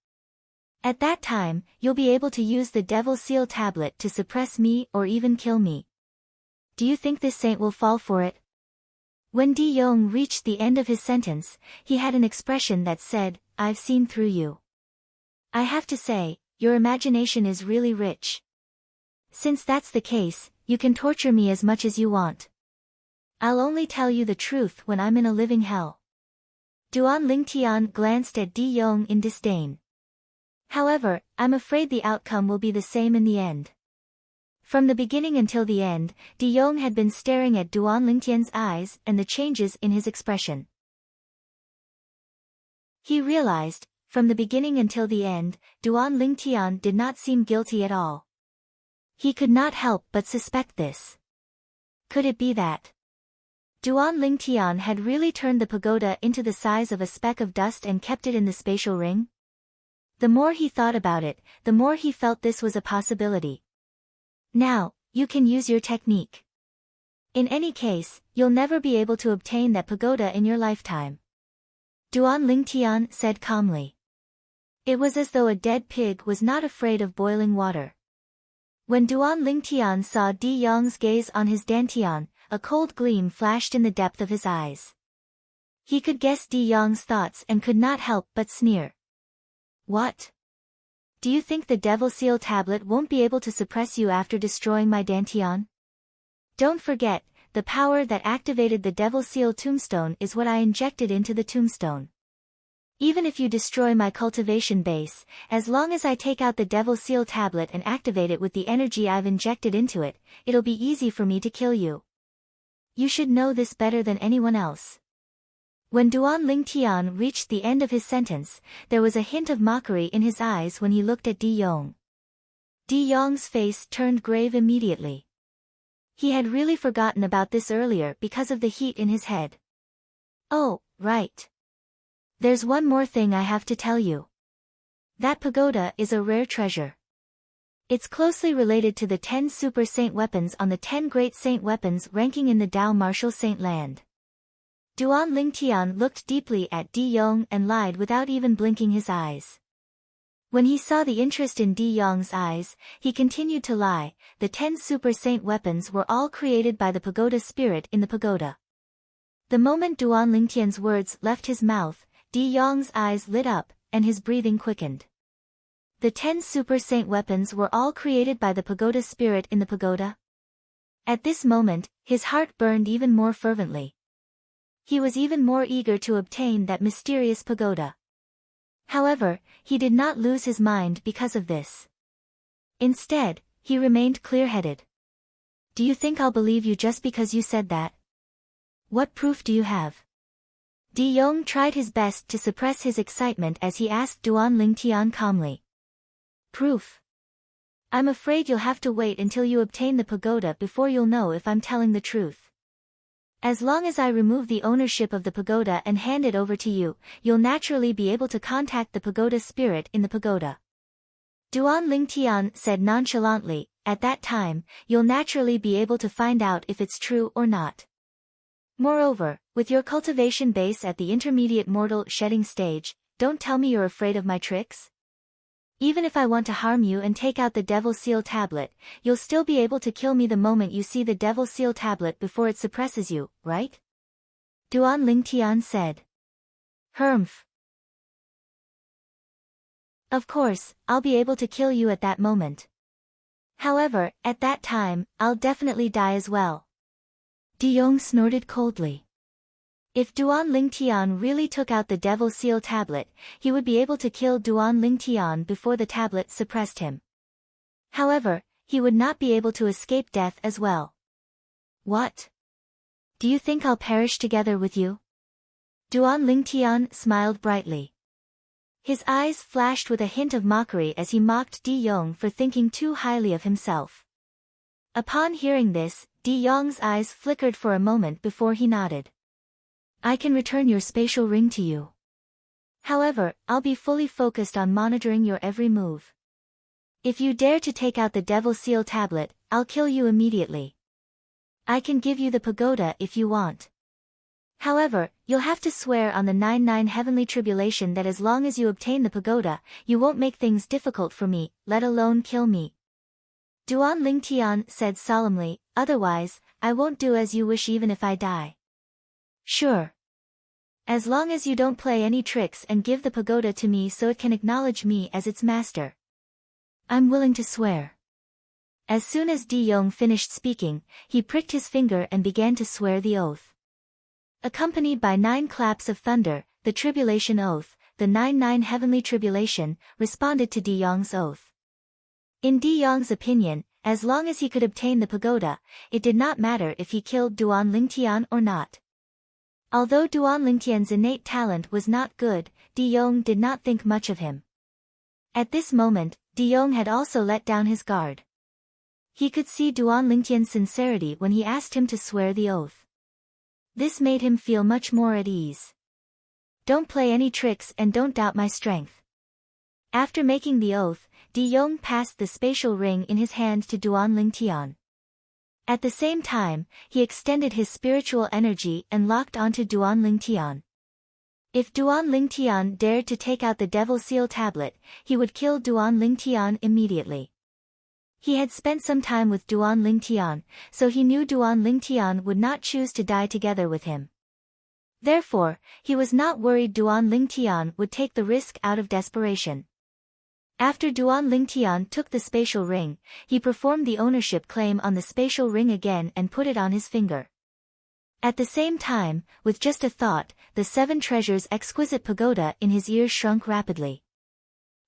At that time, you'll be able to use the Devil Seal tablet to suppress me or even kill me. Do you think this saint will fall for it? When Di Yong reached the end of his sentence, he had an expression that said, I've seen through you. I have to say, your imagination is really rich. Since that's the case, you can torture me as much as you want. I'll only tell you the truth when I'm in a living hell. Duan Lingtian glanced at Di Yong in disdain. However, I'm afraid the outcome will be the same in the end. From the beginning until the end, Di Yong had been staring at Duan Lingtian's eyes and the changes in his expression. He realized, from the beginning until the end, Duan Lingtian did not seem guilty at all. He could not help but suspect this. Could it be that Duan Lingtian had really turned the pagoda into the size of a speck of dust and kept it in the spatial ring? The more he thought about it, the more he felt this was a possibility. Now, you can use your technique. In any case, you'll never be able to obtain that pagoda in your lifetime. Duan Lingtian said calmly. It was as though a dead pig was not afraid of boiling water. When Duan Lingtian saw Di Yong's gaze on his dantian, a cold gleam flashed in the depth of his eyes. He could guess Di Yong's thoughts and could not help but sneer. What? Do you think the Devil Seal tablet won't be able to suppress you after destroying my dantian? Don't forget, the power that activated the Devil Seal tombstone is what I injected into the tombstone. Even if you destroy my cultivation base, as long as I take out the Devil Seal tablet and activate it with the energy I've injected into it, it'll be easy for me to kill you. You should know this better than anyone else. When Duan Lingtian reached the end of his sentence, there was a hint of mockery in his eyes when he looked at Di Yong. Di Yong's face turned grave immediately. He had really forgotten about this earlier because of the heat in his head. Oh, right. There's one more thing I have to tell you. That pagoda is a rare treasure. It's closely related to the 10 super saint weapons on the 10 great saint weapons ranking in the Dao martial saint land. Duan Lingtian looked deeply at Di Yong and lied without even blinking his eyes. When he saw the interest in Di Yong's eyes, he continued to lie. The 10 super saint weapons were all created by the pagoda spirit in the pagoda. The moment Duan Lingtian's words left his mouth, Di Yong's eyes lit up, and his breathing quickened. The 10 super saint weapons were all created by the pagoda spirit in the pagoda? At this moment, his heart burned even more fervently. He was even more eager to obtain that mysterious pagoda. However, he did not lose his mind because of this. Instead, he remained clear-headed. Do you think I'll believe you just because you said that? What proof do you have? Di Yong tried his best to suppress his excitement as he asked Duan Lingtian calmly. Proof? I'm afraid you'll have to wait until you obtain the pagoda before you'll know if I'm telling the truth. As long as I remove the ownership of the pagoda and hand it over to you, you'll naturally be able to contact the pagoda spirit in the pagoda. Duan Lingtian said nonchalantly, at that time, you'll naturally be able to find out if it's true or not. Moreover, with your cultivation base at the intermediate mortal shedding stage, don't tell me you're afraid of my tricks? Even if I want to harm you and take out the Devil Seal tablet, you'll still be able to kill me the moment you see the Devil Seal tablet before it suppresses you, right? Duan Lingtian said. Humph. Of course, I'll be able to kill you at that moment. However, at that time, I'll definitely die as well. De Yong snorted coldly. If Duan Lingtian really took out the Devil Seal tablet, he would be able to kill Duan Lingtian before the tablet suppressed him. However, he would not be able to escape death as well. What? Do you think I'll perish together with you? Duan Lingtian smiled brightly. His eyes flashed with a hint of mockery as he mocked De Yong for thinking too highly of himself. Upon hearing this, De Yong's eyes flickered for a moment before he nodded. I can return your spatial ring to you. However, I'll be fully focused on monitoring your every move. If you dare to take out the Devil Seal tablet, I'll kill you immediately. I can give you the pagoda if you want. However, you'll have to swear on the 99 heavenly tribulation that as long as you obtain the pagoda, you won't make things difficult for me, let alone kill me. Duan Lingtian said solemnly, otherwise, I won't do as you wish even if I die. Sure. As long as you don't play any tricks and give the pagoda to me so it can acknowledge me as its master. I'm willing to swear. As soon as De Yong finished speaking, he pricked his finger and began to swear the oath. Accompanied by 9 claps of thunder, the tribulation oath, the 99 heavenly tribulation, responded to De Yong's oath. In De Yong's opinion, as long as he could obtain the pagoda, it did not matter if he killed Duan Lingtian or not. Although Duan Lingtian's innate talent was not good, De Yong did not think much of him. At this moment, De Yong had also let down his guard. He could see Duan Lingtian's sincerity when he asked him to swear the oath. This made him feel much more at ease. Don't play any tricks and don't doubt my strength. After making the oath, De Yong passed the spatial ring in his hand to Duan Lingtian. At the same time, he extended his spiritual energy and locked onto Duan Lingtian. If Duan Lingtian dared to take out the Devil Seal tablet, he would kill Duan Lingtian immediately. He had spent some time with Duan Lingtian, so he knew Duan Lingtian would not choose to die together with him. Therefore, he was not worried Duan Lingtian would take the risk out of desperation. After Duan Lingtian took the spatial ring, he performed the ownership claim on the spatial ring again and put it on his finger. At the same time, with just a thought, the 7 treasures exquisite pagoda in his ears shrunk rapidly.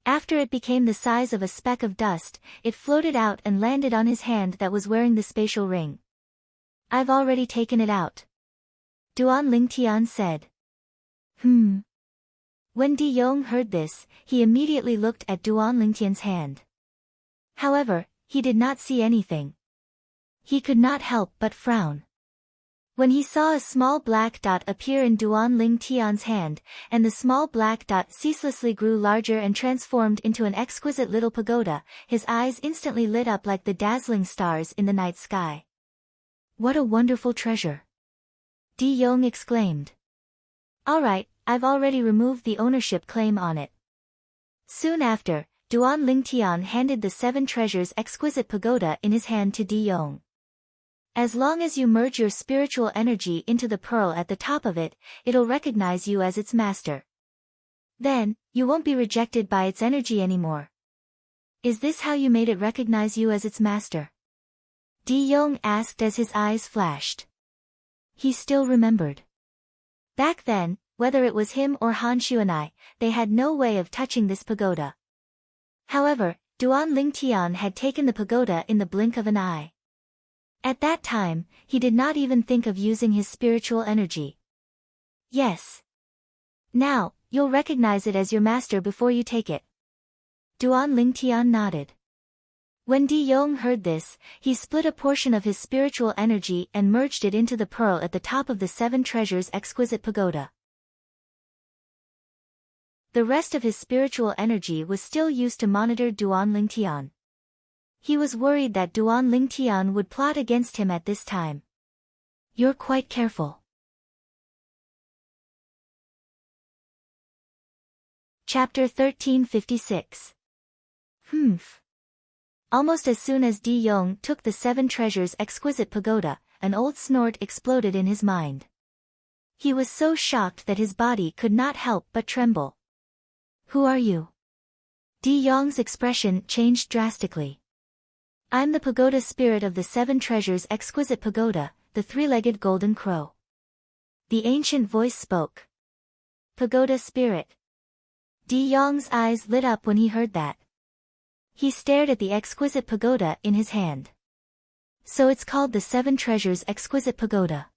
After it became the size of a speck of dust, it floated out and landed on his hand that was wearing the spatial ring. I've already taken it out. Duan Lingtian said. When De Yong heard this, he immediately looked at Duan Lingtian's hand. However, he did not see anything. He could not help but frown. When he saw a small black dot appear in Duan Lingtian's hand, and the small black dot ceaselessly grew larger and transformed into an exquisite little pagoda, his eyes instantly lit up like the dazzling stars in the night sky. What a wonderful treasure! De Yong exclaimed. All right, I've already removed the ownership claim on it. Soon after, Duan Lingtian handed the 7 treasures exquisite pagoda in his hand to De Yong. As long as you merge your spiritual energy into the pearl at the top of it, it'll recognize you as its master. Then, you won't be rejected by its energy anymore. Is this how you made it recognize you as its master? De Yong asked as his eyes flashed. He still remembered. Back then, whether it was him or Han Xuanai, they had no way of touching this pagoda. However, Duan Lingtian had taken the pagoda in the blink of an eye. At that time, he did not even think of using his spiritual energy. Yes. Now, you'll recognize it as your master before you take it. Duan Lingtian nodded. When De Yong heard this, he split a portion of his spiritual energy and merged it into the pearl at the top of the 7 treasures exquisite pagoda. The rest of his spiritual energy was still used to monitor Duan Lingtian. He was worried that Duan Lingtian would plot against him at this time. You're quite careful. Chapter 1356. Humph. Almost as soon as Di Yong took the seven treasures exquisite pagoda, an old snort exploded in his mind. He was so shocked that his body could not help but tremble. Who are you? Di Yong's expression changed drastically. I'm the pagoda spirit of the seven treasures exquisite pagoda, the three-legged golden crow. The ancient voice spoke. Pagoda spirit. Di Yong's eyes lit up when he heard that. He stared at the exquisite pagoda in his hand. So it's called the seven treasures exquisite pagoda.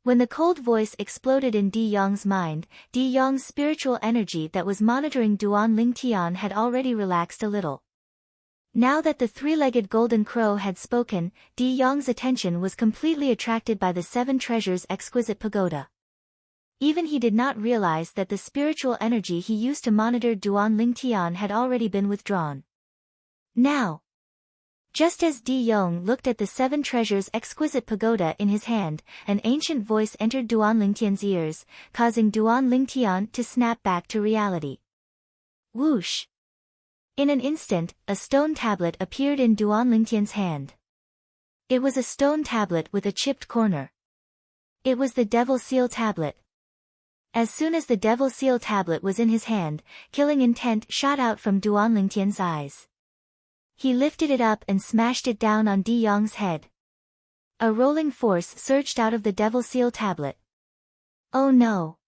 When the cold voice exploded in Di Yong's mind, Di Yong's spiritual energy that was monitoring Duan Lingtian had already relaxed a little. Now that the three-legged golden crow had spoken, Di Yong's attention was completely attracted by the seven treasures exquisite pagoda. Even he did not realize that the spiritual energy he used to monitor Duan Lingtian had already been withdrawn. Now, just as Di Yong looked at the seven treasures exquisite pagoda in his hand, an ancient voice entered Duan Lingtian's ears, causing Duan Lingtian to snap back to reality. Whoosh! In an instant, a stone tablet appeared in Duan Lingtian's hand. It was a stone tablet with a chipped corner. It was the Devil Seal tablet. As soon as the Devil Seal tablet was in his hand, killing intent shot out from Duan Lingtian's eyes. He lifted it up and smashed it down on Di Yong's head. A rolling force surged out of the Devil Seal tablet. Oh no!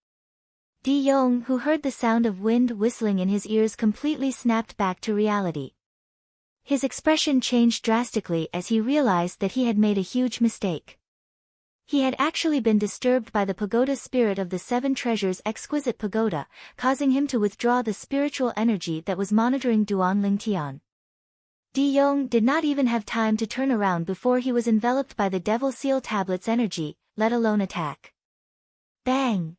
Di Yong, who heard the sound of wind whistling in his ears, completely snapped back to reality. His expression changed drastically as he realized that he had made a huge mistake. He had actually been disturbed by the pagoda spirit of the seven treasures exquisite pagoda, causing him to withdraw the spiritual energy that was monitoring Duan Lingtian. Di Yong did not even have time to turn around before he was enveloped by the Devil Seal tablet's energy, let alone attack. Bang!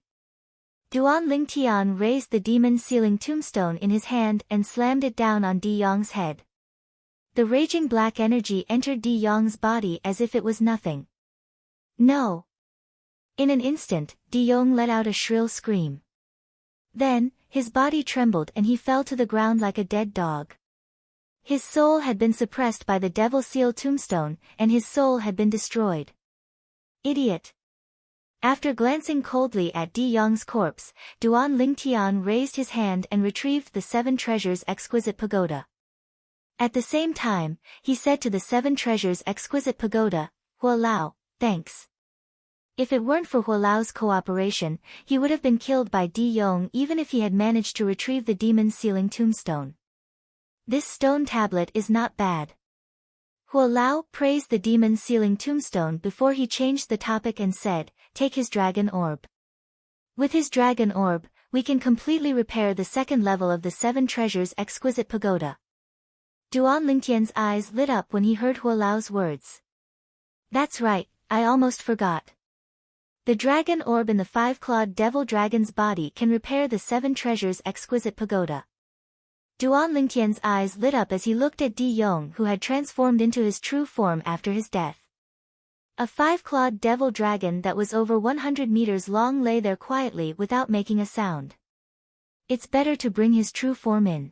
Duan Lingtian raised the demon sealing tombstone in his hand and slammed it down on Di Yong's head. The raging black energy entered Di Yong's body as if it was nothing. No! In an instant, Di Yong let out a shrill scream. Then, his body trembled and he fell to the ground like a dead dog. His soul had been suppressed by the Devil Seal tombstone, and his soul had been destroyed. Idiot! After glancing coldly at Di Yong's corpse, Duan Lingtian raised his hand and retrieved the seven treasures exquisite pagoda. At the same time, he said to the seven treasures exquisite pagoda, Hua Lao, thanks. If it weren't for Hua Lao's cooperation, he would have been killed by Di Yong even if he had managed to retrieve the demon sealing tombstone. This stone tablet is not bad. Hua Lao praised the demon sealing tombstone before he changed the topic and said, take his dragon orb. With his dragon orb, we can completely repair the second level of the seven treasures exquisite pagoda. Duan Lingtian's eyes lit up when he heard Hua Lao's words. That's right, I almost forgot. The dragon orb in the five-clawed devil dragon's body can repair the seven treasures exquisite pagoda. Duan Lingtian's eyes lit up as he looked at Di Yong, who had transformed into his true form after his death. A five-clawed devil dragon that was over 100 meters long lay there quietly without making a sound. It's better to bring his true form in.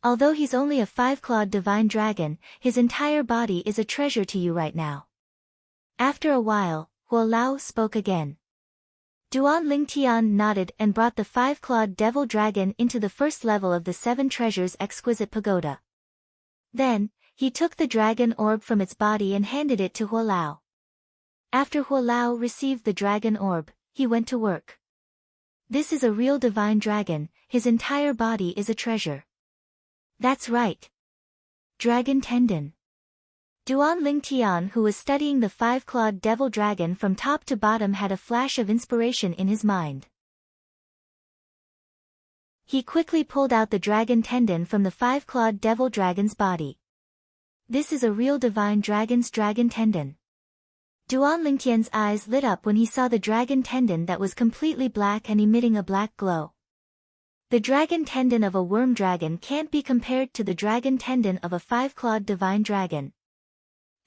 Although he's only a five-clawed divine dragon, his entire body is a treasure to you right now. After a while, Hua Lao spoke again. Duan Lingtian nodded and brought the five-clawed devil dragon into the first level of the seven treasures exquisite pagoda. Then, he took the dragon orb from its body and handed it to Hua Lao. After Hua Lao received the dragon orb, he went to work. This is a real divine dragon, his entire body is a treasure. That's right. Dragon tendon. Duan Lingtian, who was studying the five-clawed devil dragon from top to bottom, had a flash of inspiration in his mind. He quickly pulled out the dragon tendon from the five-clawed devil dragon's body. This is a real divine dragon's dragon tendon. Duan Lingtian's eyes lit up when he saw the dragon tendon that was completely black and emitting a black glow. The dragon tendon of a worm dragon can't be compared to the dragon tendon of a five-clawed divine dragon.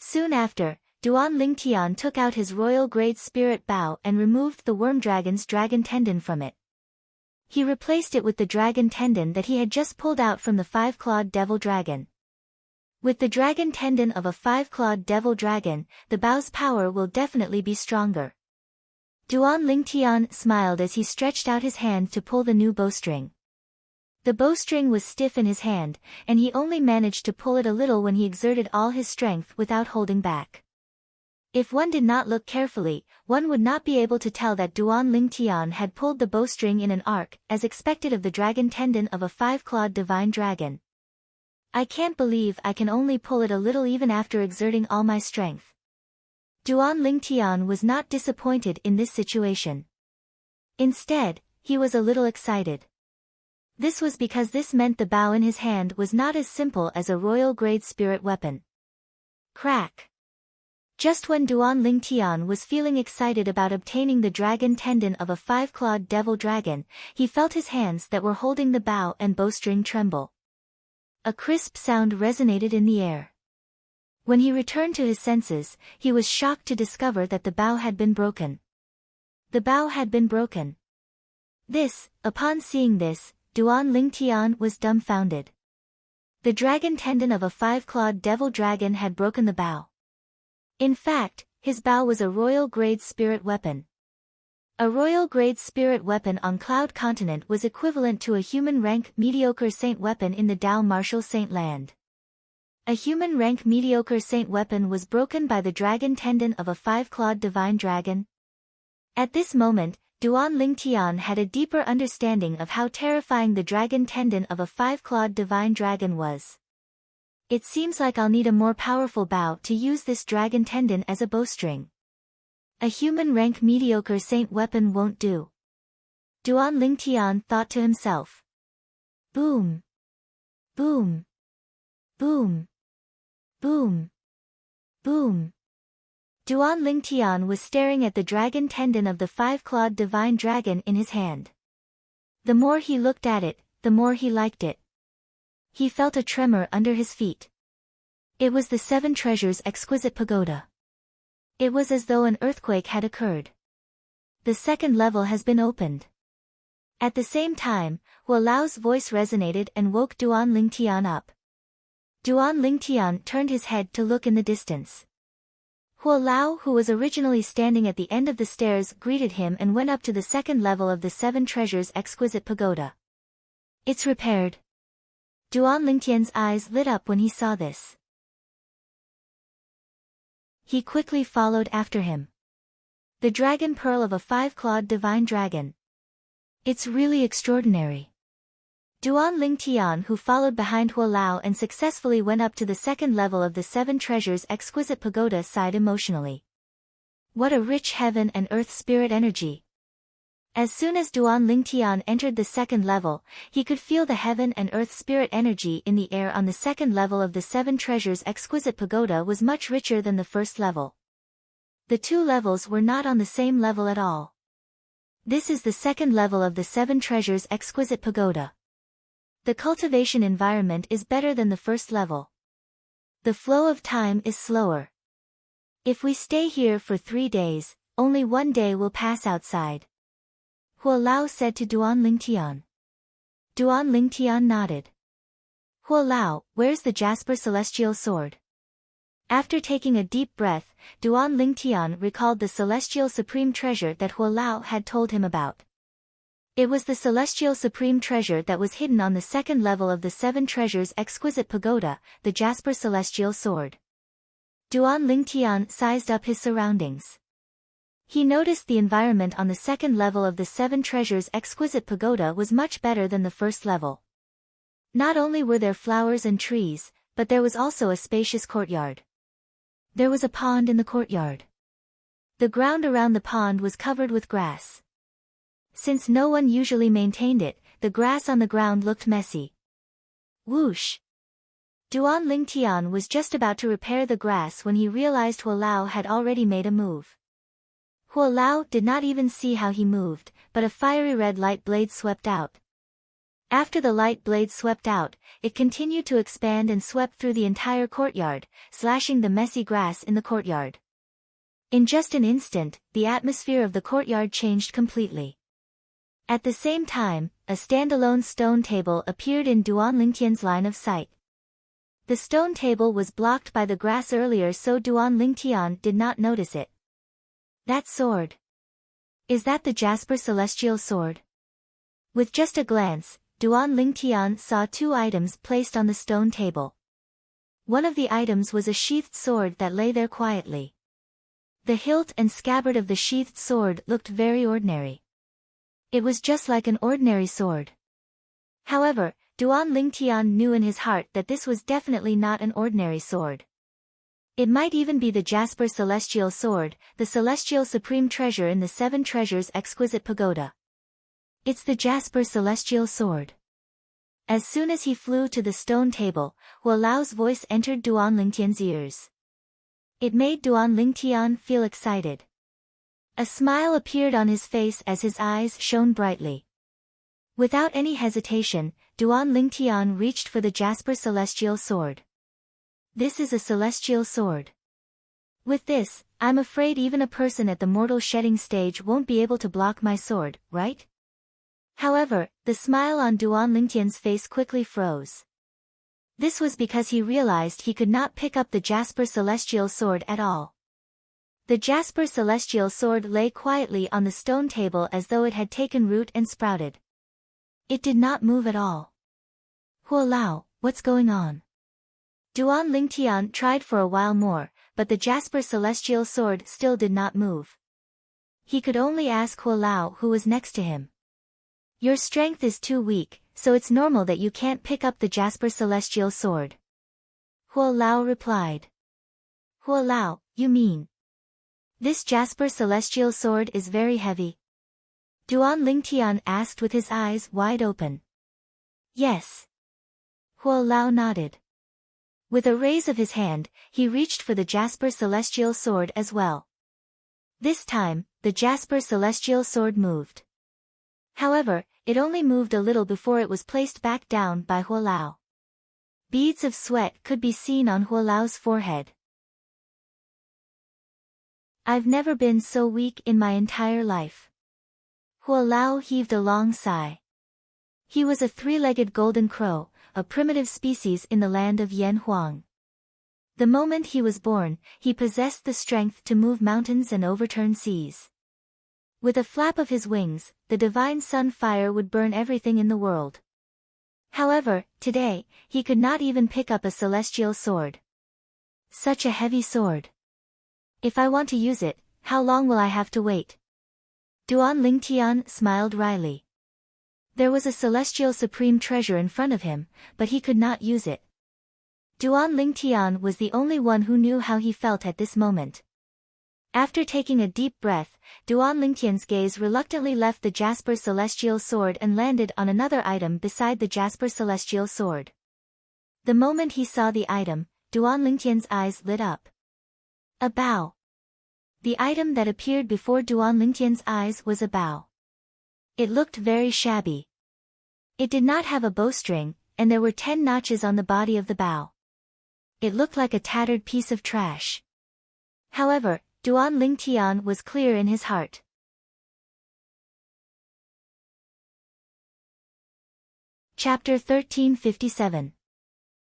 Soon after, Duan Lingtian took out his royal grade spirit bow and removed the worm dragon's dragon tendon from it. He replaced it with the dragon tendon that he had just pulled out from the five-clawed devil dragon. With the dragon tendon of a five-clawed devil dragon, the bow's power will definitely be stronger. Duan Lingtian smiled as he stretched out his hand to pull the new bowstring. The bowstring was stiff in his hand, and he only managed to pull it a little when he exerted all his strength without holding back. If one did not look carefully, one would not be able to tell that Duan Lingtian had pulled the bowstring in an arc, as expected of the dragon tendon of a five-clawed divine dragon. I can't believe I can only pull it a little even after exerting all my strength. Duan Lingtian was not disappointed in this situation. Instead, he was a little excited. This was because this meant the bow in his hand was not as simple as a royal-grade spirit weapon. Crack! Just when Duan Lingtian was feeling excited about obtaining the dragon tendon of a five-clawed devil dragon, he felt his hands that were holding the bow and bowstring tremble. A crisp sound resonated in the air. When he returned to his senses, he was shocked to discover that the bow had been broken. The bow had been broken. Upon seeing this, Duan Lingtian was dumbfounded. The dragon tendon of a five-clawed devil dragon had broken the bow. In fact, his bow was a royal-grade spirit weapon. A royal-grade spirit weapon on Cloud Continent was equivalent to a human-rank mediocre saint weapon in the Dao Martial Saint Land. A human-rank mediocre saint weapon was broken by the dragon tendon of a five-clawed divine dragon. At this moment, Duan Lingtian had a deeper understanding of how terrifying the dragon tendon of a five-clawed divine dragon was. It seems like I'll need a more powerful bow to use this dragon tendon as a bowstring. A human-rank mediocre saint weapon won't do. Duan Lingtian thought to himself. Boom! Boom! Boom! Boom! Boom! Duan Lingtian was staring at the dragon tendon of the five-clawed divine dragon in his hand. The more he looked at it, the more he liked it. He felt a tremor under his feet. It was the Seven Treasures' exquisite pagoda. It was as though an earthquake had occurred. The second level has been opened. At the same time, Hua Lao's voice resonated and woke Duan Lingtian up. Duan Lingtian turned his head to look in the distance. Hua Lao, who was originally standing at the end of the stairs, greeted him and went up to the second level of the Seven Treasures' exquisite pagoda. It's repaired. Duan Lingtian's eyes lit up when he saw this. He quickly followed after him. The dragon pearl of a five-clawed divine dragon. It's really extraordinary. Duan Lingtian, who followed behind Hua Lao and successfully went up to the second level of the Seven Treasures' exquisite pagoda, sighed emotionally. What a rich heaven and earth spirit energy. As soon as Duan Lingtian entered the second level, he could feel the heaven and earth spirit energy in the air on the second level of the Seven Treasures' exquisite pagoda was much richer than the first level. The two levels were not on the same level at all. This is the second level of the Seven Treasures' exquisite pagoda. The cultivation environment is better than the first level. The flow of time is slower. If we stay here for 3 days, only 1 day will pass outside. Hua Lao said to Duan Lingtian. Duan Lingtian nodded. Hua Lao, where's the Jasper Celestial Sword? After taking a deep breath, Duan Lingtian recalled the Celestial Supreme Treasure that Hua Lao had told him about. It was the Celestial Supreme Treasure that was hidden on the second level of the Seven Treasures' exquisite pagoda, the Jasper Celestial Sword. Duan Lingtian sized up his surroundings. He noticed the environment on the second level of the Seven Treasures' exquisite pagoda was much better than the first level. Not only were there flowers and trees, but there was also a spacious courtyard. There was a pond in the courtyard. The ground around the pond was covered with grass. Since no one usually maintained it, the grass on the ground looked messy. Whoosh! Duan Lingtian was just about to repair the grass when he realized Hua Lao had already made a move. Hua Lao did not even see how he moved, but a fiery red light blade swept out. After the light blade swept out, it continued to expand and swept through the entire courtyard, slashing the messy grass in the courtyard. In just an instant, the atmosphere of the courtyard changed completely. At the same time, a standalone stone table appeared in Duan Lingtian's line of sight. The stone table was blocked by the grass earlier, so Duan Lingtian did not notice it. That sword. Is that the Jasper Celestial Sword? With just a glance, Duan Lingtian saw two items placed on the stone table. One of the items was a sheathed sword that lay there quietly. The hilt and scabbard of the sheathed sword looked very ordinary. It was just like an ordinary sword. However, Duan Lingtian knew in his heart that this was definitely not an ordinary sword. It might even be the Jasper Celestial Sword, the celestial supreme treasure in the Seven Treasures Exquisite Pagoda. It's the Jasper Celestial Sword. As soon as he flew to the stone table, Hua Lao's voice entered Duan Lingtian's ears. It made Duan Lingtian feel excited. A smile appeared on his face as his eyes shone brightly. Without any hesitation, Duan Lingtian reached for the Jasper Celestial Sword. This is a celestial sword. With this, I'm afraid even a person at the mortal shedding stage won't be able to block my sword, right? However, the smile on Duan Lingtian's face quickly froze. This was because he realized he could not pick up the Jasper Celestial Sword at all. The Jasper Celestial Sword lay quietly on the stone table as though it had taken root and sprouted. It did not move at all. Hua Lao, what's going on? Duan Lingtian tried for a while more, but the Jasper Celestial Sword still did not move. He could only ask Hua Lao, who was next to him. Your strength is too weak, so it's normal that you can't pick up the Jasper Celestial Sword. Hua Lao replied. Hua Lao, you mean? This Jasper Celestial Sword is very heavy? Duan Lingtian asked with his eyes wide open. Yes. Hua Lao nodded. With a raise of his hand, he reached for the Jasper Celestial Sword as well. This time, the Jasper Celestial Sword moved. However, it only moved a little before it was placed back down by Hua Lao. Beads of sweat could be seen on Hua Lao's forehead. I've never been so weak in my entire life. Hua Lao heaved a long sigh. He was a three-legged golden crow, a primitive species in the land of Yan Huang. The moment he was born, he possessed the strength to move mountains and overturn seas. With a flap of his wings, the divine sun fire would burn everything in the world. However, today, he could not even pick up a celestial sword. Such a heavy sword. If I want to use it, how long will I have to wait? Duan Lingtian smiled wryly. There was a celestial supreme treasure in front of him, but he could not use it. Duan Lingtian was the only one who knew how he felt at this moment. After taking a deep breath, Duan Lingtian's gaze reluctantly left the Jasper Celestial Sword and landed on another item beside the Jasper Celestial Sword. The moment he saw the item, Duan Lingtian's eyes lit up. A bow. The item that appeared before Duan Lingtian's eyes was a bow. It looked very shabby. It did not have a bowstring, and there were 10 notches on the body of the bow. It looked like a tattered piece of trash. However, Duan Lingtian was clear in his heart. Chapter 1357.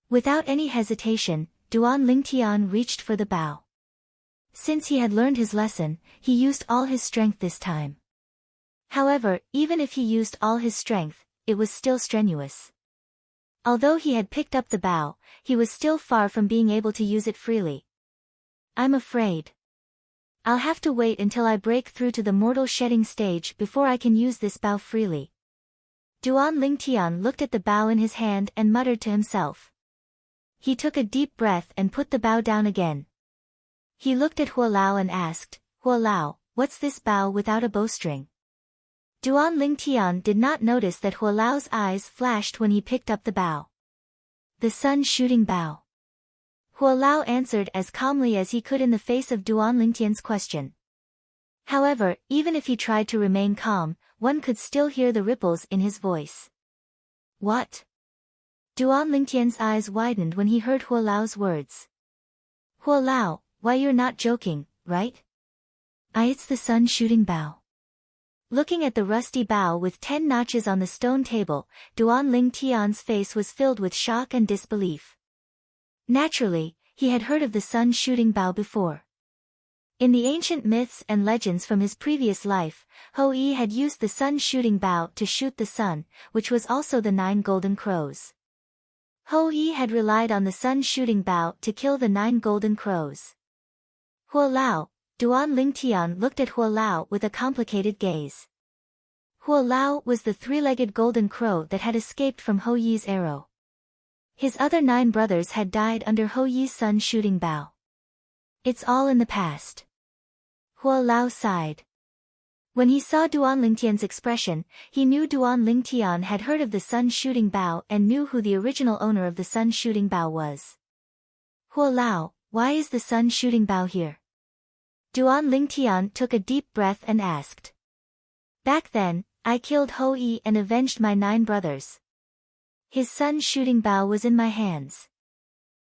Without any hesitation, Duan Lingtian reached for the bow. Since he had learned his lesson, he used all his strength this time. However, even if he used all his strength, it was still strenuous. Although he had picked up the bow, he was still far from being able to use it freely. I'm afraid I'll have to wait until I break through to the mortal shedding stage before I can use this bow freely. Duan Lingtian looked at the bow in his hand and muttered to himself. He took a deep breath and put the bow down again. He looked at Hua Lao and asked, Hua Lao, what's this bow without a bowstring? Duan Lingtian did not notice that Hua Lao's eyes flashed when he picked up the bow. The sun-shooting bow. Hua Lao answered as calmly as he could in the face of Duan Lingtian's question. However, even if he tried to remain calm, one could still hear the ripples in his voice. What? Duan Lingtian's eyes widened when he heard Hua Lao's words. Hua Lao, why you're not joking, right? It's the sun-shooting bow. Looking at the rusty bow with 10 notches on the stone table, Duan Ling Tian's face was filled with shock and disbelief. Naturally, he had heard of the sun-shooting bow before. In the ancient myths and legends from his previous life, Hou-Yi had used the sun-shooting bow to shoot the sun, which was also the 9 golden crows. Hou-Yi had relied on the sun-shooting bow to kill the 9 golden crows. Huo Lao, Duan Ling Tian looked at Huo Lao with a complicated gaze. Huo Lao was the 3-legged golden crow that had escaped from Hou-Yi's arrow. His other 9 brothers had died under Hou-Yi's sun-shooting bow. It's all in the past. Huo Lao sighed. When he saw Duan Ling Tian's expression, he knew Duan Ling Tian had heard of the sun-shooting bow and knew who the original owner of the sun-shooting bow was. Huo Lao, why is the sun-shooting bow here? Duan Ling Tian took a deep breath and asked. Back then, I killed Hou-Yi and avenged my 9 brothers. His sun-shooting bow was in my hands.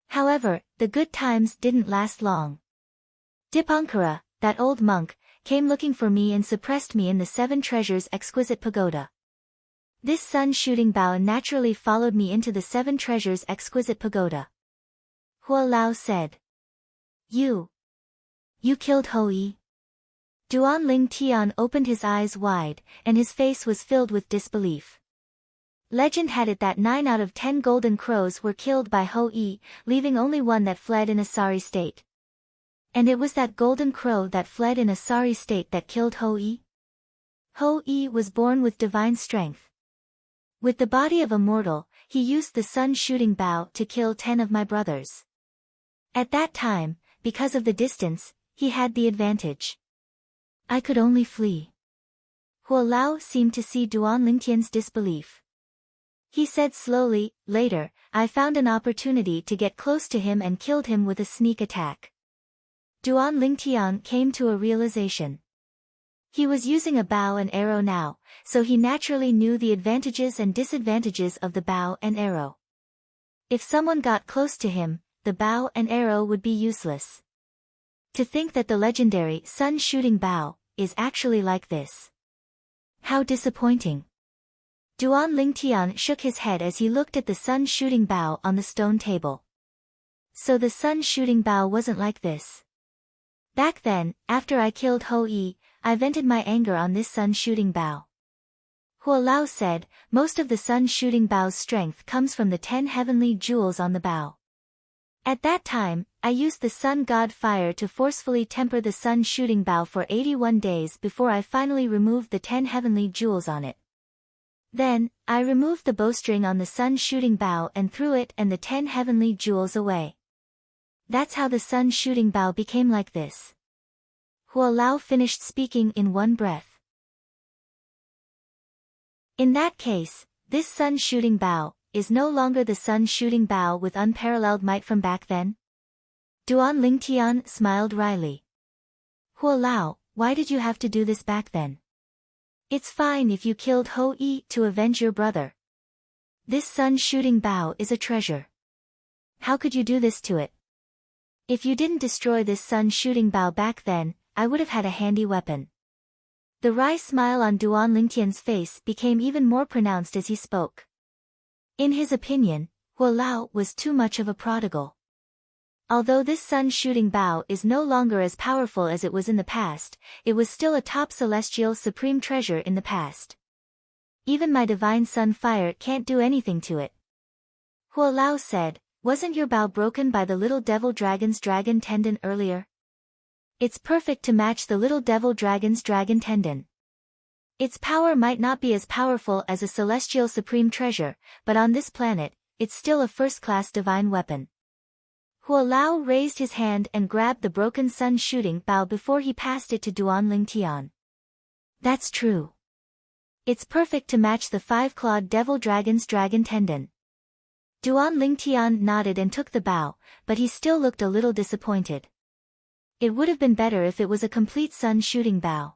However, the good times didn't last long. Dipankara, that old monk, came looking for me and suppressed me in the 7 treasures exquisite pagoda. This sun-shooting bow naturally followed me into the 7 treasures exquisite pagoda. Huo Lao said. You killed Hou-Yi? Duan Ling Tian opened his eyes wide, and his face was filled with disbelief. Legend had it that 9 out of 10 golden crows were killed by Hou-Yi, leaving only one that fled in a sorry state. And it was that golden crow that fled in a sorry state that killed Hou-Yi? Hou-Yi was born with divine strength. With the body of a mortal, he used the sun-shooting bow to kill 10 of my brothers. At that time, because of the distance, he had the advantage. I could only flee. Huo Lao seemed to see Duan Ling Tian's disbelief. He said slowly, later, I found an opportunity to get close to him and killed him with a sneak attack. Duan Ling Tian came to a realization. He was using a bow and arrow now, so he naturally knew the advantages and disadvantages of the bow and arrow. If someone got close to him, the bow and arrow would be useless. To think that the legendary sun-shooting bow is actually like this. How disappointing. Duan Ling Tian shook his head as he looked at the sun-shooting bow on the stone table. So the sun-shooting bow wasn't like this. Back then, after I killed Hou-Yi, I vented my anger on this sun-shooting bow. Huo Lao said, most of the sun-shooting bow's strength comes from the 10 heavenly jewels on the bow. At that time, I used the sun god fire to forcefully temper the sun-shooting bow for 81 days before I finally removed the 10 heavenly jewels on it. Then, I removed the bowstring on the sun-shooting bow and threw it and the 10 heavenly jewels away. That's how the sun-shooting bow became like this. Huo Lao finished speaking in one breath. In that case, this sun-shooting bow is no longer the sun-shooting bow with unparalleled might from back then? Duan Ling Tian smiled wryly. Huo Lao, why did you have to do this back then? It's fine if you killed Hou-Yi to avenge your brother. This sun-shooting bow is a treasure. How could you do this to it? If you didn't destroy this sun-shooting bow back then, I would have had a handy weapon. The wry smile on Duan Ling Tian's face became even more pronounced as he spoke. In his opinion, Huo Lao was too much of a prodigal. Although this sun-shooting bow is no longer as powerful as it was in the past, it was still a top celestial supreme treasure in the past. Even my divine sun fire can't do anything to it. Huo Lao said, wasn't your bow broken by the little devil dragon's dragon tendon earlier? It's perfect to match the little devil dragon's dragon tendon. Its power might not be as powerful as a celestial supreme treasure, but on this planet, it's still a first-class divine weapon. Huo Lao raised his hand and grabbed the broken sun-shooting bow before he passed it to Duan Ling Tian. That's true. It's perfect to match the 5-clawed devil dragon's dragon tendon. Duan Ling Tian nodded and took the bow, but he still looked a little disappointed. It would have been better if it was a complete sun-shooting bow.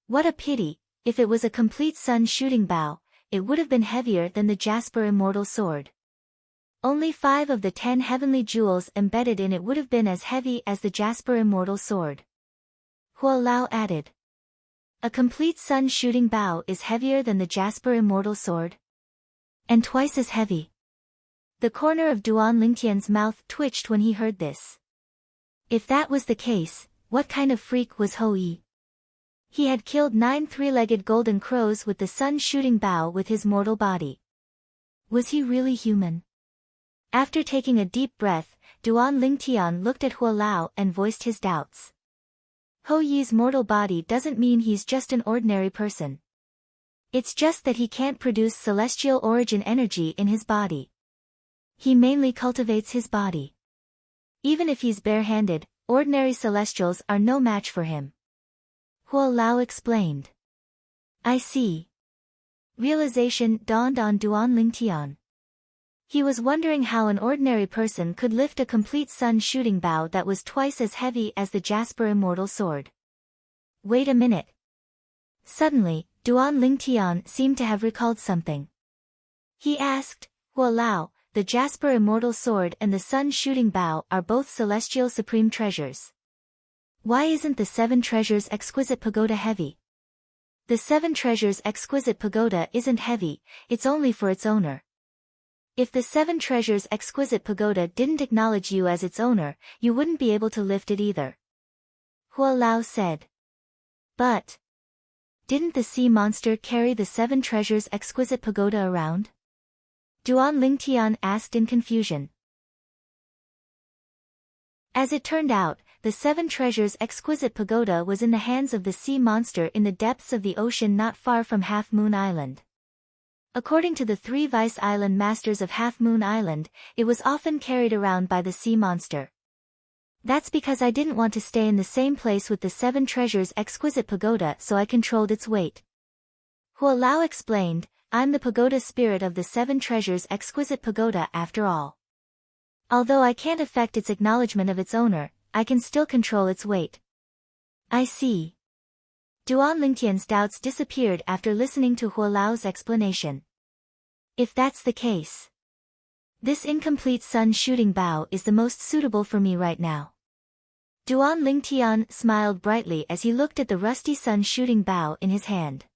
What a pity. If it was a complete sun-shooting bow, it would have been heavier than the Jasper Immortal Sword. Only 5 of the 10 heavenly jewels embedded in it would have been as heavy as the Jasper Immortal Sword. Huo Lao added. A complete sun-shooting bow is heavier than the Jasper Immortal Sword? And twice as heavy. The corner of Duan Lingtian's mouth twitched when he heard this. If that was the case, what kind of freak was Ho Yi? He had killed 9 three-legged golden crows with the sun-shooting bow with his mortal body. Was he really human? After taking a deep breath, Duan Lingtian looked at Huo Lao and voiced his doubts. Ho Yi's mortal body doesn't mean he's just an ordinary person. It's just that he can't produce celestial origin energy in his body. He mainly cultivates his body. Even if he's bare-handed, ordinary celestials are no match for him. Huo Lao explained. I see. Realization dawned on Duan Lingtian. He was wondering how an ordinary person could lift a complete sun-shooting bow that was twice as heavy as the Jasper Immortal Sword. Wait a minute. Suddenly, Duan Lingtian seemed to have recalled something. He asked, Huo Lao, the Jasper Immortal Sword and the sun-shooting bow are both celestial supreme treasures. Why isn't the 7 Treasures Exquisite Pagoda heavy? The 7 Treasures Exquisite Pagoda isn't heavy, it's only for its owner. If the 7 Treasures Exquisite Pagoda didn't acknowledge you as its owner, you wouldn't be able to lift it either. Huo Lao said. But didn't the sea monster carry the 7 Treasures Exquisite Pagoda around? Duan Lingtian asked in confusion. As it turned out, the 7 Treasures Exquisite Pagoda was in the hands of the sea monster in the depths of the ocean not far from Half Moon Island. According to the 3 Vice Island Masters of Half Moon Island, it was often carried around by the sea monster. That's because I didn't want to stay in the same place with the 7 Treasures Exquisite Pagoda, so I controlled its weight. Huo Lao explained, I'm the pagoda spirit of the 7 Treasures Exquisite Pagoda after all. Although I can't affect its acknowledgement of its owner, I can still control its weight. I see. Duan Lingtian's doubts disappeared after listening to Huo Lao's explanation. If that's the case, this incomplete sun-shooting bow is the most suitable for me right now. Duan Lingtian smiled brightly as he looked at the rusty sun-shooting bow in his hand.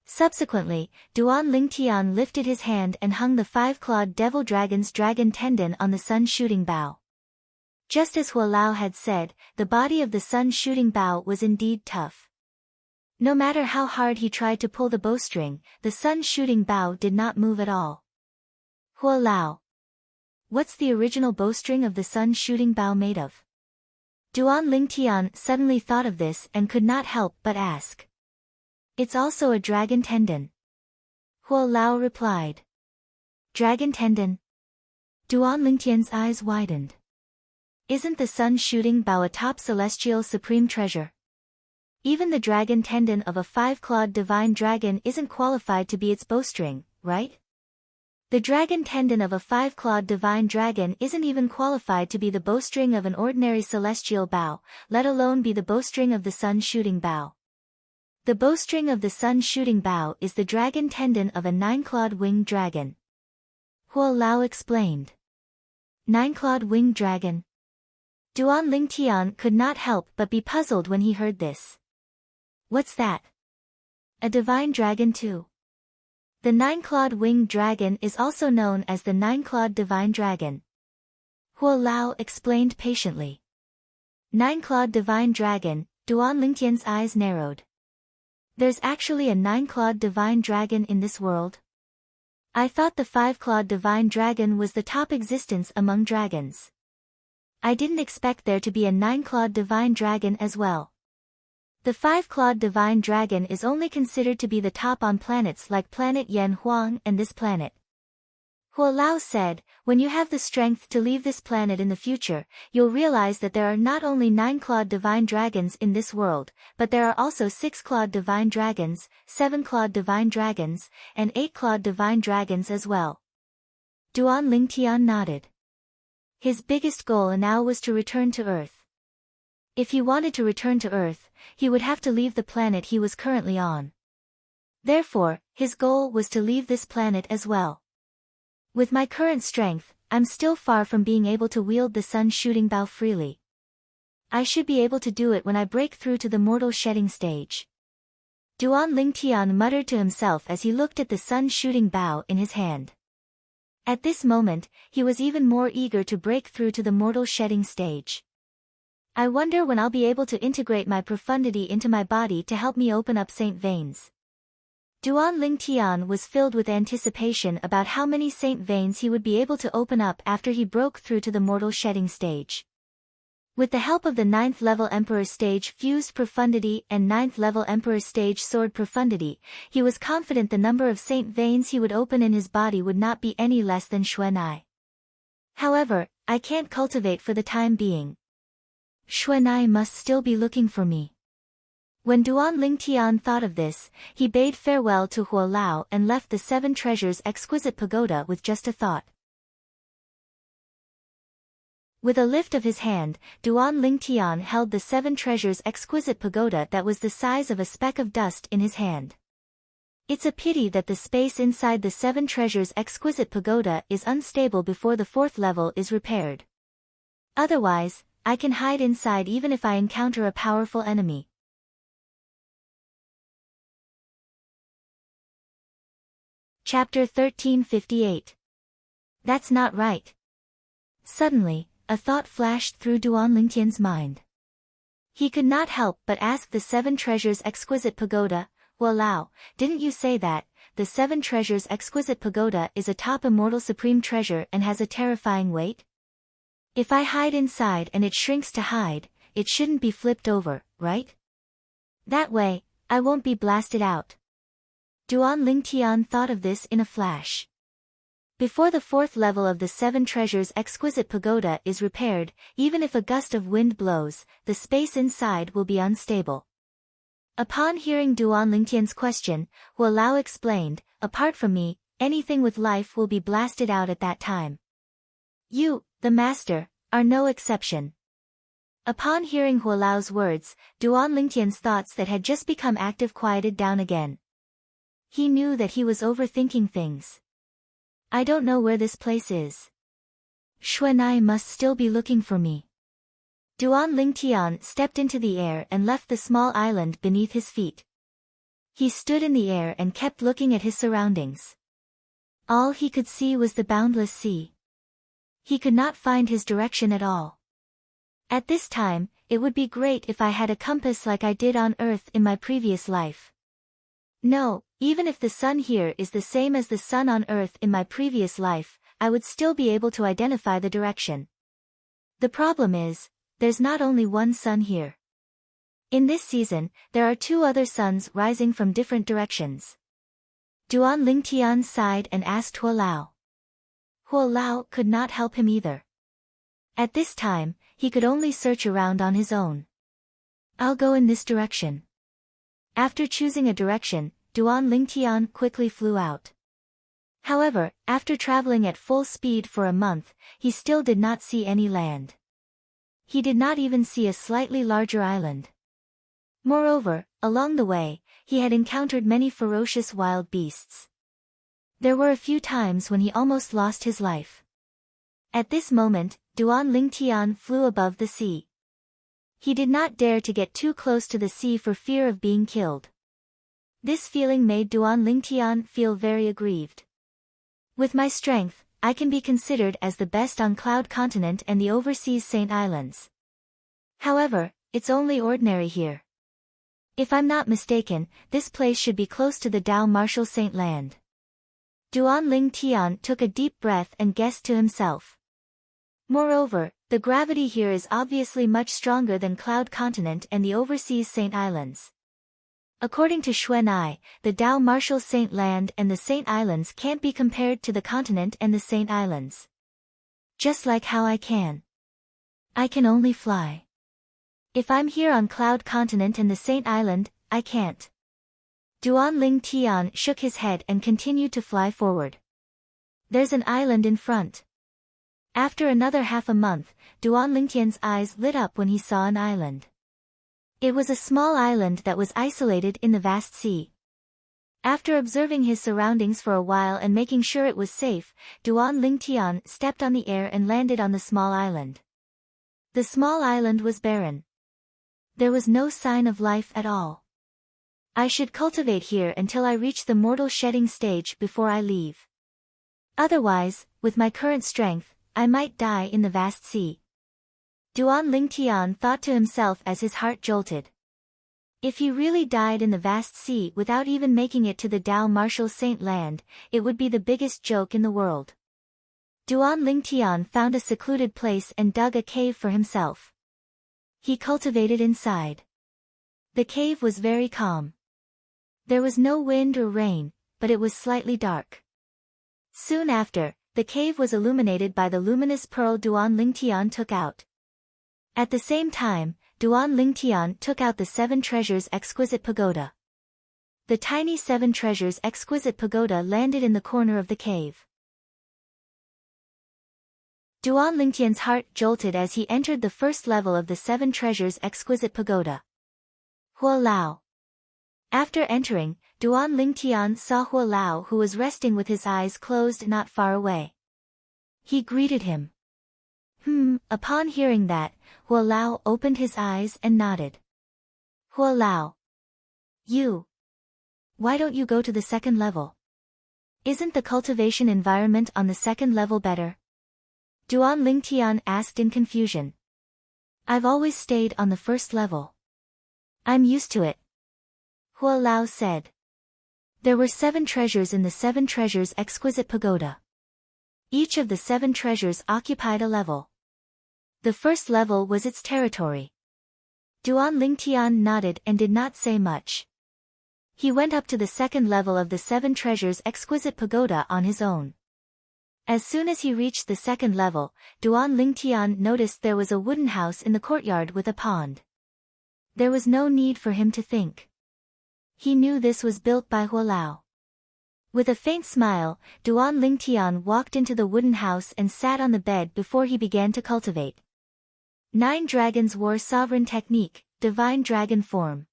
Subsequently, Duan Lingtian lifted his hand and hung the 5-clawed devil dragon's dragon tendon on the sun-shooting bow. Just as Huo Lao had said, the body of the sun-shooting bow was indeed tough. No matter how hard he tried to pull the bowstring, the sun-shooting bow did not move at all. Huo Lao. What's the original bowstring of the sun-shooting bow made of? Duan Lingtian suddenly thought of this and could not help but ask. It's also a dragon tendon. Huo Lao replied. Dragon tendon? Duan Lingtian's eyes widened. Isn't the sun-shooting bow a top celestial supreme treasure? Even the dragon tendon of a 5-clawed divine dragon isn't qualified to be its bowstring, right? The dragon tendon of a 5-clawed divine dragon isn't even qualified to be the bowstring of an ordinary celestial bow, let alone be the bowstring of the sun-shooting bow. The bowstring of the sun-shooting bow is the dragon tendon of a 9-clawed winged dragon. Huo Lao explained. 9-clawed winged dragon? Duan Lingtian could not help but be puzzled when he heard this. What's that? A divine dragon too? The 9-clawed winged dragon is also known as the 9-clawed divine dragon. Huo Lao explained patiently. 9-clawed divine dragon, Duan Lingtian's eyes narrowed. There's actually a 9-clawed divine dragon in this world? I thought the 5-clawed divine dragon was the top existence among dragons. I didn't expect there to be a 9-clawed divine dragon as well. The 5-clawed divine dragon is only considered to be the top on planets like planet Yan Huang and this planet. Huo Lao said, when you have the strength to leave this planet in the future, you'll realize that there are not only 9-clawed divine dragons in this world, but there are also 6-clawed divine dragons, 7-clawed divine dragons, and 8-clawed divine dragons as well. Duan Lingtian nodded. His biggest goal now was to return to Earth. If he wanted to return to Earth, he would have to leave the planet he was currently on. Therefore, his goal was to leave this planet as well. With my current strength, I'm still far from being able to wield the sun-shooting bow freely. I should be able to do it when I break through to the mortal shedding stage. Duan Lingtian muttered to himself as he looked at the sun-shooting bow in his hand. At this moment, he was even more eager to break through to the mortal shedding stage. I wonder when I'll be able to integrate my profundity into my body to help me open up saint veins. Duan Lingtian was filled with anticipation about how many saint veins he would be able to open up after he broke through to the mortal shedding stage. With the help of the 9th level Emperor stage fused profundity and 9th level Emperor stage sword profundity, he was confident the number of saint veins he would open in his body would not be any less than Xuanai. However, I can't cultivate for the time being. Xuanai must still be looking for me. When Duan Lingtian thought of this, he bade farewell to Huo Lao and left the 7 treasures exquisite pagoda with just a thought. With a lift of his hand, Duan Lingtian held the 7 treasures exquisite pagoda that was the size of a speck of dust in his hand. It's a pity that the space inside the 7 treasures exquisite pagoda is unstable before the 4th level is repaired. Otherwise, I can hide inside even if I encounter a powerful enemy. Chapter 1358. That's not right. Suddenly, a thought flashed through Duan Lingtian's mind. He could not help but ask the 7 treasures exquisite pagoda, "Huo Lao, didn't you say that the 7 treasures exquisite pagoda is a top immortal supreme treasure and has a terrifying weight? If I hide inside and it shrinks to hide, it shouldn't be flipped over, right? That way, I won't be blasted out." Duan Lingtian thought of this in a flash. Before the 4th level of the 7 treasures exquisite pagoda is repaired, even if a gust of wind blows, the space inside will be unstable. Upon hearing Duan Lingtian's question, Huo Lao explained, "Apart from me, anything with life will be blasted out at that time. You, the master, are no exception." Upon hearing Huo Lao's words, Duan Lingtian's thoughts that had just become active quieted down again. He knew that he was overthinking things. I don't know where this place is. Xuanai must still be looking for me. Duan Lingtian stepped into the air and left the small island beneath his feet. He stood in the air and kept looking at his surroundings. All he could see was the boundless sea. He could not find his direction at all. At this time, it would be great if I had a compass like I did on Earth in my previous life. No, even if the sun here is the same as the sun on Earth in my previous life, I would still be able to identify the direction. The problem is, there's not only one sun here. In this season, there are 2 other suns rising from different directions. Duan Lingtian sighed and asked Huo Lao. Huo Lao could not help him either. At this time, he could only search around on his own. I'll go in this direction. After choosing a direction, Duan Lingtian quickly flew out. However, after traveling at full speed for a month, he still did not see any land. He did not even see a slightly larger island. Moreover, along the way, he had encountered many ferocious wild beasts. There were a few times when he almost lost his life. At this moment, Duan Lingtian flew above the sea. He did not dare to get too close to the sea for fear of being killed. This feeling made Duan Lingtian feel very aggrieved. With my strength, I can be considered as the best on Cloud Continent and the overseas Saint Islands. However, it's only ordinary here. If I'm not mistaken, this place should be close to the Dao Martial Saint Land. Duan Lingtian took a deep breath and guessed to himself. Moreover, the gravity here is obviously much stronger than Cloud Continent and the overseas Saint Islands. According to Xuanai, the Dao Martial Saint Land and the Saint Islands can't be compared to the continent and the Saint Islands. Just like how I can only fly. If I'm here on Cloud Continent and the Saint Island, I can't. Duan Lingtian shook his head and continued to fly forward. There's an island in front. After another half a month, Duan Lingtian's eyes lit up when he saw an island. It was a small island that was isolated in the vast sea. After observing his surroundings for a while and making sure it was safe, Duan Lingtian stepped on the air and landed on the small island. The small island was barren. There was no sign of life at all. I should cultivate here until I reach the mortal shedding stage before I leave. Otherwise, with my current strength, I might die in the vast sea. Duan Lingtian thought to himself as his heart jolted. If he really died in the vast sea without even making it to the Dao Martial Saint land, it would be the biggest joke in the world. Duan Lingtian found a secluded place and dug a cave for himself. He cultivated inside. The cave was very calm. There was no wind or rain, but it was slightly dark. Soon after, the cave was illuminated by the luminous pearl Duan Lingtian took out. At the same time, Duan Lingtian took out the 7 treasures exquisite pagoda. The tiny 7 treasures exquisite pagoda landed in the corner of the cave. Duan Lingtian's heart jolted as he entered the first level of the 7 treasures exquisite pagoda. Hua Lao. After entering, Duan Lingtian saw Hua Lao who was resting with his eyes closed not far away. He greeted him. Upon hearing that, Hua Lao opened his eyes and nodded. Hua Lao. You. Why don't you go to the second level? Isn't the cultivation environment on the second level better? Duan Lingtian asked in confusion. I've always stayed on the first level. I'm used to it. Hua Lao said. There were 7 treasures in the 7 treasures exquisite pagoda. Each of the 7 treasures occupied a level. The first level was its territory. Duan Lingtian nodded and did not say much. He went up to the second level of the 7 treasures exquisite pagoda on his own. As soon as he reached the second level, Duan Lingtian noticed there was a wooden house in the courtyard with a pond. There was no need for him to think. He knew this was built by Hua Lao. With a faint smile, Duan Lingtian walked into the wooden house and sat on the bed before he began to cultivate. 9 dragons wore sovereign technique, divine dragon form.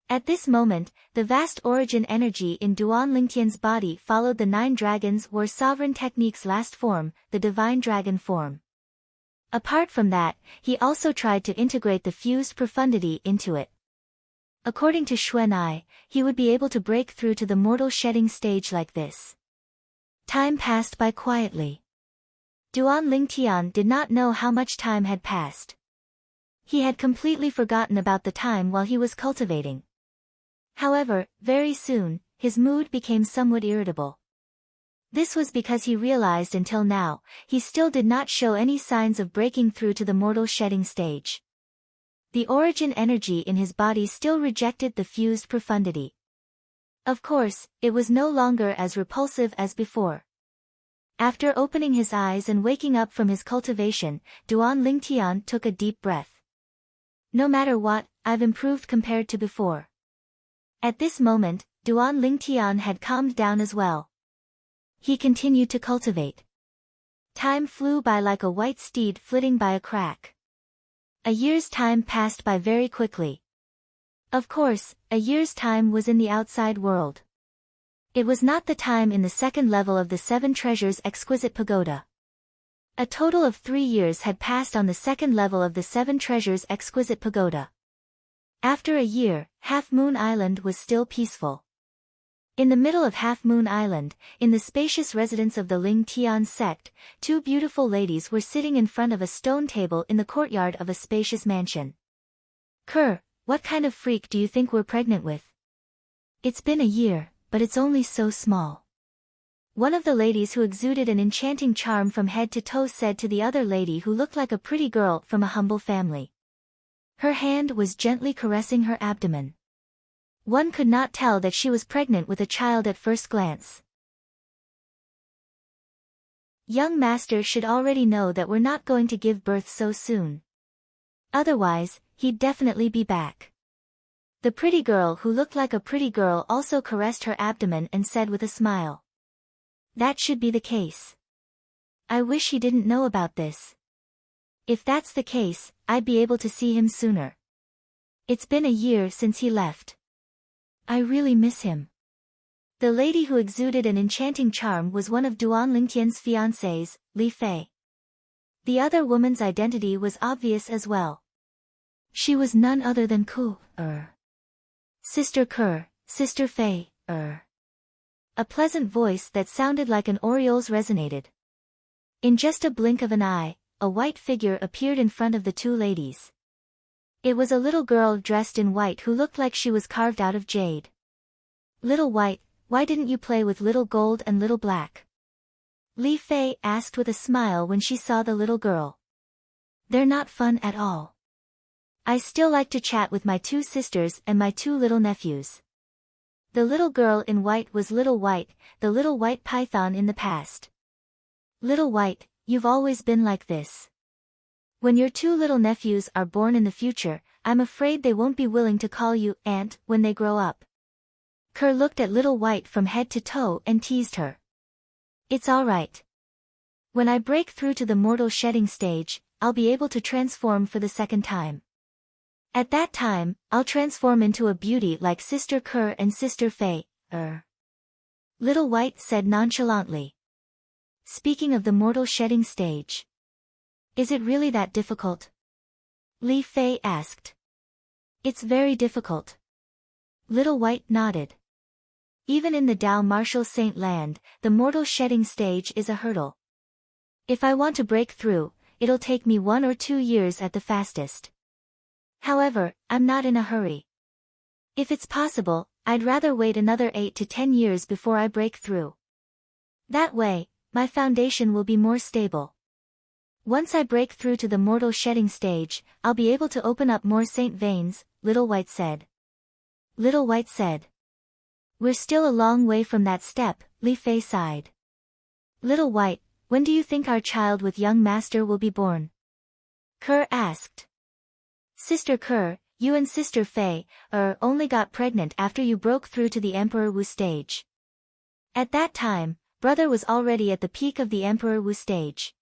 At this moment, the vast origin energy in Duan Lingtian's body followed the 9 dragons wore sovereign technique's last form, the divine dragon form. Apart from that, he also tried to integrate the fused profundity into it. According to Xuan'ai, he would be able to break through to the mortal shedding stage like this. Time passed by quietly. Duan Lingtian did not know how much time had passed. He had completely forgotten about the time while he was cultivating. However, very soon, his mood became somewhat irritable. This was because he realized until now, he still did not show any signs of breaking through to the mortal shedding stage. The origin energy in his body still rejected the fused profundity. Of course, it was no longer as repulsive as before. After opening his eyes and waking up from his cultivation, Duan Lingtian took a deep breath. No matter what, I've improved compared to before. At this moment, Duan Lingtian had calmed down as well. He continued to cultivate. Time flew by like a white steed flitting by a crack. A year's time passed by very quickly. Of course, a year's time was in the outside world. It was not the time in the second level of the 7 treasures exquisite pagoda. A total of 3 years had passed on the second level of the 7 treasures exquisite pagoda. After a year, Half Moon Island was still peaceful. In the middle of Half Moon Island, in the spacious residence of the Ling Tian sect, 2 beautiful ladies were sitting in front of a stone table in the courtyard of a spacious mansion. Kerr, what kind of freak do you think we're pregnant with? It's been a year, but it's only so small. One of the ladies who exuded an enchanting charm from head to toe said to the other lady who looked like a pretty girl from a humble family. Her hand was gently caressing her abdomen. One could not tell that she was pregnant with a child at first glance. Young master should already know that we're not going to give birth so soon. Otherwise, he'd definitely be back. The pretty girl who looked like a pretty girl also caressed her abdomen and said with a smile. That should be the case. I wish he didn't know about this. If that's the case, I'd be able to see him sooner. It's been a year since he left. I really miss him. The lady who exuded an enchanting charm was one of Duan Lingtian's fiancées, Li Fei. The other woman's identity was obvious as well. She was none other than Ku. Sister Kerr, Sister Fei, A pleasant voice that sounded like an oriole's resonated. In just a blink of an eye, a white figure appeared in front of the two ladies. It was a little girl dressed in white who looked like she was carved out of jade. Little White, why didn't you play with Little Gold and Little Black? Li Fei asked with a smile when she saw the little girl. They're not fun at all. I still like to chat with my two sisters and my two little nephews. The little girl in white was Little White, the little white python in the past. Little White, you've always been like this. When your two little nephews are born in the future, I'm afraid they won't be willing to call you Aunt when they grow up. Kerr looked at Little White from head to toe and teased her. It's all right. When I break through to the mortal shedding stage, I'll be able to transform for the second time. At that time, I'll transform into a beauty like Sister Kerr and Sister Fei, Little White said nonchalantly. Speaking of the mortal shedding stage. Is it really that difficult? Li Fei asked. It's very difficult. Little White nodded. Even in the Dao Martial Saint Land, the mortal shedding stage is a hurdle. If I want to break through, it'll take me 1 or 2 years at the fastest. However, I'm not in a hurry. If it's possible, I'd rather wait another 8 to 10 years before I break through. That way, my foundation will be more stable. Once I break through to the mortal shedding stage, I'll be able to open up more saint veins, Little White said. Little White said. We're still a long way from that step, Li Fei sighed. Little White, when do you think our child with young master will be born? Kerr asked. Sister Kerr, you and Sister Fei, only got pregnant after you broke through to the Emperor Wu stage. At that time, brother was already at the peak of the Emperor Wu stage.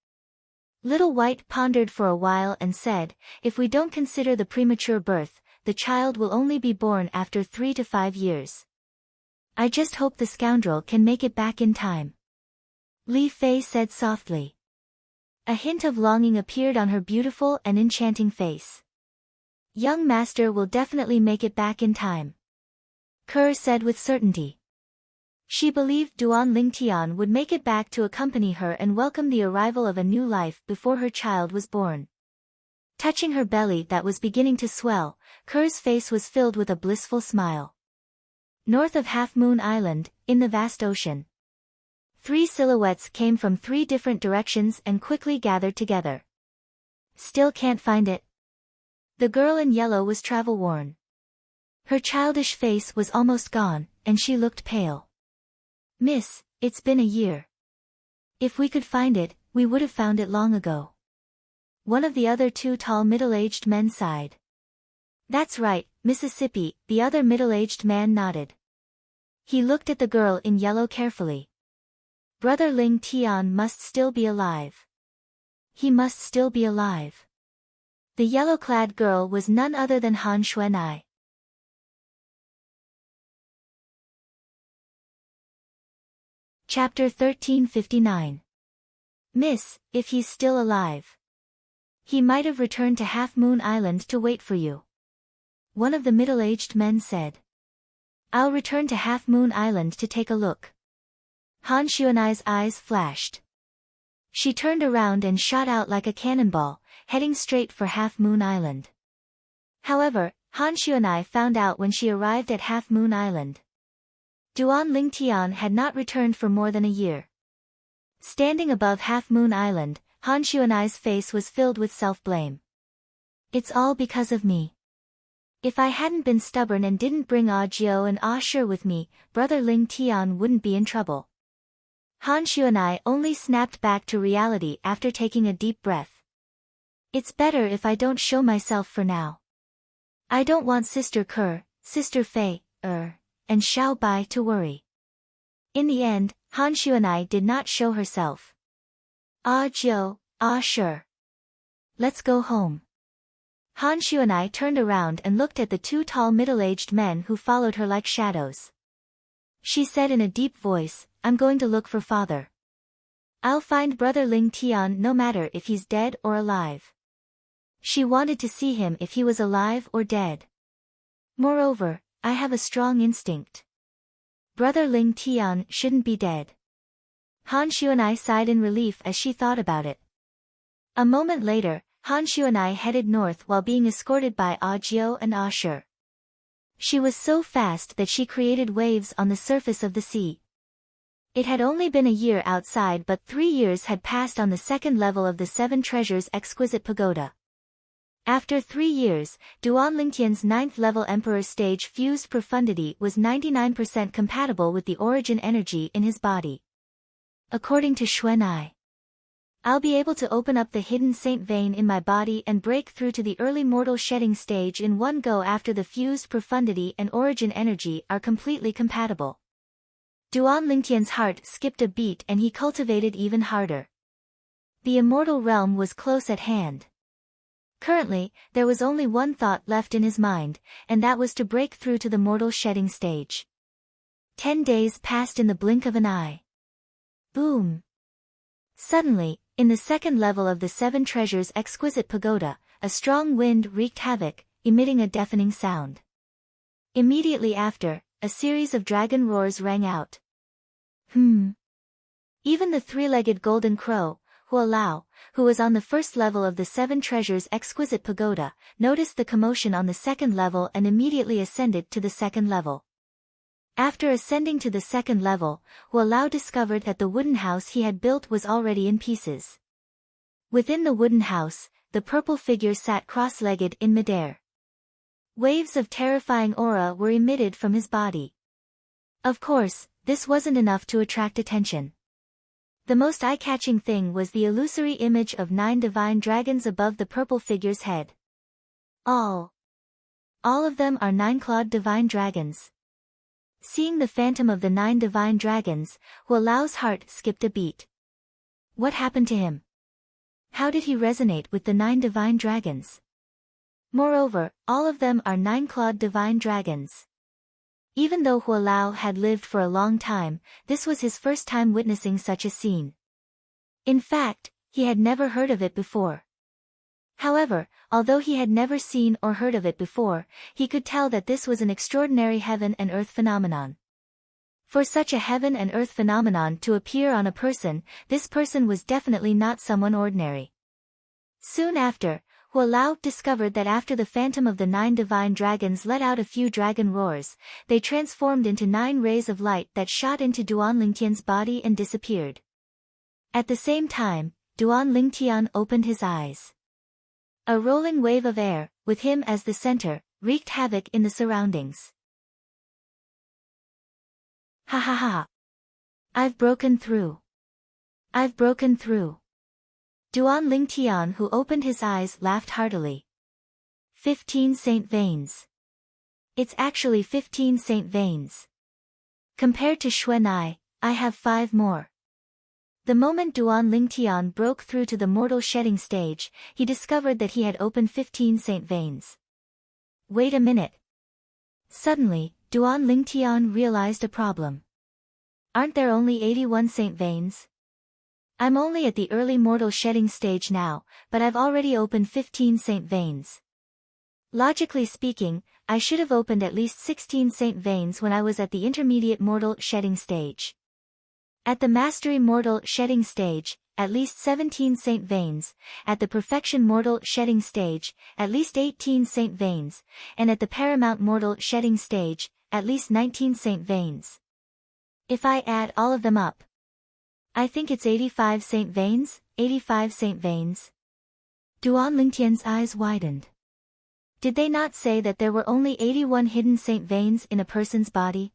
Little White pondered for a while and said, if we don't consider the premature birth, the child will only be born after 3 to 5 years. I just hope the scoundrel can make it back in time. Li Fei said softly. A hint of longing appeared on her beautiful and enchanting face. Young master will definitely make it back in time. Kerr said with certainty. She believed Duan Lingtian would make it back to accompany her and welcome the arrival of a new life before her child was born. Touching her belly that was beginning to swell, Kerr's face was filled with a blissful smile. North of Half Moon Island, in the vast ocean. 3 silhouettes came from 3 different directions and quickly gathered together. Still can't find it. The girl in yellow was travel-worn. Her childish face was almost gone, and she looked pale. Miss, it's been a year. If we could find it, we would have found it long ago. One of the other 2 tall middle-aged men sighed. That's right, Mississippi, the other middle-aged man nodded. He looked at the girl in yellow carefully. Brother Ling Tian must still be alive. He must still be alive. The yellow-clad girl was none other than Han Xuanai. Chapter 1359. Miss, if he's still alive. He might have returned to Half Moon Island to wait for you. One of the middle-aged men said. I'll return to Half Moon Island to take a look. Han Xuanai's eyes flashed. She turned around and shot out like a cannonball, heading straight for Half Moon Island. However, Han Xuanai found out when she arrived at Half Moon Island. Duan Lingtian had not returned for more than a year. Standing above Half Moon Island, Han Xuanai's face was filled with self-blame. It's all because of me. If I hadn't been stubborn and didn't bring Ah Jiao and Ah Shi with me, brother Ling Tian wouldn't be in trouble. Han Xuanai only snapped back to reality after taking a deep breath. It's better if I don't show myself for now. I don't want Sister Kerr, Sister Fei, and Xiao Bai to worry. In the end, Han Xuanai did not show herself. Ah Jiao, Ah Shi. Let's go home. Han Xuanai turned around and looked at the 2 tall middle-aged men who followed her like shadows. She said in a deep voice, I'm going to look for father. I'll find brother Ling Tian no matter if he's dead or alive. She wanted to see him if he was alive or dead. Moreover, I have a strong instinct. Brother Ling Tian shouldn't be dead. Han Xuanai sighed in relief as she thought about it. A moment later, Han Xuanai headed north while being escorted by Ah Jiu and Ah Shi. She was so fast that she created waves on the surface of the sea. It had only been a year outside, but 3 years had passed on the second level of the Seven Treasures Exquisite Pagoda. After 3 years, Duan Lingtian's 9th level Emperor stage fused profundity was 99% compatible with the origin energy in his body. According to Xuanai, I'll be able to open up the hidden saint vein in my body and break through to the early mortal shedding stage in one go after the fused profundity and origin energy are completely compatible. Duan Lingtian's heart skipped a beat and he cultivated even harder. The immortal realm was close at hand. Currently, there was only one thought left in his mind, and that was to break through to the mortal shedding stage. 10 days passed in the blink of an eye. Boom! Suddenly, in the second level of the Seven Treasures Exquisite Pagoda, a strong wind wreaked havoc, emitting a deafening sound. Immediately after, a series of dragon roars rang out. Even the three-legged golden crow, Huo Lao, who was on the first level of the Seven Treasures Exquisite Pagoda, noticed the commotion on the second level and immediately ascended to the second level. After ascending to the second level, Huo Lao discovered that the wooden house he had built was already in pieces. Within the wooden house, the purple figure sat cross-legged in midair. Waves of terrifying aura were emitted from his body. Of course, this wasn't enough to attract attention. The most eye-catching thing was the illusory image of 9 divine dragons above the purple figure's head. All of them are 9-clawed divine dragons. Seeing the phantom of the 9 divine dragons, Huo Lao's heart skipped a beat. What happened to him? How did he resonate with the 9 divine dragons? Moreover, all of them are 9-clawed divine dragons. Even though Huo Lao had lived for a long time, this was his first time witnessing such a scene. In fact, he had never heard of it before. However, although he had never seen or heard of it before, he could tell that this was an extraordinary heaven and earth phenomenon. For such a heaven and earth phenomenon to appear on a person, this person was definitely not someone ordinary. Soon after, Huo Lao discovered that after the phantom of the 9 divine dragons let out a few dragon roars, they transformed into 9 rays of light that shot into Duan Lingtian's body and disappeared. At the same time, Duan Lingtian opened his eyes. A rolling wave of air, with him as the center, wreaked havoc in the surroundings. Ha ha ha! I've broken through. I've broken through. Duan Lingtian, who opened his eyes, laughed heartily. 15 saint veins. It's actually 15 saint veins. Compared to Xuanai, I have 5 more. The moment Duan Lingtian broke through to the mortal shedding stage, he discovered that he had opened 15 saint veins. Wait a minute. Suddenly, Duan Lingtian realized a problem. Aren't there only 81 saint veins? I'm only at the early mortal shedding stage now, but I've already opened 15 saint veins. Logically speaking, I should have opened at least 16 saint veins when I was at the intermediate mortal shedding stage. At the mastery mortal shedding stage, at least 17 saint veins, at the perfection mortal shedding stage, at least 18 saint veins, and at the paramount mortal shedding stage, at least 19 saint veins. If I add all of them up, I think it's 85 saint veins, 85 saint veins. Duan Lingtian's eyes widened. Did they not say that there were only 81 hidden saint veins in a person's body?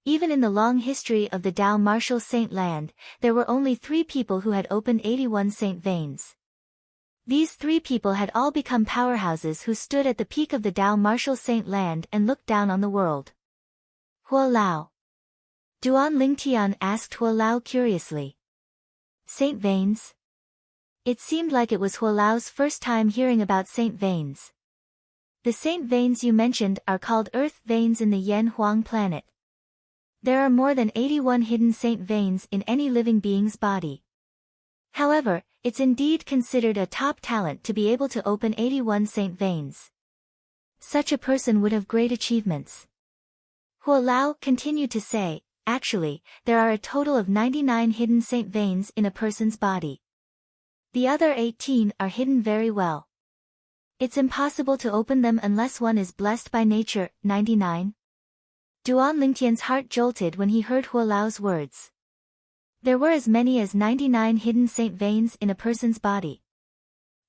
Even in the long history of the Tao martial saint land, there were only 3 people who had opened 81 saint veins. These 3 people had all become powerhouses who stood at the peak of the Tao martial saint land and looked down on the world. Huo Lao. Duan Lingtian asked Huo Lao curiously. Saint veins? It seemed like it was Huo Lao's first time hearing about saint veins. The saint veins you mentioned are called earth veins in the Yen Huang planet. There are more than 81 hidden saint veins in any living being's body. However, it's indeed considered a top talent to be able to open 81 saint veins. Such a person would have great achievements. Huo Lao continued to say, actually, there are a total of 99 hidden saint veins in a person's body. The other 18 are hidden very well. It's impossible to open them unless one is blessed by nature. 99. Duan Lingtian's heart jolted when he heard Huo Lao's words. There were as many as 99 hidden saint veins in a person's body.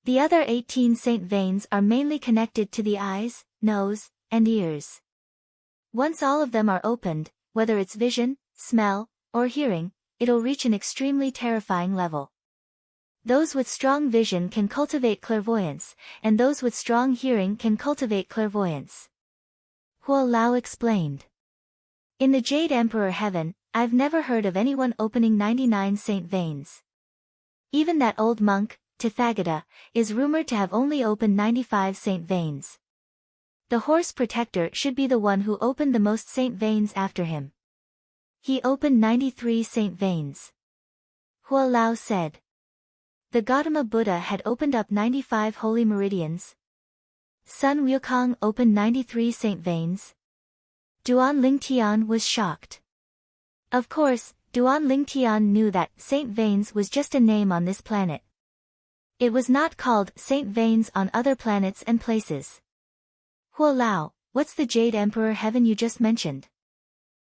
The other 18 saint veins are mainly connected to the eyes, nose, and ears. Once all of them are opened, whether it's vision, smell, or hearing, it'll reach an extremely terrifying level. Those with strong vision can cultivate clairvoyance, and those with strong hearing can cultivate clairvoyance. Huo Lao explained. In the Jade Emperor Heaven, I've never heard of anyone opening 99 saint veins. Even that old monk, Tathagata, is rumored to have only opened 95 saint veins. The horse protector should be the one who opened the most saint veins after him. He opened 93 saint veins. Huo Lao said. The Gautama Buddha had opened up 95 holy meridians. Sun Wukong opened 93 saint veins. Duan Lingtian was shocked. Of course, Duan Lingtian knew that saint veins was just a name on this planet. It was not called saint veins on other planets and places. Huo Lao, what's the Jade Emperor Heaven you just mentioned?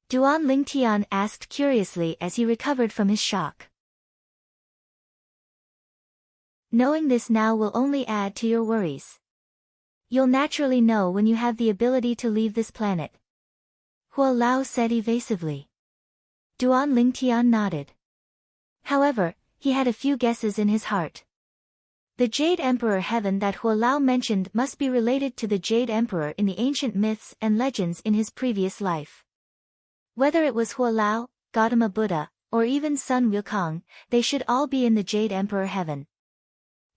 Duan Lingtian asked curiously as he recovered from his shock. Knowing this now will only add to your worries. You'll naturally know when you have the ability to leave this planet. Huo Lao said evasively. Duan Lingtian nodded. However, he had a few guesses in his heart. The Jade Emperor Heaven that Huo Lao mentioned must be related to the Jade Emperor in the ancient myths and legends in his previous life. Whether it was Huo Lao, Gautama Buddha, or even Sun Wukong, they should all be in the Jade Emperor Heaven.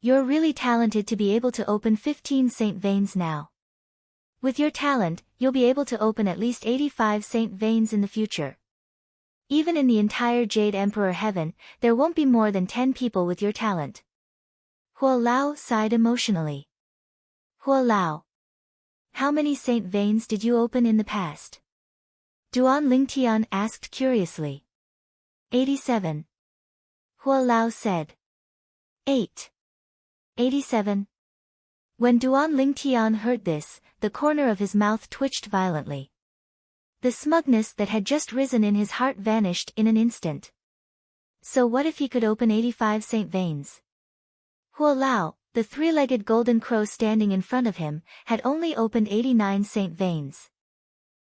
You're really talented to be able to open 15 saint veins now. With your talent, you'll be able to open at least 85 saint veins in the future. Even in the entire Jade Emperor Heaven, there won't be more than 10 people with your talent. Huo Lao sighed emotionally. Huo Lao. How many saint veins did you open in the past? Duan Lingtian asked curiously. 87. Huo Lao said. 8. 87. When Duan Lingtian heard this, the corner of his mouth twitched violently. The smugness that had just risen in his heart vanished in an instant. So what if he could open 85 saint veins? Huo Lao, the three-legged golden crow standing in front of him, had only opened 89 saint veins.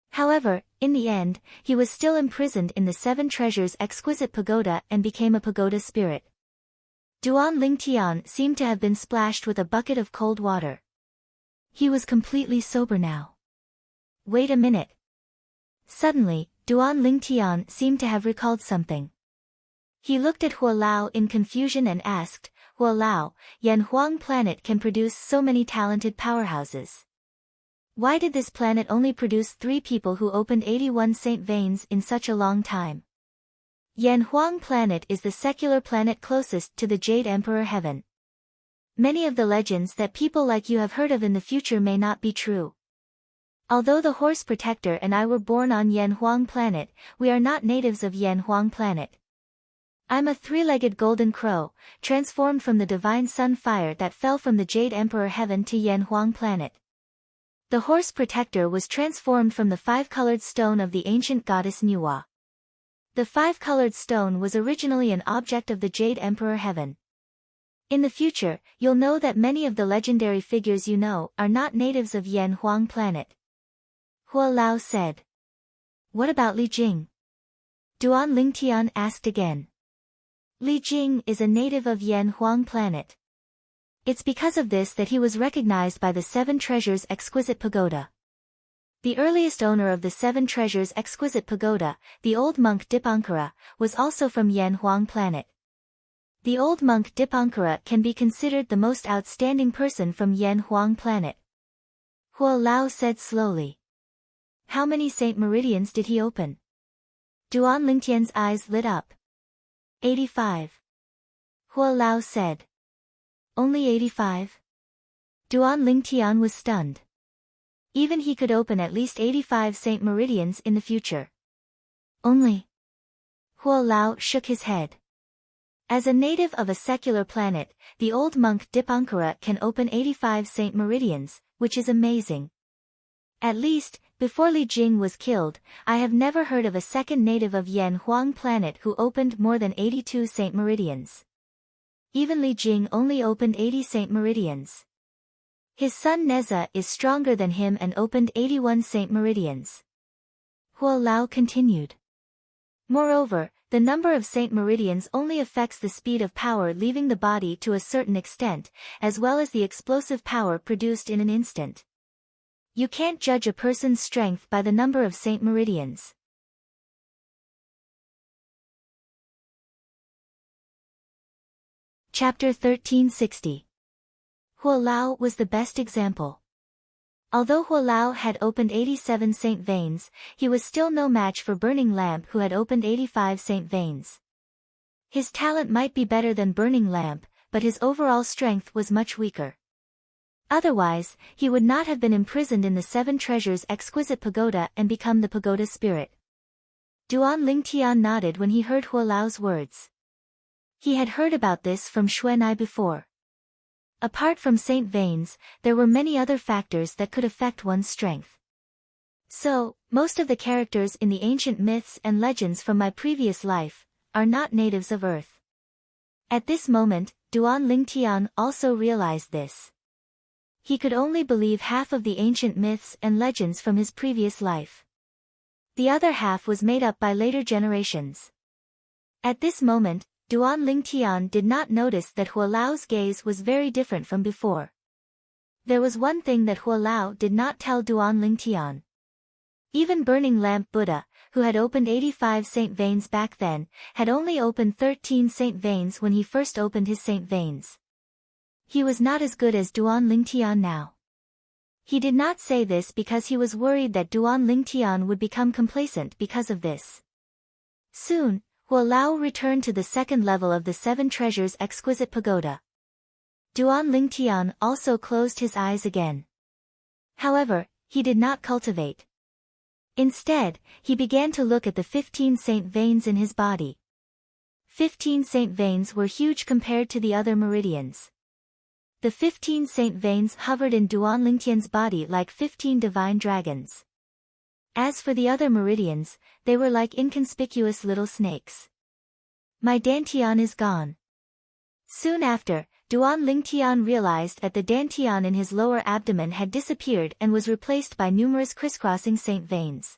However, in the end, he was still imprisoned in the Seven Treasures exquisite pagoda and became a pagoda spirit. Duan Lingtian seemed to have been splashed with a bucket of cold water. He was completely sober now. Wait a minute. Suddenly, Duan Lingtian seemed to have recalled something. He looked at Huo Lao in confusion and asked, Huo Lao, Yan Huang planet can produce so many talented powerhouses. Why did this planet only produce 3 people who opened 81 saint veins in such a long time? Yan Huang planet is the secular planet closest to the Jade Emperor Heaven. Many of the legends that people like you have heard of in the future may not be true. Although the horse protector and I were born on Yan Huang planet, we are not natives of Yan Huang planet. I'm a three-legged golden crow, transformed from the divine sun fire that fell from the Jade Emperor Heaven to Yan Huang planet. The horse protector was transformed from the 5-colored stone of the ancient goddess Nuwa. The 5-colored stone was originally an object of the Jade Emperor Heaven. In the future, you'll know that many of the legendary figures you know are not natives of Yan Huang planet. Huo Lao said. What about Li Jing? Duan Lingtian asked again. Li Jing is a native of Yan Huang planet. It's because of this that he was recognized by the Seven Treasures exquisite pagoda. The earliest owner of the Seven Treasures exquisite pagoda, the old monk Dipankara, was also from Yan Huang planet. The old monk Dipankara can be considered the most outstanding person from Yan Huang planet. Huo Lao said slowly. How many saint meridians did he open? Duan Lingtian's eyes lit up. 85. Huo Lao said. Only 85? Duan Lingtian was stunned. Even he could open at least 85 Saint Meridians in the future. Only. Huo Lao shook his head. As a native of a secular planet, the old monk Dipankara can open 85 Saint Meridians, which is amazing. At least, before Li Jing was killed, I have never heard of a second native of Yan Huang planet who opened more than 82 Saint Meridians. Even Li Jing only opened 80 Saint Meridians. His son Neza is stronger than him and opened 81 Saint Meridians. Huo Lao continued. Moreover, the number of Saint Meridians only affects the speed of power leaving the body to a certain extent, as well as the explosive power produced in an instant. You can't judge a person's strength by the number of Saint Meridians. Chapter 1360. Huo Lao was the best example. Although Huo Lao had opened 87 Saint Veins, he was still no match for Burning Lamp who had opened 85 Saint Veins. His talent might be better than Burning Lamp, but his overall strength was much weaker. Otherwise, he would not have been imprisoned in the Seven Treasures Exquisite Pagoda and become the pagoda spirit. Duan Lingtian nodded when he heard Huo Lao's words. He had heard about this from Xuanai before. Apart from Saint Veins, there were many other factors that could affect one's strength. So, most of the characters in the ancient myths and legends from my previous life are not natives of Earth. At this moment, Duan Lingtian also realized this. He could only believe half of the ancient myths and legends from his previous life. The other half was made up by later generations. At this moment, Duan Lingtian did not notice that Huo Lao's gaze was very different from before. There was one thing that Huo Lao did not tell Duan Lingtian. Even Burning Lamp Buddha, who had opened 85 Saint Veins back then, had only opened 13 Saint Veins when he first opened his Saint Veins. He was not as good as Duan Lingtian now. He did not say this because he was worried that Duan Lingtian would become complacent because of this. Soon, Huo Lao returned to the second level of the Seven Treasures Exquisite Pagoda. Duan Lingtian also closed his eyes again. However, he did not cultivate. Instead, he began to look at the 15 Saint Veins in his body. 15 Saint Veins were huge compared to the other meridians. The 15 Saint Veins hovered in Duan Lingtian's body like 15 divine dragons. As for the other meridians, they were like inconspicuous little snakes. My dantian is gone. Soon after, Duan Lingtian realized that the dantian in his lower abdomen had disappeared and was replaced by numerous crisscrossing Saint Veins.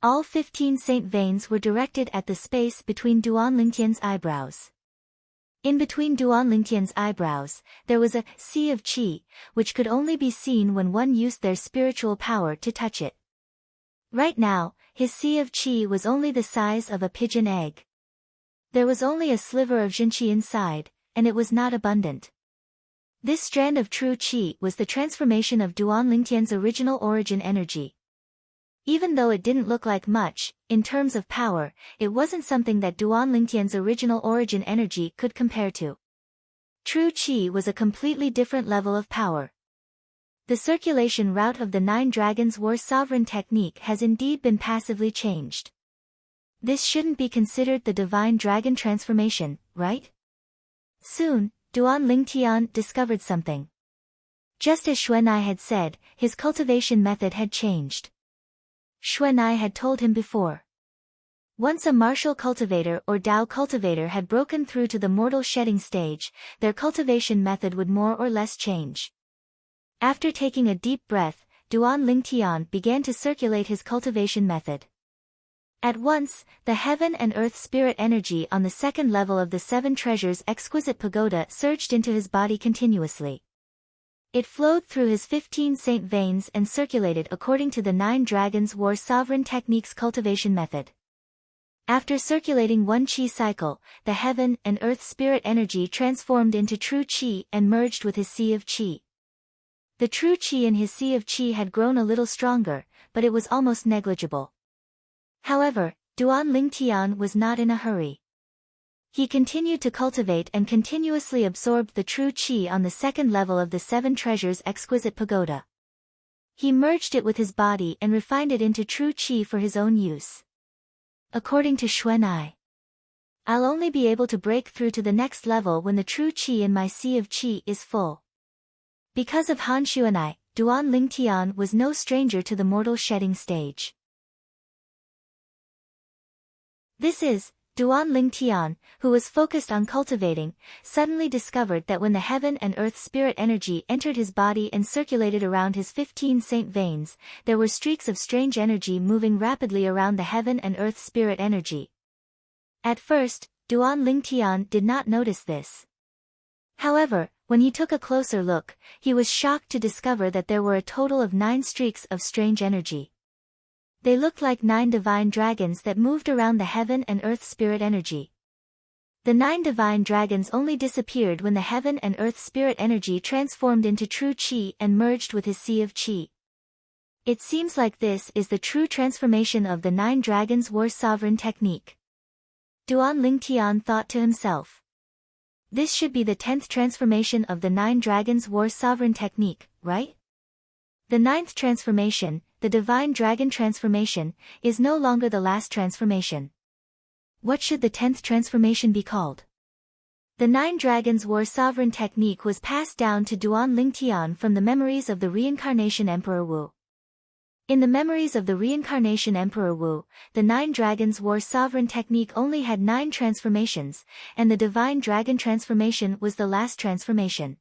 All 15 Saint Veins were directed at the space between Duan Lingtian's eyebrows. In between Duan Lingtian's eyebrows, there was a sea of qi, which could only be seen when one used their spiritual power to touch it. Right now, his sea of qi was only the size of a pigeon egg. There was only a sliver of jinqi inside, and it was not abundant. This strand of true qi was the transformation of Duan Lingtian's original origin energy. Even though it didn't look like much, in terms of power, it wasn't something that Duan Lingtian's original origin energy could compare to. True qi was a completely different level of power. The circulation route of the Nine Dragons War Sovereign technique has indeed been passively changed. This shouldn't be considered the divine dragon transformation, right? Soon, Duan Lingtian discovered something. Just as Xuanai had said, his cultivation method had changed. Xuanai had told him before. Once a martial cultivator or Dao cultivator had broken through to the mortal shedding stage, their cultivation method would more or less change. After taking a deep breath, Duan Lingtian began to circulate his cultivation method. At once, the heaven and earth spirit energy on the second level of the Seven Treasures Exquisite Pagoda surged into his body continuously. It flowed through his 15 Saint Veins and circulated according to the Nine Dragons War Sovereign technique's cultivation method. After circulating one qi cycle, the heaven and earth spirit energy transformed into true qi and merged with his sea of qi. The true qi in his sea of qi had grown a little stronger, but it was almost negligible. However, Duan Lingtian was not in a hurry. He continued to cultivate and continuously absorbed the true qi on the second level of the Seven Treasures Exquisite Pagoda. He merged it with his body and refined it into true qi for his own use. According to Xuan, I'll only be able to break through to the next level when the true qi in my sea of qi is full. Because of Han Xuan, Duan Lingtian was no stranger to the mortal shedding stage. This is, Duan Lingtian, who was focused on cultivating, suddenly discovered that when the heaven and earth spirit energy entered his body and circulated around his 15 saint veins, there were streaks of strange energy moving rapidly around the heaven and earth spirit energy. At first, Duan Lingtian did not notice this. However, when he took a closer look, he was shocked to discover that there were a total of 9 streaks of strange energy. They looked like 9 divine dragons that moved around the heaven and earth spirit energy. The 9 divine dragons only disappeared when the heaven and earth spirit energy transformed into true qi and merged with his sea of qi. It seems like this is the true transformation of the 9 dragons war sovereign technique. Duan Lingtian thought to himself. This should be the 10th transformation of the 9 dragons war sovereign technique, right? The 9th transformation, the divine dragon transformation, is no longer the last transformation. What should the 10th transformation be called? The 9 dragons war sovereign technique was passed down to Duan Lingtian from the memories of the reincarnation Emperor Wu. In the memories of the reincarnation Emperor Wu, the 9 dragons war sovereign technique only had 9 transformations, and the divine dragon transformation was the last transformation.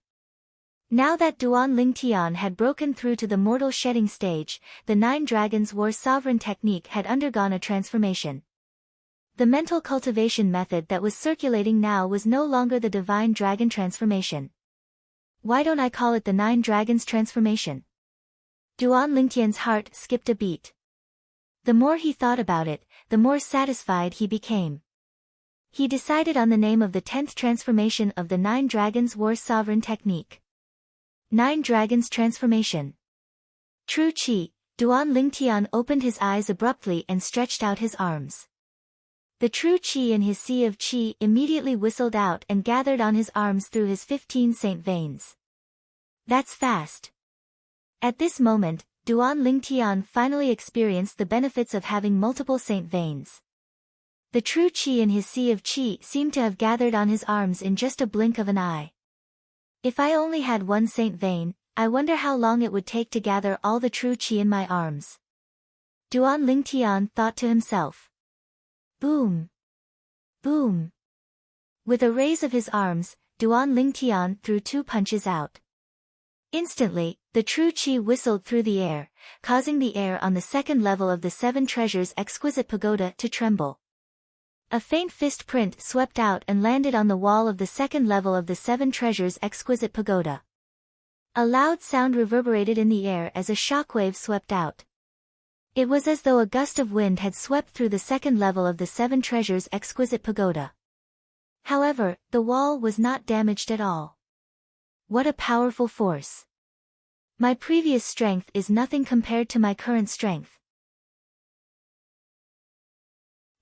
Now that Duan Lingtian had broken through to the mortal shedding stage, the 9 dragons war sovereign technique had undergone a transformation. The mental cultivation method that was circulating now was no longer the divine dragon transformation. Why don't I call it the 9 dragons transformation? Duan Lingtian's heart skipped a beat. The more he thought about it, the more satisfied he became. He decided on the name of the 10th transformation of the 9 dragons war sovereign technique. 9 dragons transformation. True qi, Duan Lingtian opened his eyes abruptly and stretched out his arms. The true qi in his sea of qi immediately whistled out and gathered on his arms through his 15 saint veins. That's fast. At this moment, Duan Lingtian finally experienced the benefits of having multiple saint veins. The true qi in his sea of qi seemed to have gathered on his arms in just a blink of an eye. If I only had 1 saint vein, I wonder how long it would take to gather all the true qi in my arms. Duan Lingtian thought to himself. Boom! Boom! With a raise of his arms, Duan Lingtian threw 2 punches out. Instantly, the true qi whistled through the air, causing the air on the 2nd level of the 7 treasures exquisite pagoda to tremble. A faint fist print swept out and landed on the wall of the 2nd level of the 7 treasures exquisite pagoda. A loud sound reverberated in the air as a shockwave swept out. It was as though a gust of wind had swept through the 2nd level of the 7 treasures exquisite pagoda. However, the wall was not damaged at all. What a powerful force! My previous strength is nothing compared to my current strength.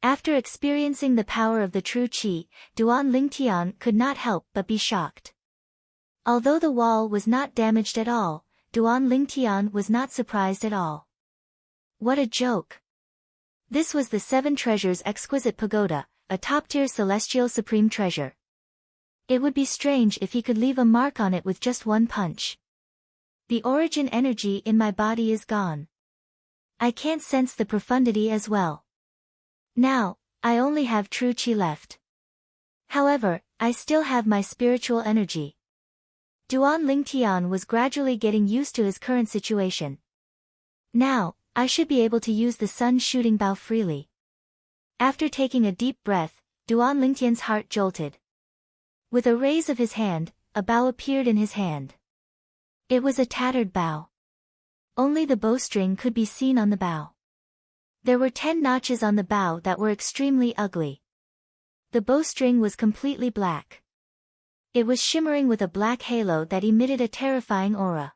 After experiencing the power of the true qi, Duan Lingtian could not help but be shocked. Although the wall was not damaged at all, Duan Lingtian was not surprised at all. What a joke! This was the 7 treasures exquisite pagoda, a top-tier celestial supreme treasure. It would be strange if he could leave a mark on it with just 1 punch. The origin energy in my body is gone. I can't sense the profundity as well. Now, I only have true qi left. However, I still have my spiritual energy. Duan Lingtian was gradually getting used to his current situation. Now, I should be able to use the sun shooting bow freely. After taking a deep breath, Duan Lingtian's heart jolted. With a raise of his hand, a bow appeared in his hand. It was a tattered bow. Only the bowstring could be seen on the bow. There were 10 notches on the bow that were extremely ugly. The bowstring was completely black. It was shimmering with a black halo that emitted a terrifying aura.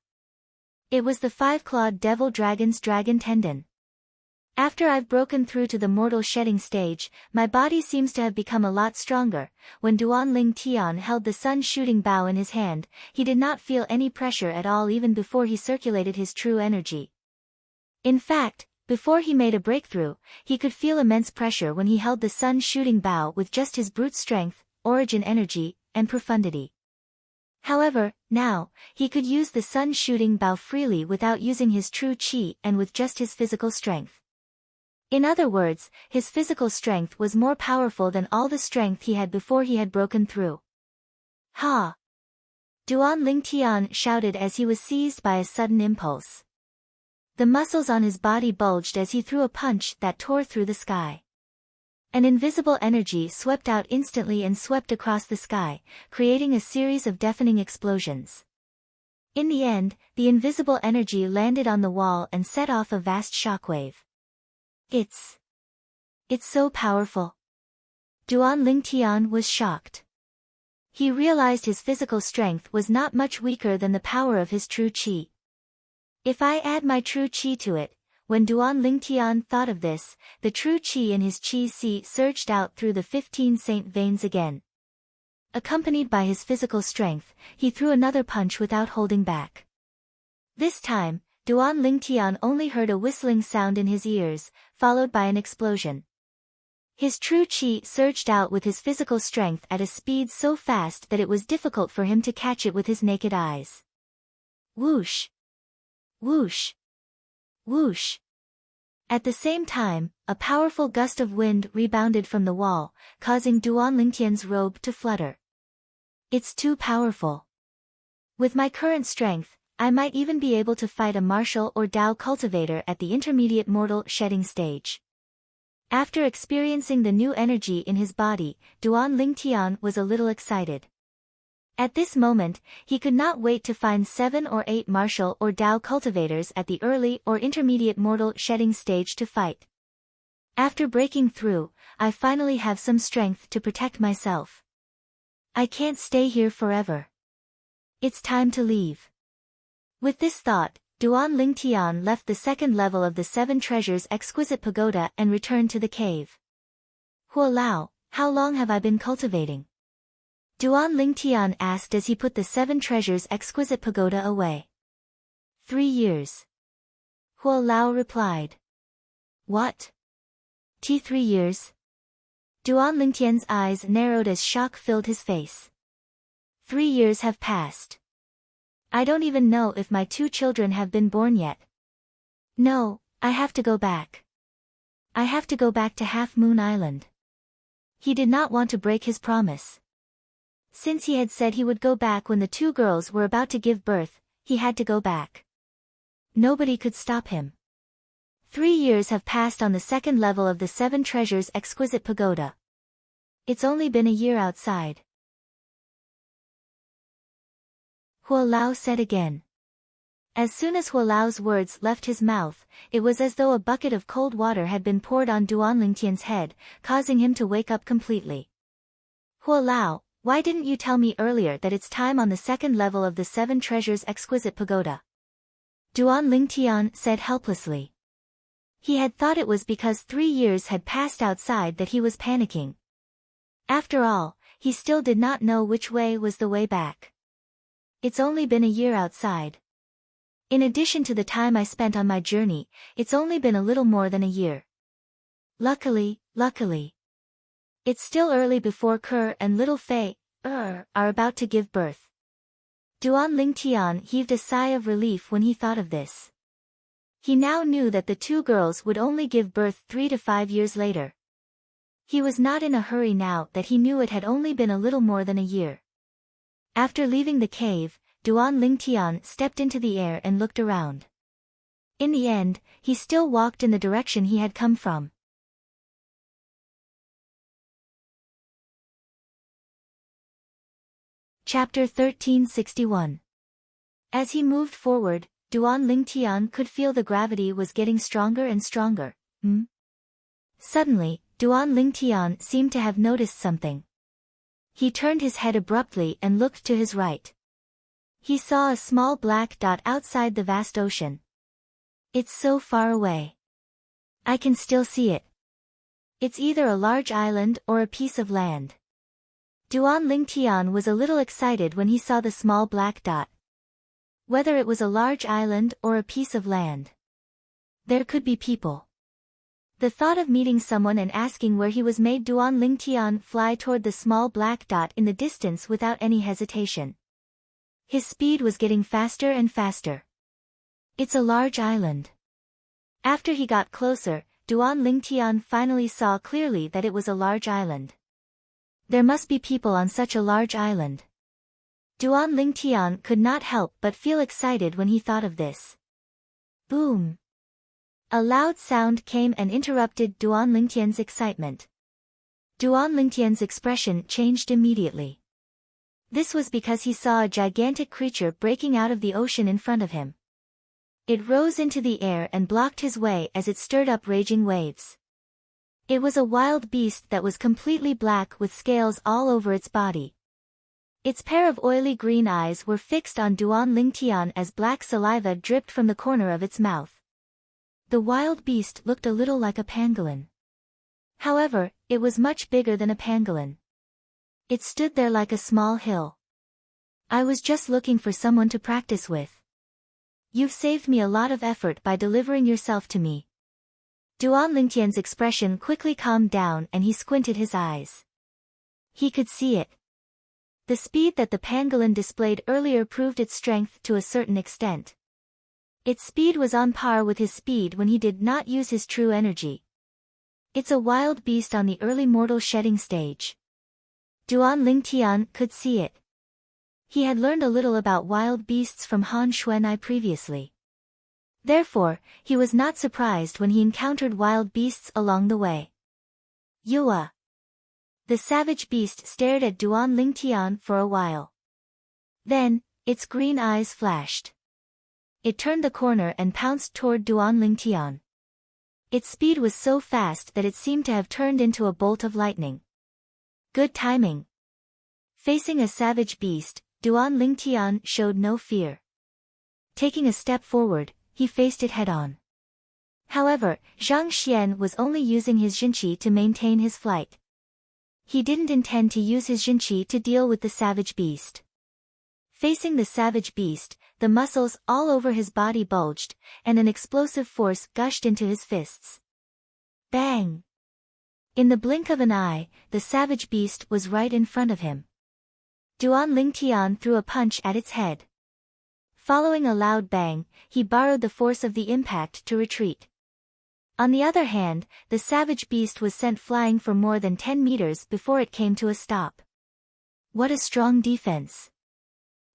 It was the 5-clawed devil dragon's dragon tendon. After I've broken through to the mortal shedding stage, my body seems to have become a lot stronger. When Duan Ling Tian held the sun-shooting bow in his hand, he did not feel any pressure at all even before he circulated his true energy. In fact, before he made a breakthrough, he could feel immense pressure when he held the sun-shooting bow with just his brute strength, origin energy, and profundity. However, now, he could use the sun-shooting bow freely without using his true qi and with just his physical strength. In other words, his physical strength was more powerful than all the strength he had before he had broken through. Ha! Duan Ling Tian shouted as he was seized by a sudden impulse. The muscles on his body bulged as he threw a punch that tore through the sky. An invisible energy swept out instantly and swept across the sky, creating a series of deafening explosions. In the end, the invisible energy landed on the wall and set off a vast shockwave. It's so powerful. Duan Ling Tian was shocked. He realized his physical strength was not much weaker than the power of his true qi. If I add my true qi to it, when Duan Ling Tian thought of this, the true qi in his qi si surged out through the 15 saint veins again. Accompanied by his physical strength, he threw another punch without holding back. This time, Duan Ling Tian only heard a whistling sound in his ears, followed by an explosion. His true qi surged out with his physical strength at a speed so fast that it was difficult for him to catch it with his naked eyes. Whoosh! Whoosh! Whoosh! At the same time, a powerful gust of wind rebounded from the wall, causing Duan Ling Tian's robe to flutter. It's too powerful. With my current strength, I might even be able to fight a martial or Dao cultivator at the intermediate mortal shedding stage. After experiencing the new energy in his body, Duan Ling Tian was a little excited. At this moment, he could not wait to find 7 or 8 martial or Dao cultivators at the early or intermediate mortal shedding stage to fight. After breaking through, I finally have some strength to protect myself. I can't stay here forever. It's time to leave. With this thought, Duan Ling Tian left the second level of the 7 Treasures Exquisite Pagoda and returned to the cave. Huo Lao, how long have I been cultivating? Duan Ling Tian asked as he put the 7 Treasures Exquisite Pagoda away. 3 years. Huo Lao replied. What? 3 years? Duan Ling Tian's eyes narrowed as shock filled his face. 3 years have passed. I don't even know if my 2 children have been born yet. No, I have to go back. I have to go back to Half Moon Island. He did not want to break his promise. Since he had said he would go back when the 2 girls were about to give birth, he had to go back. Nobody could stop him. 3 years have passed on the second level of the 7 Treasures Exquisite Pagoda. It's only been a year outside. Huo Lao said again. As soon as Huo Lao's words left his mouth, it was as though a bucket of cold water had been poured on Duan Ling Tian's head, causing him to wake up completely. Huo Lao, why didn't you tell me earlier that it's time on the second level of the 7 Treasures Exquisite Pagoda? Duan Ling Tian said helplessly. He had thought it was because 3 years had passed outside that he was panicking. After all, he still did not know which way was the way back. It's only been a year outside. In addition to the time I spent on my journey, it's only been a little more than a year. Luckily. It's still early before Kerr and little Fei are about to give birth. Duan Ling Tian heaved a sigh of relief when he thought of this. He now knew that the 2 girls would only give birth 3 to 5 years later. He was not in a hurry now that he knew it had only been a little more than a year. After leaving the cave, Duan Ling Tian stepped into the air and looked around. In the end, he still walked in the direction he had come from. Chapter 1361. As he moved forward, Duan Ling Tian could feel the gravity was getting stronger and stronger. Suddenly, Duan Ling Tian seemed to have noticed something. He turned his head abruptly and looked to his right. He saw a small black dot outside the vast ocean. It's so far away. I can still see it. It's either a large island or a piece of land. Duan Lingtian was a little excited when he saw the small black dot. Whether it was a large island or a piece of land, there could be people. The thought of meeting someone and asking where he was made Duan Lingtian fly toward the small black dot in the distance without any hesitation. His speed was getting faster and faster. It's a large island. After he got closer, Duan Lingtian finally saw clearly that it was a large island. There must be people on such a large island. Duan Lingtian could not help but feel excited when he thought of this. Boom! A loud sound came and interrupted Duan Lingtian's excitement. Duan Lingtian's expression changed immediately. This was because he saw a gigantic creature breaking out of the ocean in front of him. It rose into the air and blocked his way as it stirred up raging waves. It was a wild beast that was completely black with scales all over its body. Its pair of oily green eyes were fixed on Duan Lingtian as black saliva dripped from the corner of its mouth. The wild beast looked a little like a pangolin. However, it was much bigger than a pangolin. It stood there like a small hill. I was just looking for someone to practice with. You've saved me a lot of effort by delivering yourself to me. Duan Lingtian's expression quickly calmed down and he squinted his eyes. He could see it. The speed that the pangolin displayed earlier proved its strength to a certain extent. Its speed was on par with his speed when he did not use his true energy. It's a wild beast on the early mortal shedding stage. Duan Lingtian could see it. He had learned a little about wild beasts from Han Xuanai previously. Therefore, he was not surprised when he encountered wild beasts along the way. Yua! The savage beast stared at Duan Lingtian for a while. Then, its green eyes flashed. It turned the corner and pounced toward Duan Lingtian. Its speed was so fast that it seemed to have turned into a bolt of lightning. Good timing. Facing a savage beast, Duan Lingtian showed no fear. Taking a step forward, he faced it head-on. However, Zhang Xian was only using his Jinqi to maintain his flight. He didn't intend to use his Jinqi to deal with the savage beast. Facing the savage beast, the muscles all over his body bulged, and an explosive force gushed into his fists. Bang! In the blink of an eye, the savage beast was right in front of him. Duan Lingtian threw a punch at its head. Following a loud bang, he borrowed the force of the impact to retreat. On the other hand, the savage beast was sent flying for more than 10 meters before it came to a stop. What a strong defense!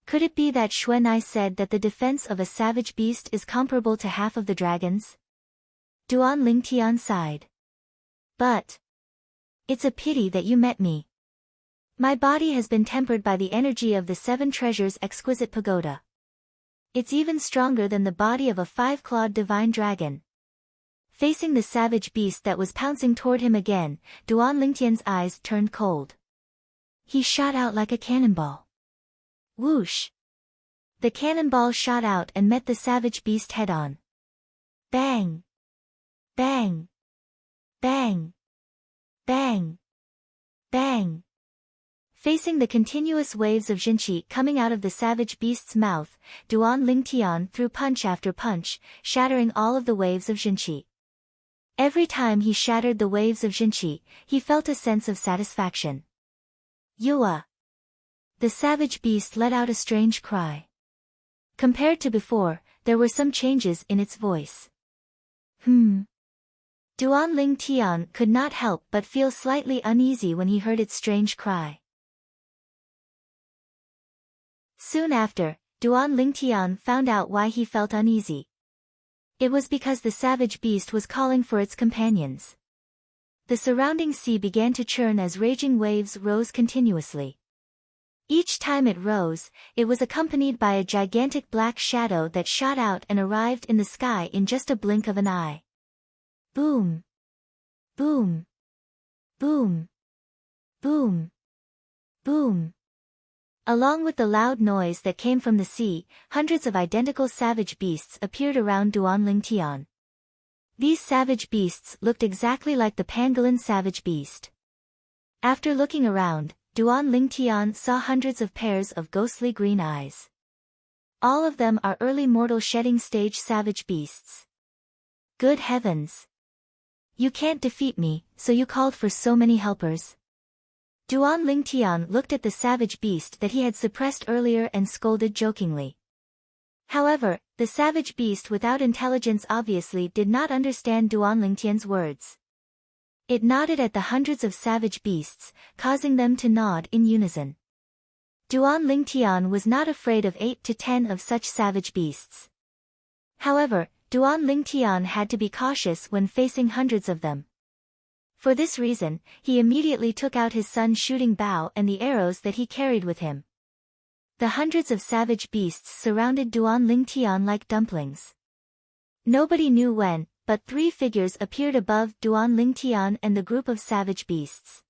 Could it be that Xuanai said that the defense of a savage beast is comparable to half of the dragons? Duan Lingtian sighed. But it's a pity that you met me. My body has been tempered by the energy of the 7 treasures exquisite pagoda. It's even stronger than the body of a 5-clawed divine dragon. Facing the savage beast that was pouncing toward him again, Duan Lingtian's eyes turned cold. He shot out like a cannonball. Whoosh! The cannonball shot out and met the savage beast head-on. Bang! Bang! Bang! Bang! Bang! Facing the continuous waves of Jinqi coming out of the savage beast's mouth, Duan Lingtian threw punch after punch, shattering all of the waves of Jinqi. Every time he shattered the waves of Jinqi, he felt a sense of satisfaction. Yua! The savage beast let out a strange cry. Compared to before, there were some changes in its voice. Duan Lingtian could not help but feel slightly uneasy when he heard its strange cry. Soon after, Duan Lingtian found out why he felt uneasy. It was because the savage beast was calling for its companions. The surrounding sea began to churn as raging waves rose continuously. Each time it rose, it was accompanied by a gigantic black shadow that shot out and arrived in the sky in just a blink of an eye. Boom! Boom! Boom! Boom! Boom! Along with the loud noise that came from the sea, hundreds of identical savage beasts appeared around Duan Lingtian. These savage beasts looked exactly like the pangolin savage beast. After looking around, Duan Lingtian saw hundreds of pairs of ghostly green eyes. All of them are early mortal shedding stage savage beasts. Good heavens! You can't defeat me, so you called for so many helpers. Duan Lingtian looked at the savage beast that he had suppressed earlier and scolded jokingly. However, the savage beast without intelligence obviously did not understand Duan Lingtian's words. It nodded at the hundreds of savage beasts, causing them to nod in unison. Duan Lingtian was not afraid of 8 to 10 of such savage beasts. However, Duan Lingtian had to be cautious when facing hundreds of them. For this reason, he immediately took out his sun's shooting bow and the arrows that he carried with him. The hundreds of savage beasts surrounded Duan Lingtian like dumplings. Nobody knew when, but 3 figures appeared above Duan Lingtian and the group of savage beasts.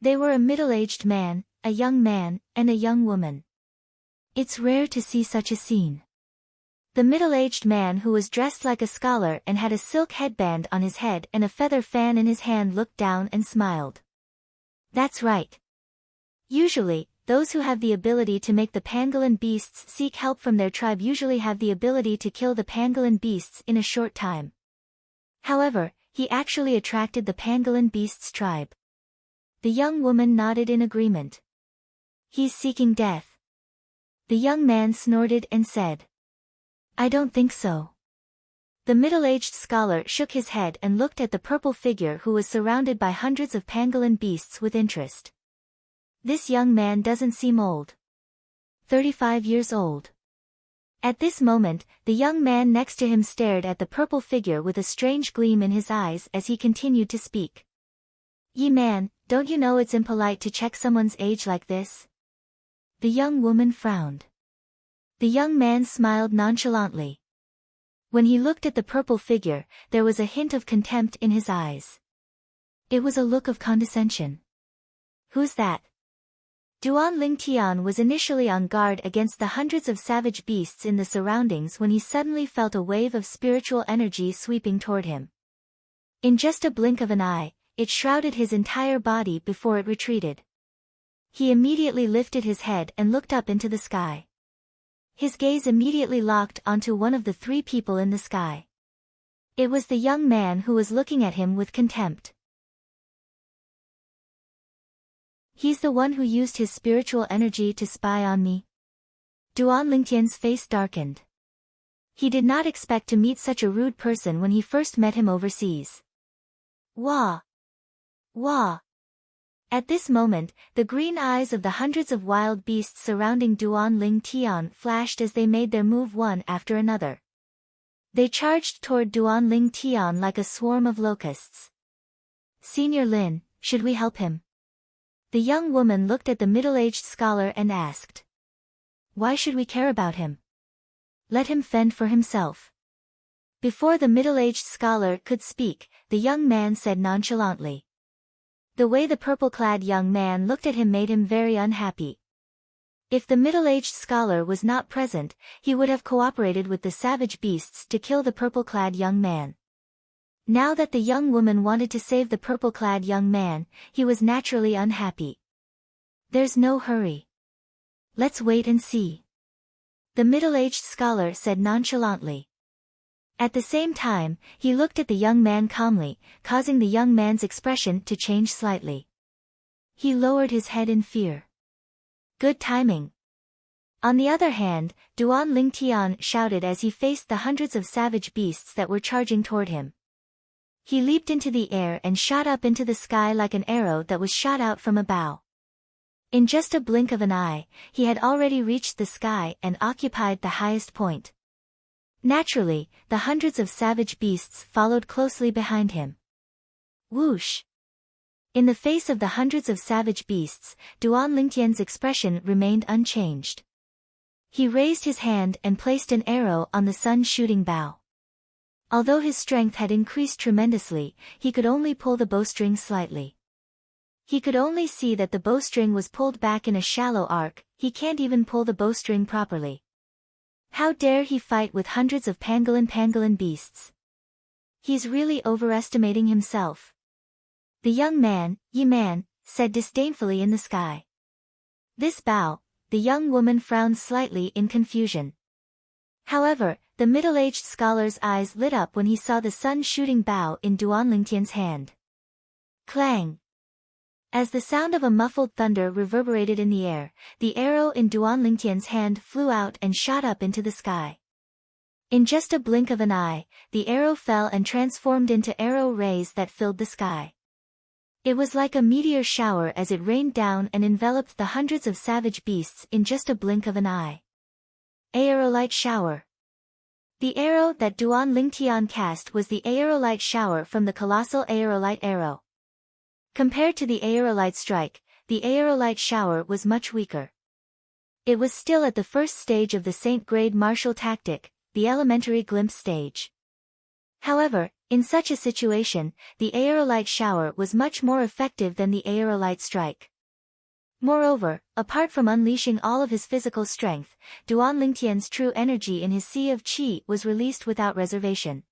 They were a middle-aged man, a young man, and a young woman. It's rare to see such a scene. The middle-aged man who was dressed like a scholar and had a silk headband on his head and a feather fan in his hand looked down and smiled. That's right. Usually, those who have the ability to make the pangolin beasts seek help from their tribe usually have the ability to kill the pangolin beasts in a short time. However, he actually attracted the pangolin beasts' tribe. The young woman nodded in agreement. He's seeking death. The young man snorted and said, I don't think so. The middle-aged scholar shook his head and looked at the purple figure who was surrounded by hundreds of pangolin beasts with interest. This young man doesn't seem old. 35 years old. At this moment, the young man next to him stared at the purple figure with a strange gleam in his eyes as he continued to speak. Ye man, don't you know it's impolite to check someone's age like this? The young woman frowned. The young man smiled nonchalantly. When he looked at the purple figure, there was a hint of contempt in his eyes. It was a look of condescension. Who's that? Duan Lingtian was initially on guard against the hundreds of savage beasts in the surroundings when he suddenly felt a wave of spiritual energy sweeping toward him. In just a blink of an eye, it shrouded his entire body before it retreated. He immediately lifted his head and looked up into the sky. His gaze immediately locked onto one of the 3 people in the sky. It was the young man who was looking at him with contempt. He's the one who used his spiritual energy to spy on me. Duan Lingtian's face darkened. He did not expect to meet such a rude person when he first met him overseas. Wah! Wah! At this moment, the green eyes of the hundreds of wild beasts surrounding Duan Lingtian flashed as they made their move one after another. They charged toward Duan Lingtian like a swarm of locusts. Senior Lin, should we help him? The young woman looked at the middle-aged scholar and asked. Why should we care about him? Let him fend for himself. Before the middle-aged scholar could speak, the young man said nonchalantly. The way the purple-clad young man looked at him made him very unhappy. If the middle-aged scholar was not present, he would have cooperated with the savage beasts to kill the purple-clad young man. Now that the young woman wanted to save the purple-clad young man, he was naturally unhappy. There's no hurry. Let's wait and see. The middle-aged scholar said nonchalantly. At the same time, he looked at the young man calmly, causing the young man's expression to change slightly. He lowered his head in fear. Good timing. On the other hand, Duan Lingtian shouted as he faced the hundreds of savage beasts that were charging toward him. He leaped into the air and shot up into the sky like an arrow that was shot out from a bow. In just a blink of an eye, he had already reached the sky and occupied the highest point. Naturally, the hundreds of savage beasts followed closely behind him. Whoosh! In the face of the hundreds of savage beasts, Duan Lingtian's expression remained unchanged. He raised his hand and placed an arrow on the sun's shooting bow. Although his strength had increased tremendously, he could only pull the bowstring slightly. He could only see that the bowstring was pulled back in a shallow arc. He can't even pull the bowstring properly. How dare he fight with hundreds of pangolin beasts? He's really overestimating himself. The young man, Yi Man, said disdainfully in the sky. This Bao, the young woman frowned slightly in confusion. However, the middle-aged scholar's eyes lit up when he saw the sun shooting Bao in Duan Lingtian's hand. Clang! As the sound of a muffled thunder reverberated in the air, the arrow in Duan Lingtian's hand flew out and shot up into the sky. In just a blink of an eye, the arrow fell and transformed into arrow rays that filled the sky. It was like a meteor shower as it rained down and enveloped the hundreds of savage beasts in just a blink of an eye. Aerolite shower. The arrow that Duan Lingtian cast was the aerolite shower from the colossal aerolite arrow. Compared to the aerolite strike, the aerolite shower was much weaker. It was still at the first stage of the Saint-grade martial tactic, the elementary glimpse stage. However, in such a situation, the aerolite shower was much more effective than the aerolite strike. Moreover, apart from unleashing all of his physical strength, Duan Lingtian's true energy in his sea of qi was released without reservation.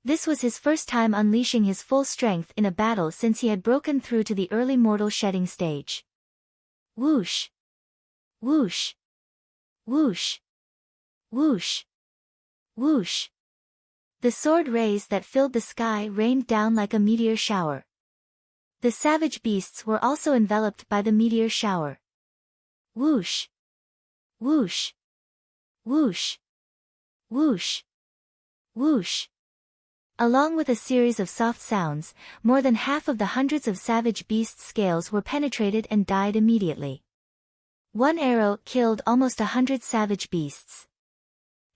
This was his first time unleashing his full strength in a battle since he had broken through to the early mortal shedding stage. Whoosh! Whoosh! Whoosh! Whoosh! Whoosh! The sword rays that filled the sky rained down like a meteor shower. The savage beasts were also enveloped by the meteor shower. Whoosh! Whoosh! Whoosh! Whoosh! Whoosh! Along with a series of soft sounds, more than half of the hundreds of savage beasts' scales were penetrated and died immediately. One arrow killed almost 100 savage beasts.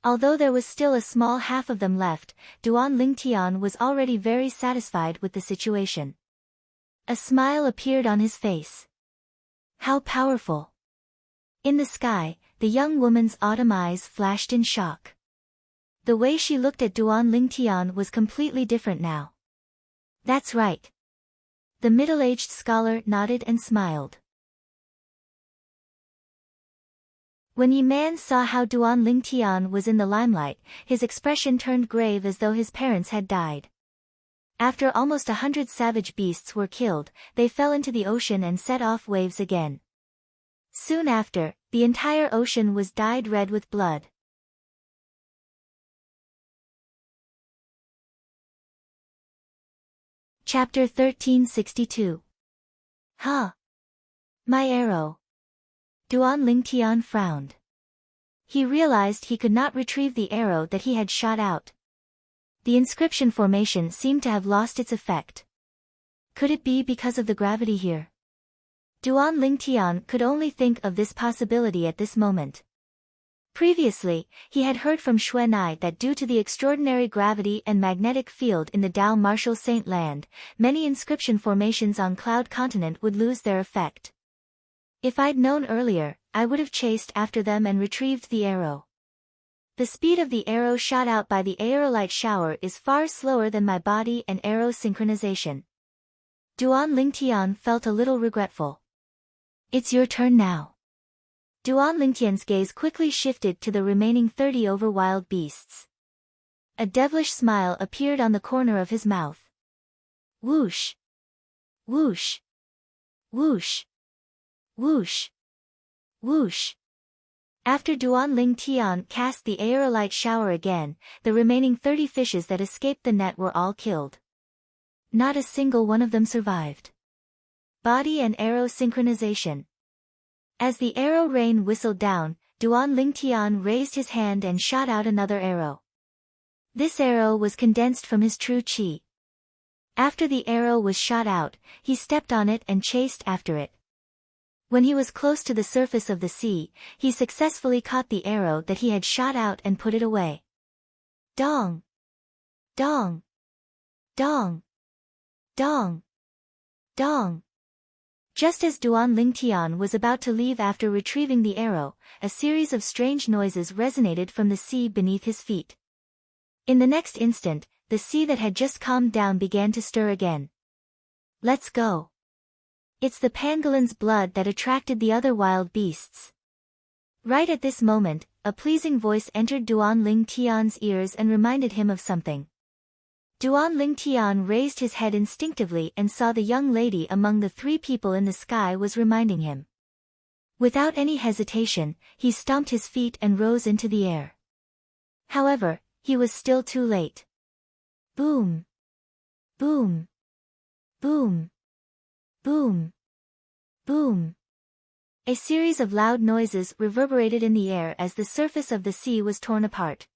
Although there was still a small half of them left, Duan Lingtian was already very satisfied with the situation. A smile appeared on his face. How powerful! In the sky, the young woman's autumn eyes flashed in shock. The way she looked at Duan Lingtian was completely different now. That's right. The middle-aged scholar nodded and smiled. When Yi Man saw how Duan Lingtian was in the limelight, his expression turned grave as though his parents had died. After almost 100 savage beasts were killed, they fell into the ocean and set off waves again. Soon after, the entire ocean was dyed red with blood. Chapter 1362. Huh! My arrow. Duan Lingtian frowned. He realized he could not retrieve the arrow that he had shot out. The inscription formation seemed to have lost its effect. Could it be because of the gravity here? Duan Lingtian could only think of this possibility at this moment. Previously, he had heard from Xuanai that due to the extraordinary gravity and magnetic field in the Dao Martial Saint Land, many inscription formations on Cloud Continent would lose their effect. If I'd known earlier, I would have chased after them and retrieved the arrow. The speed of the arrow shot out by the aerolite shower is far slower than my body and arrow synchronization. Duan Lingtian felt a little regretful. It's your turn now. Duan Lingtian's gaze quickly shifted to the remaining 30 over wild beasts. A devilish smile appeared on the corner of his mouth. Whoosh! Whoosh! Whoosh! Whoosh! Whoosh! After Duan Lingtian cast the aerolite shower again, the remaining 30 fishes that escaped the net were all killed. Not a single one of them survived. Body and arrow synchronization. As the arrow rain whistled down, Duan Lingtian raised his hand and shot out another arrow. This arrow was condensed from his true qi. After the arrow was shot out, he stepped on it and chased after it. When he was close to the surface of the sea, he successfully caught the arrow that he had shot out and put it away. Dong! Dong! Dong! Dong! Dong! Just as Duan Lingtian was about to leave after retrieving the arrow, a series of strange noises resonated from the sea beneath his feet. In the next instant, the sea that had just calmed down began to stir again. Let's go. It's the pangolin's blood that attracted the other wild beasts. Right at this moment, a pleasing voice entered Duan Lingtian's ears and reminded him of something. Duan Lingtian raised his head instinctively and saw the young lady among the three people in the sky was reminding him. Without any hesitation, he stomped his feet and rose into the air. However, he was still too late. Boom! Boom! Boom! Boom! Boom! A series of loud noises reverberated in the air as the surface of the sea was torn apart.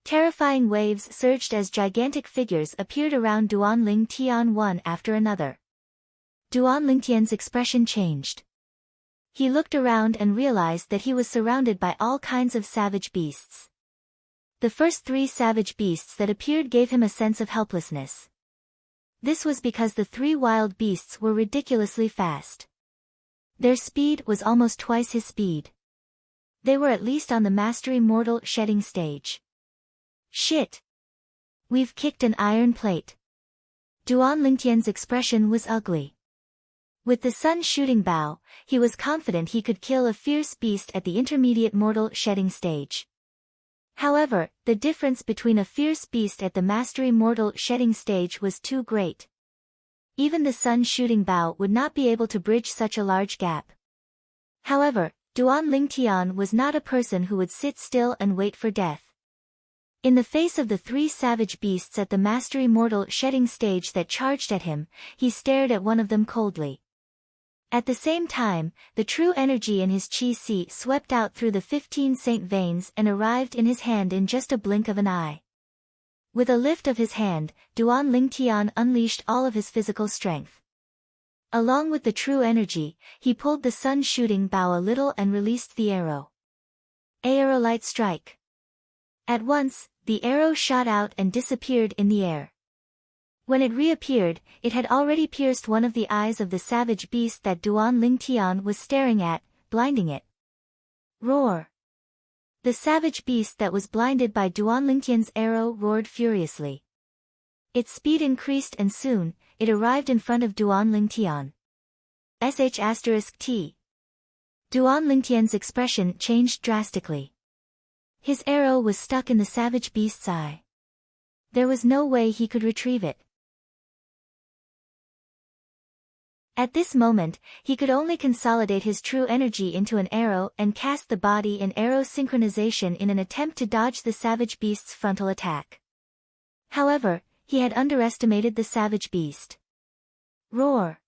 Terrifying waves surged as gigantic figures appeared around Duan Lingtian one after another. Duan Lingtian's expression changed. He looked around and realized that he was surrounded by all kinds of savage beasts. The first three savage beasts that appeared gave him a sense of helplessness. This was because the three wild beasts were ridiculously fast. Their speed was almost twice his speed. They were at least on the mastery mortal shedding stage. Shit! We've kicked an iron plate. Duan Lingtian's expression was ugly. With the sun shooting bow, he was confident he could kill a fierce beast at the intermediate mortal shedding stage. However, the difference between a fierce beast at the mastery mortal shedding stage was too great. Even the sun shooting bow would not be able to bridge such a large gap. However, Duan Lingtian was not a person who would sit still and wait for death. In the face of the three savage beasts at the mastery mortal shedding stage that charged at him, he stared at one of them coldly. At the same time, the true energy in his chi swept out through the 15 saint veins and arrived in his hand in just a blink of an eye. With a lift of his hand, Duan Lingtian unleashed all of his physical strength. Along with the true energy, he pulled the sun shooting bow a little and released the arrow. Aerolite strike. At once, the arrow shot out and disappeared in the air. When it reappeared, it had already pierced one of the eyes of the savage beast that Duan Lingtian was staring at, blinding it. Roar! The savage beast that was blinded by Duan Lingtian's arrow roared furiously. Its speed increased and soon, it arrived in front of Duan Lingtian. *T. Duan Lingtian's expression changed drastically. His arrow was stuck in the savage beast's eye. There was no way he could retrieve it. At this moment, he could only consolidate his true energy into an arrow and cast the body in arrow synchronization in an attempt to dodge the savage beast's frontal attack. However, he had underestimated the savage beast. Roar!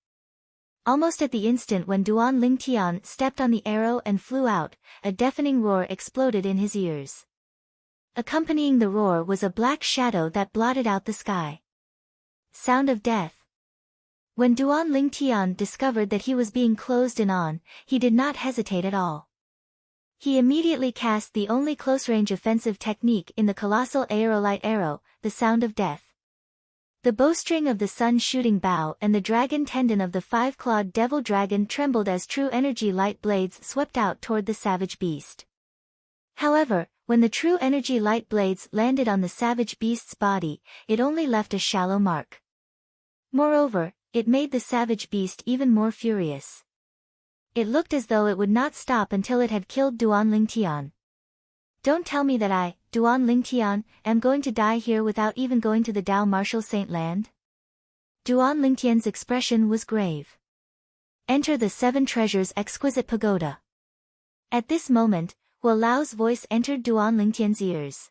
Almost at the instant when Duan Lingtian stepped on the arrow and flew out, a deafening roar exploded in his ears. Accompanying the roar was a black shadow that blotted out the sky. Sound of death. When Duan Lingtian discovered that he was being closed in on, he did not hesitate at all. He immediately cast the only close-range offensive technique in the colossal aerolite arrow, the sound of death. The bowstring of the sun-shooting bow and the dragon tendon of the five-clawed devil dragon trembled as true energy light blades swept out toward the savage beast. However, when the true energy light blades landed on the savage beast's body, it only left a shallow mark. Moreover, it made the savage beast even more furious. It looked as though it would not stop until it had killed Duan Lingtian. Don't tell me that I, Duan Lingtian, am going to die here without even going to the Dao Martial Saint Land? Duan Lingtian's expression was grave. Enter the Seven Treasures Exquisite Pagoda. At this moment, Huo Lao's voice entered Duan Lingtian's ears.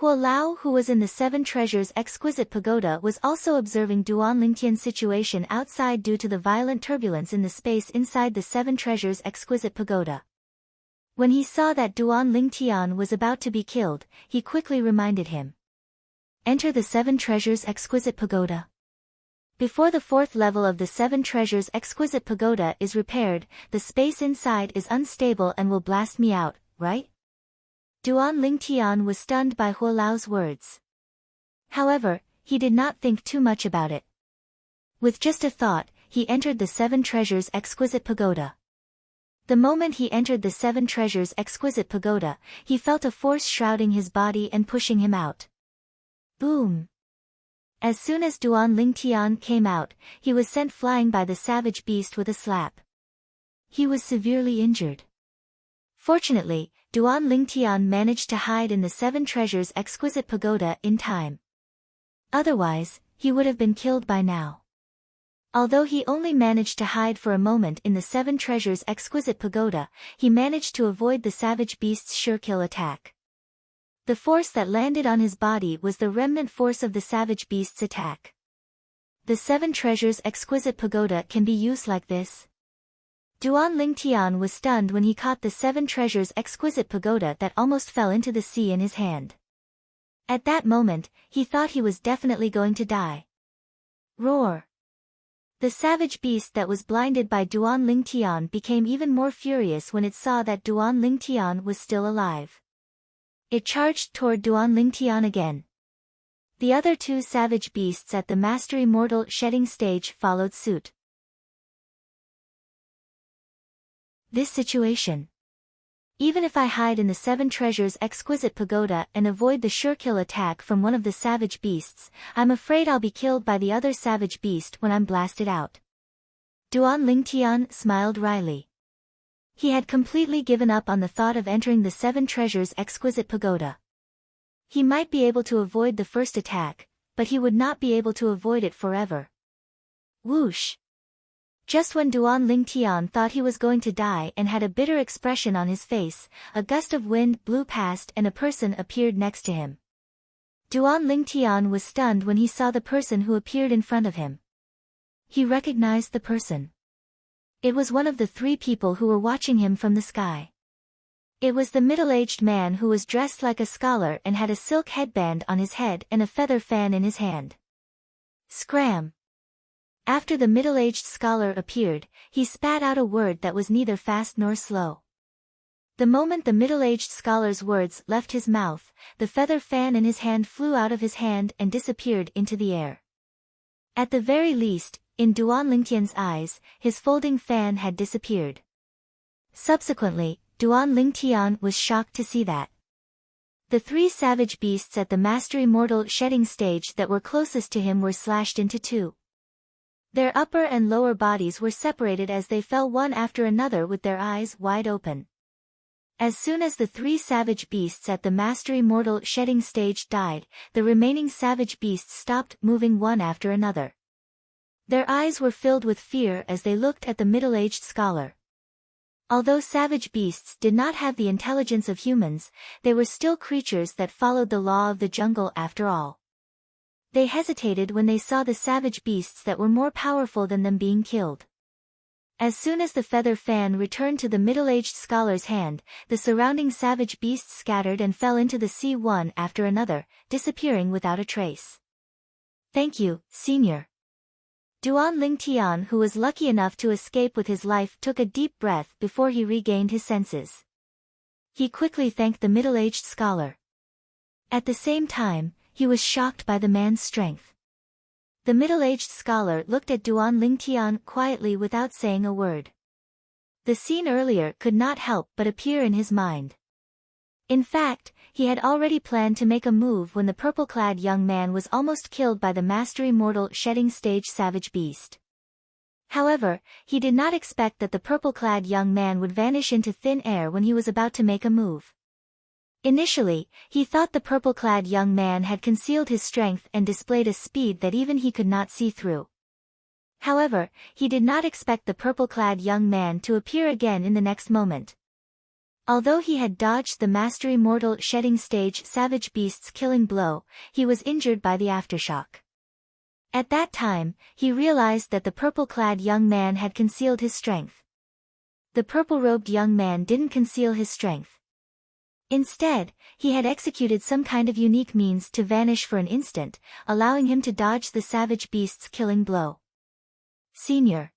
Huo Lao, who was in the Seven Treasures Exquisite Pagoda, was also observing Duan Lingtian's situation outside due to the violent turbulence in the space inside the Seven Treasures Exquisite Pagoda. When he saw that Duan Lingtian was about to be killed, he quickly reminded him. Enter the Seven Treasures Exquisite Pagoda. Before the fourth level of the Seven Treasures Exquisite Pagoda is repaired, the space inside is unstable and will blast me out, right? Duan Lingtian was stunned by Huo Lao's words. However, he did not think too much about it. With just a thought, he entered the Seven Treasures Exquisite Pagoda. The moment he entered the Seven Treasures Exquisite Pagoda, he felt a force shrouding his body and pushing him out. Boom! As soon as Duan Lingtian came out, he was sent flying by the savage beast with a slap. He was severely injured. Fortunately, Duan Lingtian managed to hide in the Seven Treasures Exquisite Pagoda in time. Otherwise, he would have been killed by now. Although he only managed to hide for a moment in the Seven Treasures' exquisite pagoda, he managed to avoid the savage beast's sure-kill attack. The force that landed on his body was the remnant force of the savage beast's attack. The Seven Treasures' exquisite pagoda can be used like this. Duan Lingtian was stunned when he caught the Seven Treasures' exquisite pagoda that almost fell into the sea in his hand. At that moment, he thought he was definitely going to die. Roar! The savage beast that was blinded by Duan Lingtian became even more furious when it saw that Duan Lingtian was still alive. It charged toward Duan Lingtian again. The other two savage beasts at the Mastery Mortal shedding stage followed suit. This situation. Even if I hide in the Seven Treasures' exquisite pagoda and avoid the sure-kill attack from one of the savage beasts, I'm afraid I'll be killed by the other savage beast when I'm blasted out. Duan Lingtian smiled wryly. He had completely given up on the thought of entering the Seven Treasures' exquisite pagoda. He might be able to avoid the first attack, but he would not be able to avoid it forever. Whoosh! Just when Duan Lingtian thought he was going to die and had a bitter expression on his face, a gust of wind blew past and a person appeared next to him. Duan Lingtian was stunned when he saw the person who appeared in front of him. He recognized the person. It was one of the three people who were watching him from the sky. It was the middle-aged man who was dressed like a scholar and had a silk headband on his head and a feather fan in his hand. Scram! After the middle-aged scholar appeared, he spat out a word that was neither fast nor slow. The moment the middle-aged scholar's words left his mouth, the feather fan in his hand flew out of his hand and disappeared into the air. At the very least, in Duan Lingtian's eyes, his folding fan had disappeared. Subsequently, Duan Lingtian was shocked to see that. The three savage beasts at the Mastery Mortal shedding stage that were closest to him were slashed into two. Their upper and lower bodies were separated as they fell one after another with their eyes wide open. As soon as the three savage beasts at the Mastery Mortal shedding stage died, the remaining savage beasts stopped moving one after another. Their eyes were filled with fear as they looked at the middle-aged scholar. Although savage beasts did not have the intelligence of humans, they were still creatures that followed the law of the jungle after all. They hesitated when they saw the savage beasts that were more powerful than them being killed. As soon as the feather fan returned to the middle-aged scholar's hand, the surrounding savage beasts scattered and fell into the sea one after another, disappearing without a trace. Thank you, Senior. Duan Lingtian, who was lucky enough to escape with his life, took a deep breath before he regained his senses. He quickly thanked the middle-aged scholar. At the same time, he was shocked by the man's strength. The middle-aged scholar looked at Duan Lingtian quietly without saying a word. The scene earlier could not help but appear in his mind. In fact, he had already planned to make a move when the purple-clad young man was almost killed by the Mastery Mortal shedding stage savage beast. However, he did not expect that the purple-clad young man would vanish into thin air when he was about to make a move. Initially, he thought the purple-clad young man had concealed his strength and displayed a speed that even he could not see through. However, he did not expect the purple-clad young man to appear again in the next moment. Although he had dodged the Mastery Mortal shedding stage savage beast's killing blow, he was injured by the aftershock. At that time, he realized that the purple-clad young man had concealed his strength. The purple-robed young man didn't conceal his strength. Instead, he had executed some kind of unique means to vanish for an instant, allowing him to dodge the savage beast's killing blow. Senior.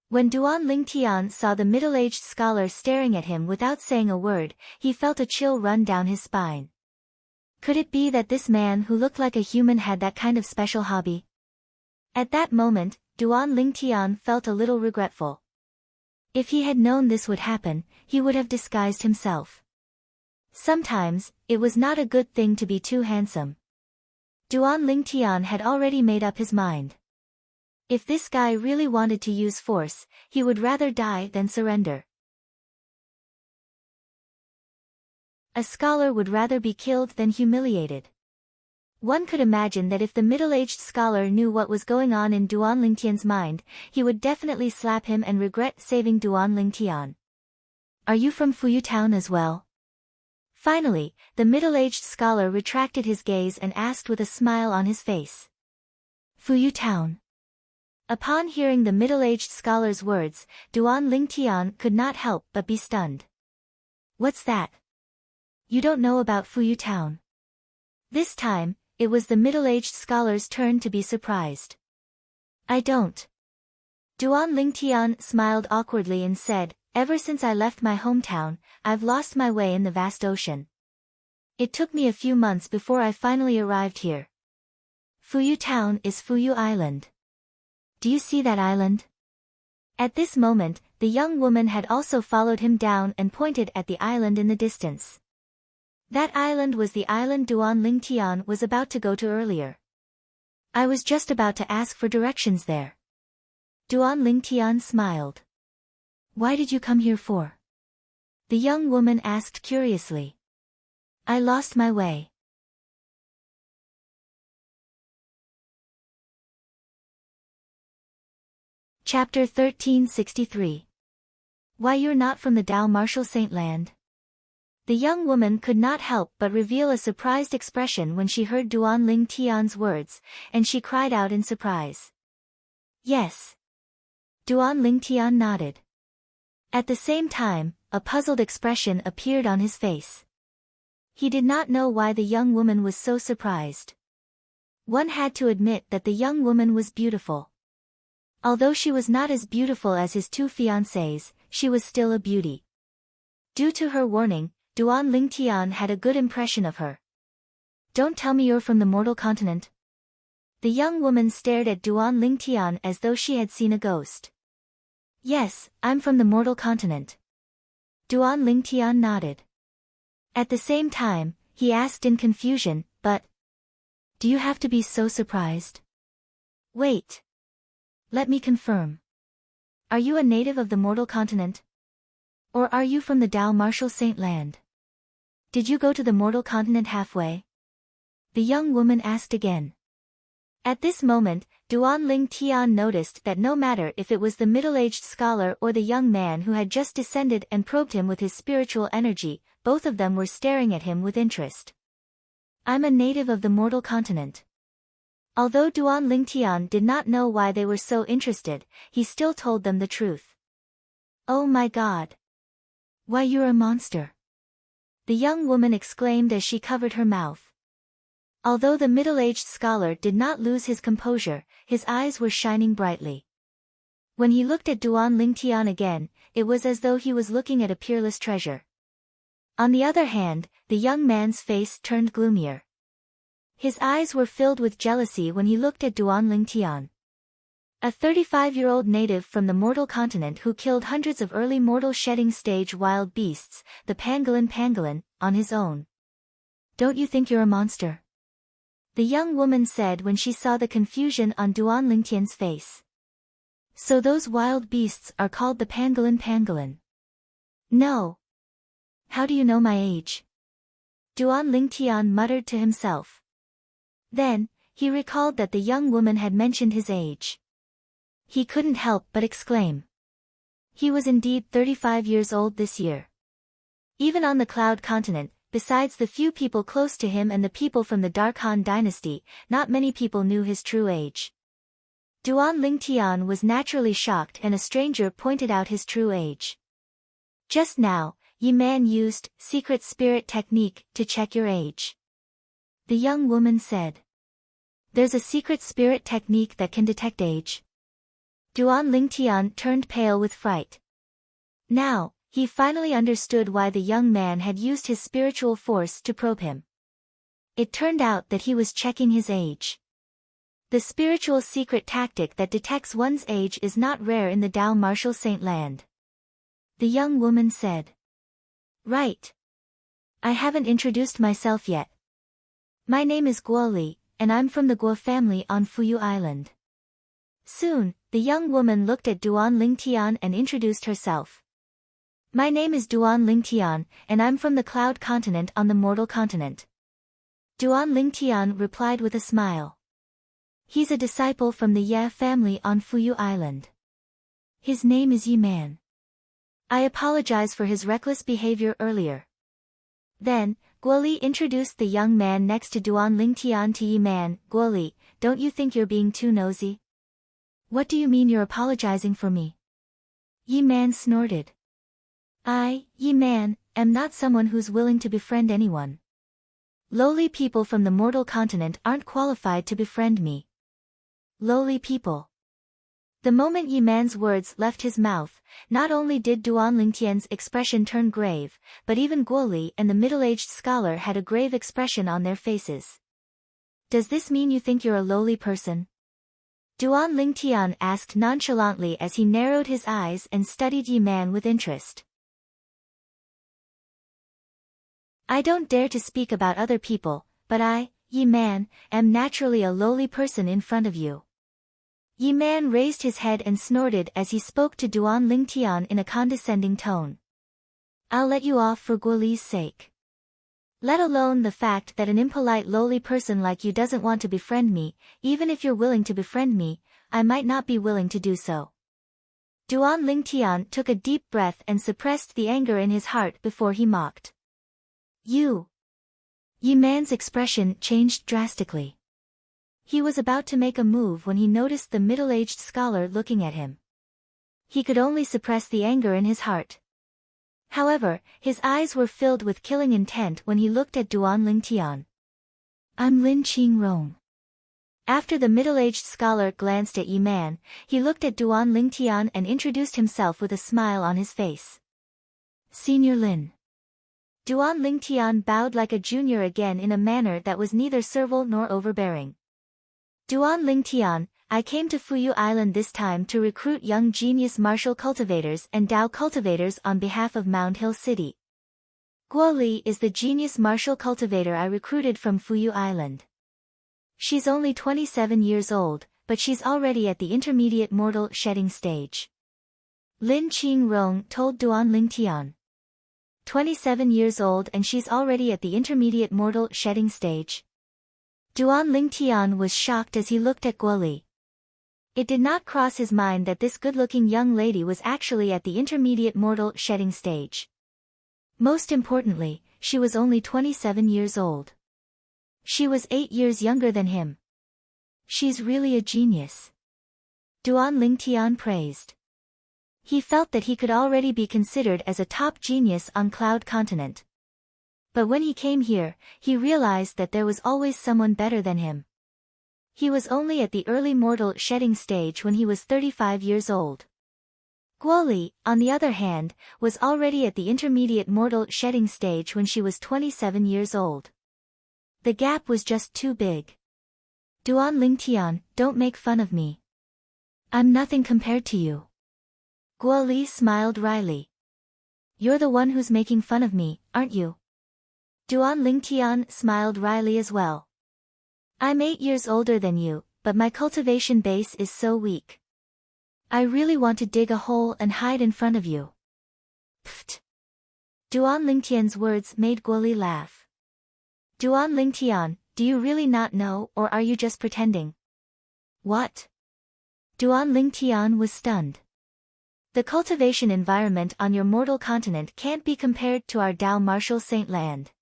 When Duan Lingtian saw the middle-aged scholar staring at him without saying a word, he felt a chill run down his spine. Could it be that this man who looked like a human had that kind of special hobby? At that moment, Duan Lingtian felt a little regretful. If he had known this would happen, he would have disguised himself. Sometimes, it was not a good thing to be too handsome. Duan Lingtian had already made up his mind. If this guy really wanted to use force, he would rather die than surrender. A scholar would rather be killed than humiliated. One could imagine that if the middle-aged scholar knew what was going on in Duan Lingtian's mind, he would definitely slap him and regret saving Duan Lingtian. Are you from Fuyu Town as well? Finally, the middle-aged scholar retracted his gaze and asked with a smile on his face. Fuyu Town. Upon hearing the middle-aged scholar's words, Duan Lingtian could not help but be stunned. What's that? You don't know about Fuyu Town? This time, it was the middle-aged scholar's turn to be surprised. I don't. Duan Lingtian smiled awkwardly and said, ever since I left my hometown, I've lost my way in the vast ocean. It took me a few months before I finally arrived here. Fuyu Town is Fuyu Island. Do you see that island? At this moment, the young woman had also followed him down and pointed at the island in the distance. That island was the island Duan Lingtian was about to go to earlier. I was just about to ask for directions there. Duan Lingtian smiled. Why did you come here for? The young woman asked curiously. I lost my way. Chapter 1363. Why you're not from the Dao Martial Saint Land? The young woman could not help but reveal a surprised expression when she heard Duan Lingtian's words, and she cried out in surprise. Yes. Duan Lingtian nodded. At the same time, a puzzled expression appeared on his face. He did not know why the young woman was so surprised. One had to admit that the young woman was beautiful. Although she was not as beautiful as his two fiancées, she was still a beauty. Due to her warning, Duan Lingtian had a good impression of her. Don't tell me you're from the mortal continent. The young woman stared at Duan Lingtian as though she had seen a ghost. Yes, I'm from the mortal continent. Duan Lingtian nodded. At the same time, he asked in confusion, but... Do you have to be so surprised? Wait. Let me confirm. Are you a native of the mortal continent? Or are you from the Dao Martial Saint Land? Did you go to the mortal continent halfway? The young woman asked again. At this moment, Duan Lingtian noticed that no matter if it was the middle-aged scholar or the young man who had just descended and probed him with his spiritual energy, both of them were staring at him with interest. I'm a native of the mortal continent. Although Duan Lingtian did not know why they were so interested, he still told them the truth. Oh my God! Why you're a monster! The young woman exclaimed as she covered her mouth. Although the middle-aged scholar did not lose his composure, his eyes were shining brightly. When he looked at Duan Lingtian again, it was as though he was looking at a peerless treasure. On the other hand, the young man's face turned gloomier. His eyes were filled with jealousy when he looked at Duan Lingtian. A 35-year-old native from the mortal continent who killed hundreds of early mortal shedding stage wild beasts, the pangolin, on his own. Don't you think you're a monster? The young woman said when she saw the confusion on Duan Lingtian's face. So those wild beasts are called the pangolin? No. How do you know my age? Duan Lingtian muttered to himself. Then, he recalled that the young woman had mentioned his age. He couldn't help but exclaim. He was indeed 35 years old this year. Even on the Cloud Continent, besides the few people close to him and the people from the Dark Han dynasty, not many people knew his true age. Duan Lingtian was naturally shocked and a stranger pointed out his true age. Just now, Yi Man used secret spirit technique to check your age. The young woman said. There's a secret spirit technique that can detect age. Duan Lingtian turned pale with fright. Now, he finally understood why the young man had used his spiritual force to probe him. It turned out that he was checking his age. The spiritual secret tactic that detects one's age is not rare in the Dao Martial Saint Land. The young woman said. Right. I haven't introduced myself yet. My name is Guo Li, and I'm from the Guo family on Fuyu Island. Soon, the young woman looked at Duan Lingtian and introduced herself. My name is Duan Lingtian, and I'm from the Cloud Continent on the Mortal Continent. Duan Lingtian replied with a smile. He's a disciple from the Ye family on Fuyu Island. His name is Yi Man. I apologize for his reckless behavior earlier. Then, Guoli introduced the young man next to Duan Lingtian to Yi Man. Guoli, don't you think you're being too nosy? What do you mean you're apologizing for me? Yi Man snorted. I, Yi Man, am not someone who's willing to befriend anyone. Lowly people from the mortal continent aren't qualified to befriend me. Lowly people. The moment Yi Man's words left his mouth, not only did Duan Lingtian's expression turn grave, but even Guoli and the middle-aged scholar had a grave expression on their faces. Does this mean you think you're a lowly person? Duan Lingtian asked nonchalantly as he narrowed his eyes and studied Yi Man with interest. I don't dare to speak about other people, but I, Yi Man, am naturally a lowly person in front of you. Yi Man raised his head and snorted as he spoke to Duan Lingtian in a condescending tone. I'll let you off for Guoli's sake. Let alone the fact that an impolite lowly person like you doesn't want to befriend me. Even if you're willing to befriend me, I might not be willing to do so. Duan Lingtian took a deep breath and suppressed the anger in his heart before he mocked. You. Yi Man's expression changed drastically. He was about to make a move when he noticed the middle-aged scholar looking at him. He could only suppress the anger in his heart. However, his eyes were filled with killing intent when he looked at Duan Lingtian. I'm Lin Qingrong. After the middle-aged scholar glanced at Yi Man, he looked at Duan Lingtian and introduced himself with a smile on his face. Senior Lin. Duan Lingtian bowed like a junior again in a manner that was neither servile nor overbearing. Duan Lingtian, I came to Fuyu Island this time to recruit young genius martial cultivators and Dao cultivators on behalf of Mound Hill City. Guoli is the genius martial cultivator I recruited from Fuyu Island. She's only 27 years old, but she's already at the intermediate mortal shedding stage. Lin Qingrong told Duan Lingtian. 27 years old and she's already at the intermediate mortal shedding stage. Duan Lingtian was shocked as he looked at Guoli. It did not cross his mind that this good-looking young lady was actually at the intermediate mortal shedding stage. Most importantly, she was only 27 years old. She was 8 years younger than him. She's really a genius. Duan Lingtian praised. He felt that he could already be considered as a top genius on Cloud Continent. But when he came here, he realized that there was always someone better than him. He was only at the early mortal shedding stage when he was 35 years old. Guoli, on the other hand, was already at the intermediate mortal shedding stage when she was 27 years old. The gap was just too big. Duan Lingtian, don't make fun of me. I'm nothing compared to you. Guoli smiled wryly. You're the one who's making fun of me, aren't you? Duan Lingtian smiled wryly as well. I'm 8 years older than you, but my cultivation base is so weak. I really want to dig a hole and hide in front of you. Pfft. Duan Lingtian's words made Guoli laugh. Duan Lingtian, do you really not know or are you just pretending? What? Duan Lingtian was stunned. The cultivation environment on your mortal continent can't be compared to our Dao Martial Saint Land.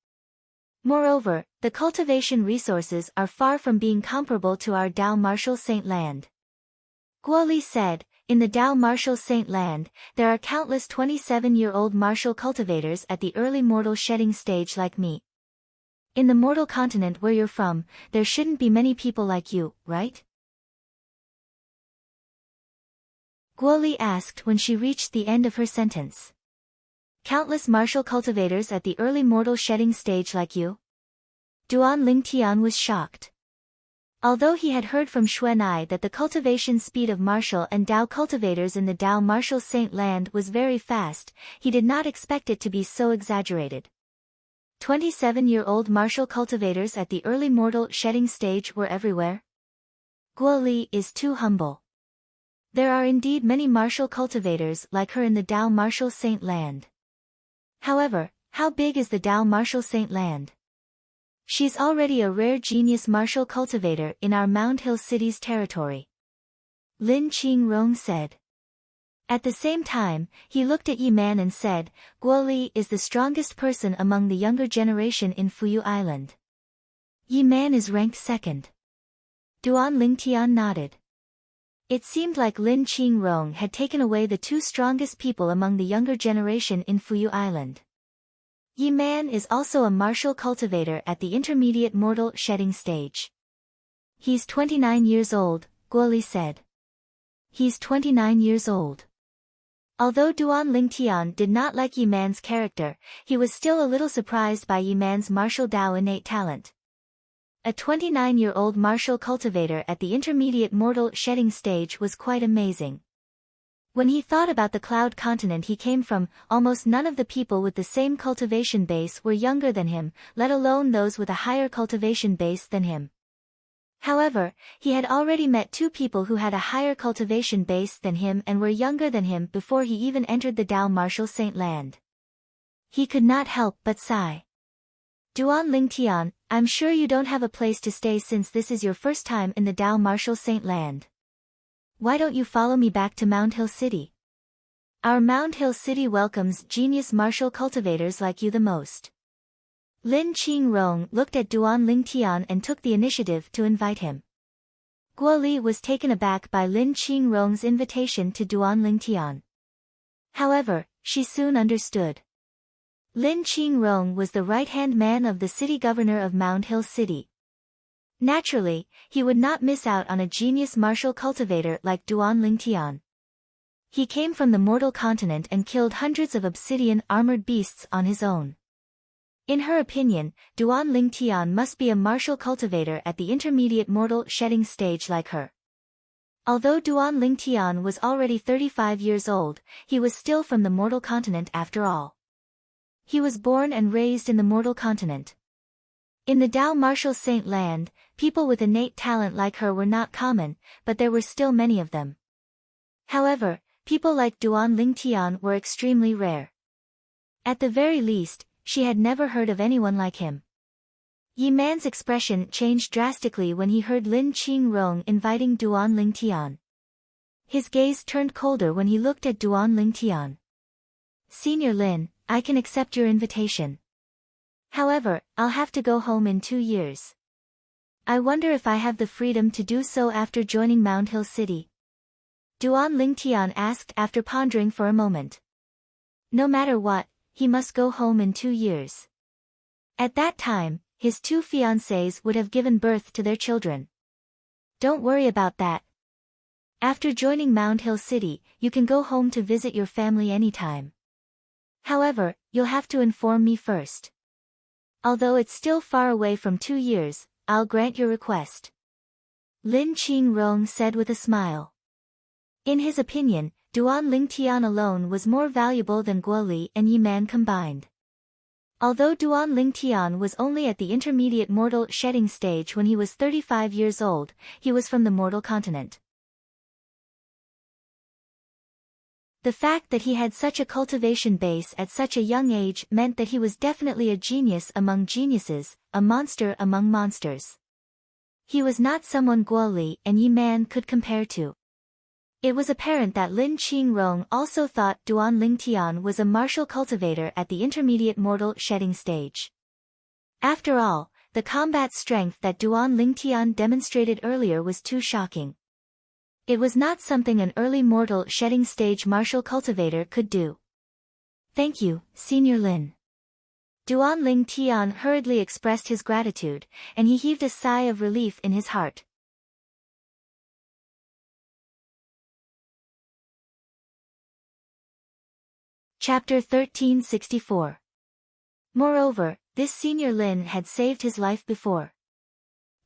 Moreover, the cultivation resources are far from being comparable to our Dao Martial Saint Land. Guoli said, in the Dao Martial Saint Land, there are countless 27-year-old martial cultivators at the early mortal shedding stage like me. In the mortal continent where you're from, there shouldn't be many people like you, right? Guoli asked when she reached the end of her sentence. Countless martial cultivators at the early mortal shedding stage like you? Duan Lingtian was shocked. Although he had heard from Xuanai that the cultivation speed of martial and Dao cultivators in the Dao Martial Saint Land was very fast, he did not expect it to be so exaggerated. 27-year-old martial cultivators at the early mortal shedding stage were everywhere? Guoli is too humble. There are indeed many martial cultivators like her in the Dao Martial Saint Land. However, how big is the Dao Martial Saint Land? She's already a rare genius martial cultivator in our Mound Hill City's territory. Lin Qingrong said. At the same time, he looked at Yi Man and said, Guo Li is the strongest person among the younger generation in Fuyu Island. Yi Man is ranked second. Duan Lingtian nodded. It seemed like Lin Qingrong had taken away the two strongest people among the younger generation in Fuyu Island. Yi Man is also a martial cultivator at the intermediate mortal shedding stage. He's 29 years old, Guo Li said. He's 29 years old. Although Duan Lingtian did not like Yi Man's character, he was still a little surprised by Yi Man's martial Dao innate talent. A 29-year-old martial cultivator at the intermediate mortal shedding stage was quite amazing. When he thought about the cloud continent he came from, almost none of the people with the same cultivation base were younger than him, let alone those with a higher cultivation base than him. However, he had already met two people who had a higher cultivation base than him and were younger than him before he even entered the Dao Martial Saint Land. He could not help but sigh. Duan Lingtian, I'm sure you don't have a place to stay since this is your first time in the Dao Martial Saint Land. Why don't you follow me back to Mound Hill City? Our Mound Hill City welcomes genius martial cultivators like you the most. Lin Qingrong looked at Duan Lingtian and took the initiative to invite him. Guo Li was taken aback by Lin Qingrong's invitation to Duan Lingtian. However, she soon understood. Lin Qingrong was the right-hand man of the city governor of Mound Hill City. Naturally, he would not miss out on a genius martial cultivator like Duan Lingtian. He came from the mortal continent and killed hundreds of obsidian armored beasts on his own. In her opinion, Duan Lingtian must be a martial cultivator at the intermediate mortal shedding stage like her. Although Duan Lingtian was already 35 years old, he was still from the mortal continent after all. He was born and raised in the mortal continent. In the Dao Martial Saint Land, people with innate talent like her were not common, but there were still many of them. However, people like Duan Lingtian were extremely rare. At the very least, she had never heard of anyone like him. Yi Man's expression changed drastically when he heard Lin Qingrong inviting Duan Lingtian. His gaze turned colder when he looked at Duan Lingtian. Senior Lin, I can accept your invitation. However, I'll have to go home in 2 years. I wonder if I have the freedom to do so after joining Mound Hill City. Duan Lingtian asked after pondering for a moment. No matter what, he must go home in 2 years. At that time, his two fiancées would have given birth to their children. Don't worry about that. After joining Mound Hill City, you can go home to visit your family anytime. However, you'll have to inform me first. Although it's still far away from 2 years, I'll grant your request. Lin Qingrong said with a smile. In his opinion, Duan Lingtian alone was more valuable than Guo Li and Yi Man combined. Although Duan Lingtian was only at the intermediate mortal shedding stage when he was 35 years old, he was from the mortal continent. The fact that he had such a cultivation base at such a young age meant that he was definitely a genius among geniuses, a monster among monsters. He was not someone Guo Li and Yi Man could compare to. It was apparent that Lin Qingrong also thought Duan Lingtian was a martial cultivator at the intermediate mortal shedding stage. After all, the combat strength that Duan Lingtian demonstrated earlier was too shocking. It was not something an early mortal shedding stage martial cultivator could do. Thank you, Senior Lin. Duan Lingtian hurriedly expressed his gratitude, and he heaved a sigh of relief in his heart. Chapter 1364. Moreover, this Senior Lin had saved his life before.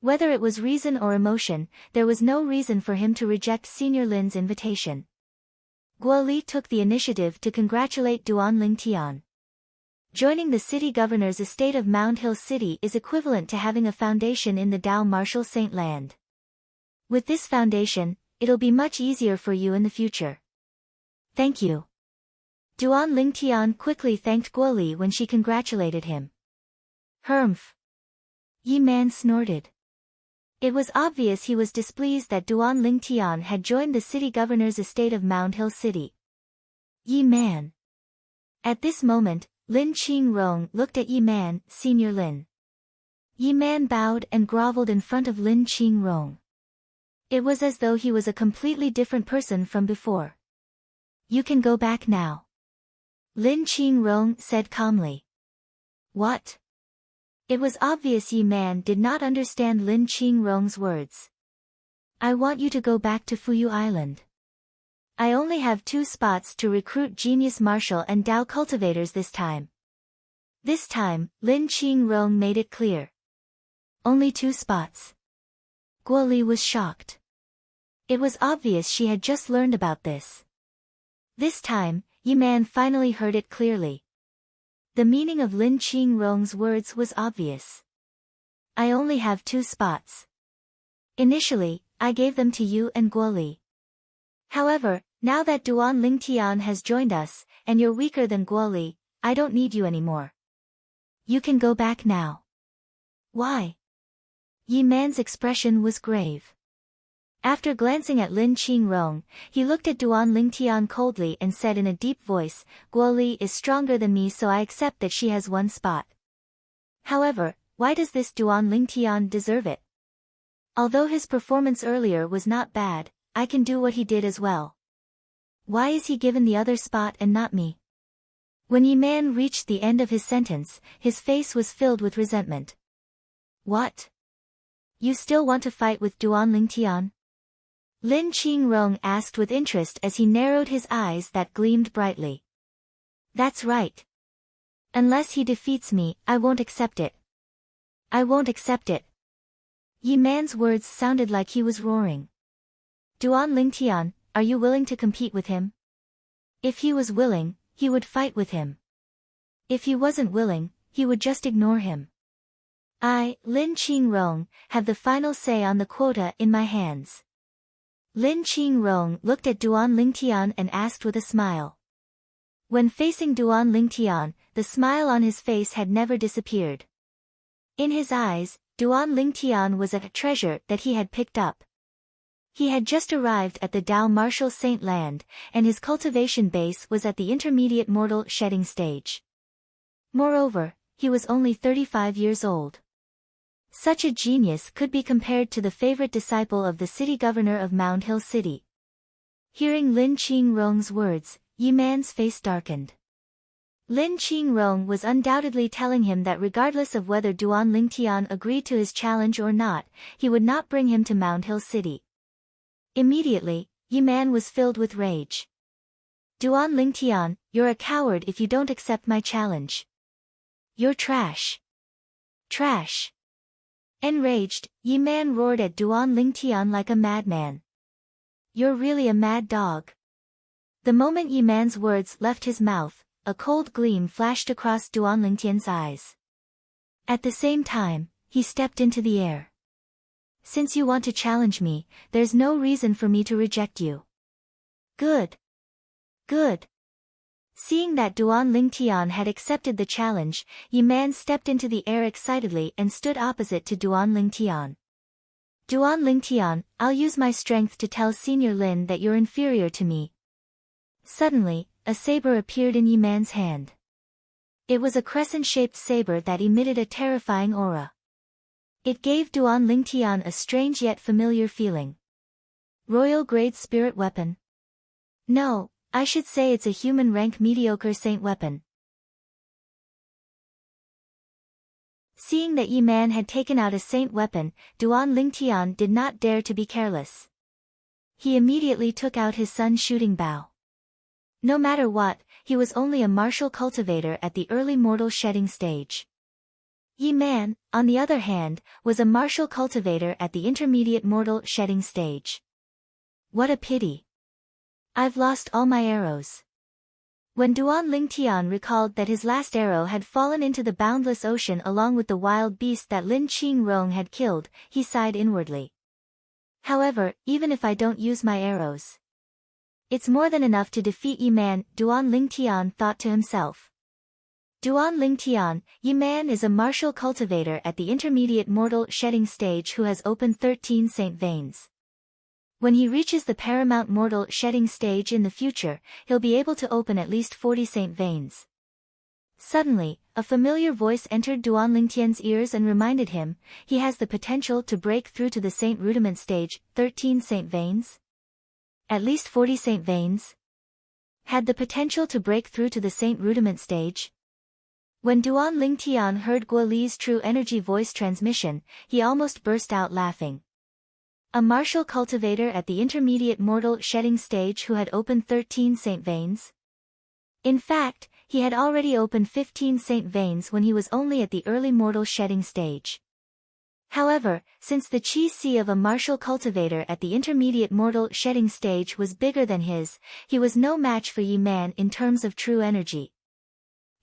Whether it was reason or emotion, there was no reason for him to reject Senior Lin's invitation. Guo Li took the initiative to congratulate Duan Lingtian. Joining the city governor's estate of Mound Hill City is equivalent to having a foundation in the Dao Martial Saint Land. With this foundation, it'll be much easier for you in the future. Thank you. Duan Lingtian quickly thanked Guo Li when she congratulated him. Humph. Yi Man snorted. It was obvious he was displeased that Duan Lingtian had joined the city governor's estate of Mound Hill City. Yi Man. At this moment, Lin Qingrong looked at Yi Man, Senior Lin. Yi Man bowed and groveled in front of Lin Qingrong. It was as though he was a completely different person from before. You can go back now. Lin Qingrong said calmly. What? It was obvious Yi Man did not understand Lin Qingrong's words. I want you to go back to Fuyu Island. I only have 2 spots to recruit genius martial and Dao cultivators this time. This time, Lin Qingrong made it clear. Only 2 spots. Guo Li was shocked. It was obvious she had just learned about this. This time, Yi Man finally heard it clearly. The meaning of Lin Qingrong's words was obvious. I only have 2 spots. Initially, I gave them to you and Guo Li. However, now that Duan Lingtian has joined us, and you're weaker than Guo Li, I don't need you anymore. You can go back now. Why? Yi Man's expression was grave. After glancing at Lin Qingrong, he looked at Duan Lingtian coldly and said in a deep voice, Guo Li is stronger than me, so I accept that she has 1 spot. However, why does this Duan Lingtian deserve it? Although his performance earlier was not bad, I can do what he did as well. Why is he given the other spot and not me? When Yi Man reached the end of his sentence, his face was filled with resentment. What? You still want to fight with Duan Lingtian? Lin Qingrong asked with interest as he narrowed his eyes that gleamed brightly. That's right. Unless he defeats me, I won't accept it. I won't accept it. Yi Man's words sounded like he was roaring. Duan Lingtian, are you willing to compete with him? If he was willing, he would fight with him. If he wasn't willing, he would just ignore him. I, Lin Qingrong, have the final say on the quota in my hands. Lin Qingrong looked at Duan Lingtian and asked with a smile. When facing Duan Lingtian, the smile on his face had never disappeared. In his eyes, Duan Lingtian was a treasure that he had picked up. He had just arrived at the Dao Martial Saint Land, and his cultivation base was at the intermediate mortal shedding stage. Moreover, he was only 35 years old. Such a genius could be compared to the favorite disciple of the city governor of Mound Hill City. Hearing Lin Qingrong's words, Yi Man's face darkened. Lin Qingrong was undoubtedly telling him that regardless of whether Duan Lingtian agreed to his challenge or not, he would not bring him to Mound Hill City. Immediately, Yi Man was filled with rage. Duan Lingtian, you're a coward if you don't accept my challenge. You're trash. Trash. Enraged, Yi Man roared at Duan Lingtian like a madman. You're really a mad dog. The moment Yi Man's words left his mouth, a cold gleam flashed across Duan Lingtian's eyes. At the same time, he stepped into the air. Since you want to challenge me, there's no reason for me to reject you. Good. Good. Seeing that Duan Lingtian had accepted the challenge, Yi Man stepped into the air excitedly and stood opposite to Duan Lingtian. Duan Lingtian, I'll use my strength to tell Senior Lin that you're inferior to me. Suddenly, a saber appeared in Yi Man's hand. It was a crescent-shaped saber that emitted a terrifying aura. It gave Duan Lingtian a strange yet familiar feeling. Royal grade spirit weapon? No, I should say it's a human rank mediocre saint weapon. Seeing that Yi Man had taken out a saint weapon, Duan Lingtian did not dare to be careless. He immediately took out his sun's shooting bow. No matter what, he was only a martial cultivator at the early mortal shedding stage. Yi Man, on the other hand, was a martial cultivator at the intermediate mortal shedding stage. What a pity. I've lost all my arrows. When Duan Lingtian recalled that his last arrow had fallen into the boundless ocean along with the wild beast that Lin Qingrong had killed, he sighed inwardly. However, even if I don't use my arrows, it's more than enough to defeat Yi Man, Duan Lingtian thought to himself. Duan Lingtian, Yi Man is a martial cultivator at the intermediate mortal shedding stage who has opened 13 saint veins. When he reaches the paramount mortal shedding stage in the future, he'll be able to open at least 40 saint veins. Suddenly, a familiar voice entered Duan Lingtian's ears and reminded him, he has the potential to break through to the saint rudiment stage, 13 saint veins? At least 40 saint veins? Had the potential to break through to the saint rudiment stage? When Duan Lingtian heard Guo Li's true energy voice transmission, he almost burst out laughing. A martial cultivator at the intermediate mortal shedding stage who had opened 13 saint veins? In fact, he had already opened 15 saint veins when he was only at the early mortal shedding stage. However, since the chi of a martial cultivator at the intermediate mortal shedding stage was bigger than his, he was no match for Yi Man in terms of true energy.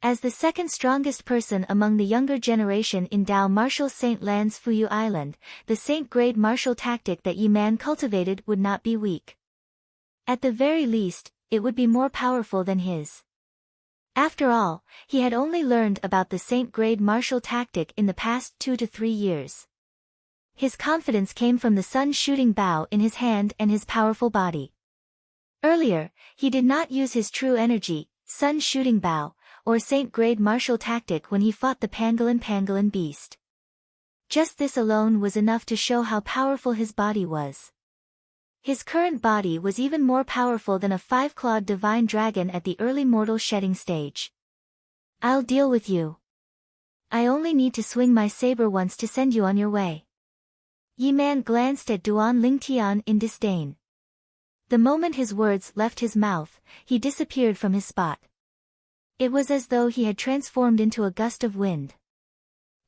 As the second strongest person among the younger generation in Dao martial Saint Lan's Fuyu Island, the saint-grade martial tactic that Yi Man cultivated would not be weak. At the very least, it would be more powerful than his. After all, he had only learned about the saint-grade martial tactic in the past 2 to 3 years. His confidence came from the sun-shooting bow in his hand and his powerful body. Earlier, he did not use his true energy, sun-shooting bow, or saint-grade martial tactic when he fought the pangolin beast. Just this alone was enough to show how powerful his body was. His current body was even more powerful than a 5-clawed divine dragon at the early mortal shedding stage. I'll deal with you. I only need to swing my saber once to send you on your way. Yi Man glanced at Duan Lingtian in disdain. The moment his words left his mouth, he disappeared from his spot. It was as though he had transformed into a gust of wind.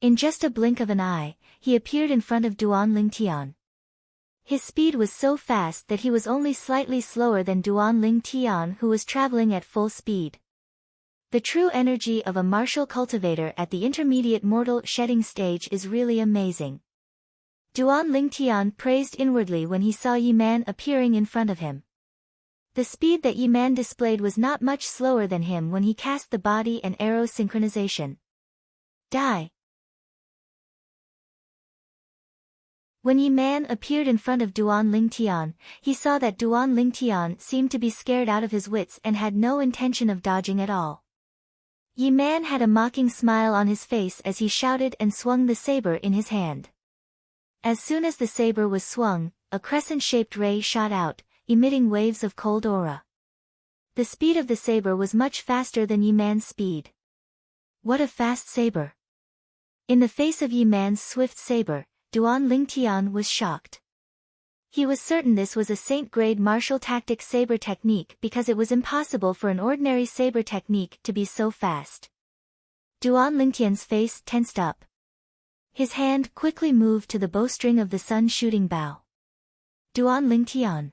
In just a blink of an eye, he appeared in front of Duan Lingtian. His speed was so fast that he was only slightly slower than Duan Lingtian, who was traveling at full speed. The true energy of a martial cultivator at the intermediate mortal shedding stage is really amazing. Duan Lingtian praised inwardly when he saw Yi Man appearing in front of him. The speed that Yi Man displayed was not much slower than him when he cast the body and arrow synchronization. Die! When Yi Man appeared in front of Duan Lingtian, he saw that Duan Lingtian seemed to be scared out of his wits and had no intention of dodging at all. Yi Man had a mocking smile on his face as he shouted and swung the saber in his hand. As soon as the saber was swung, a crescent-shaped ray shot out, emitting waves of cold aura. The speed of the saber was much faster than Yi Man's speed. What a fast saber! In the face of Yi Man's swift saber, Duan Lingtian was shocked. He was certain this was a saint-grade martial tactic saber technique because it was impossible for an ordinary saber technique to be so fast. Duan Lingtian's face tensed up. His hand quickly moved to the bowstring of the sun-shooting bow. Duan Lingtian.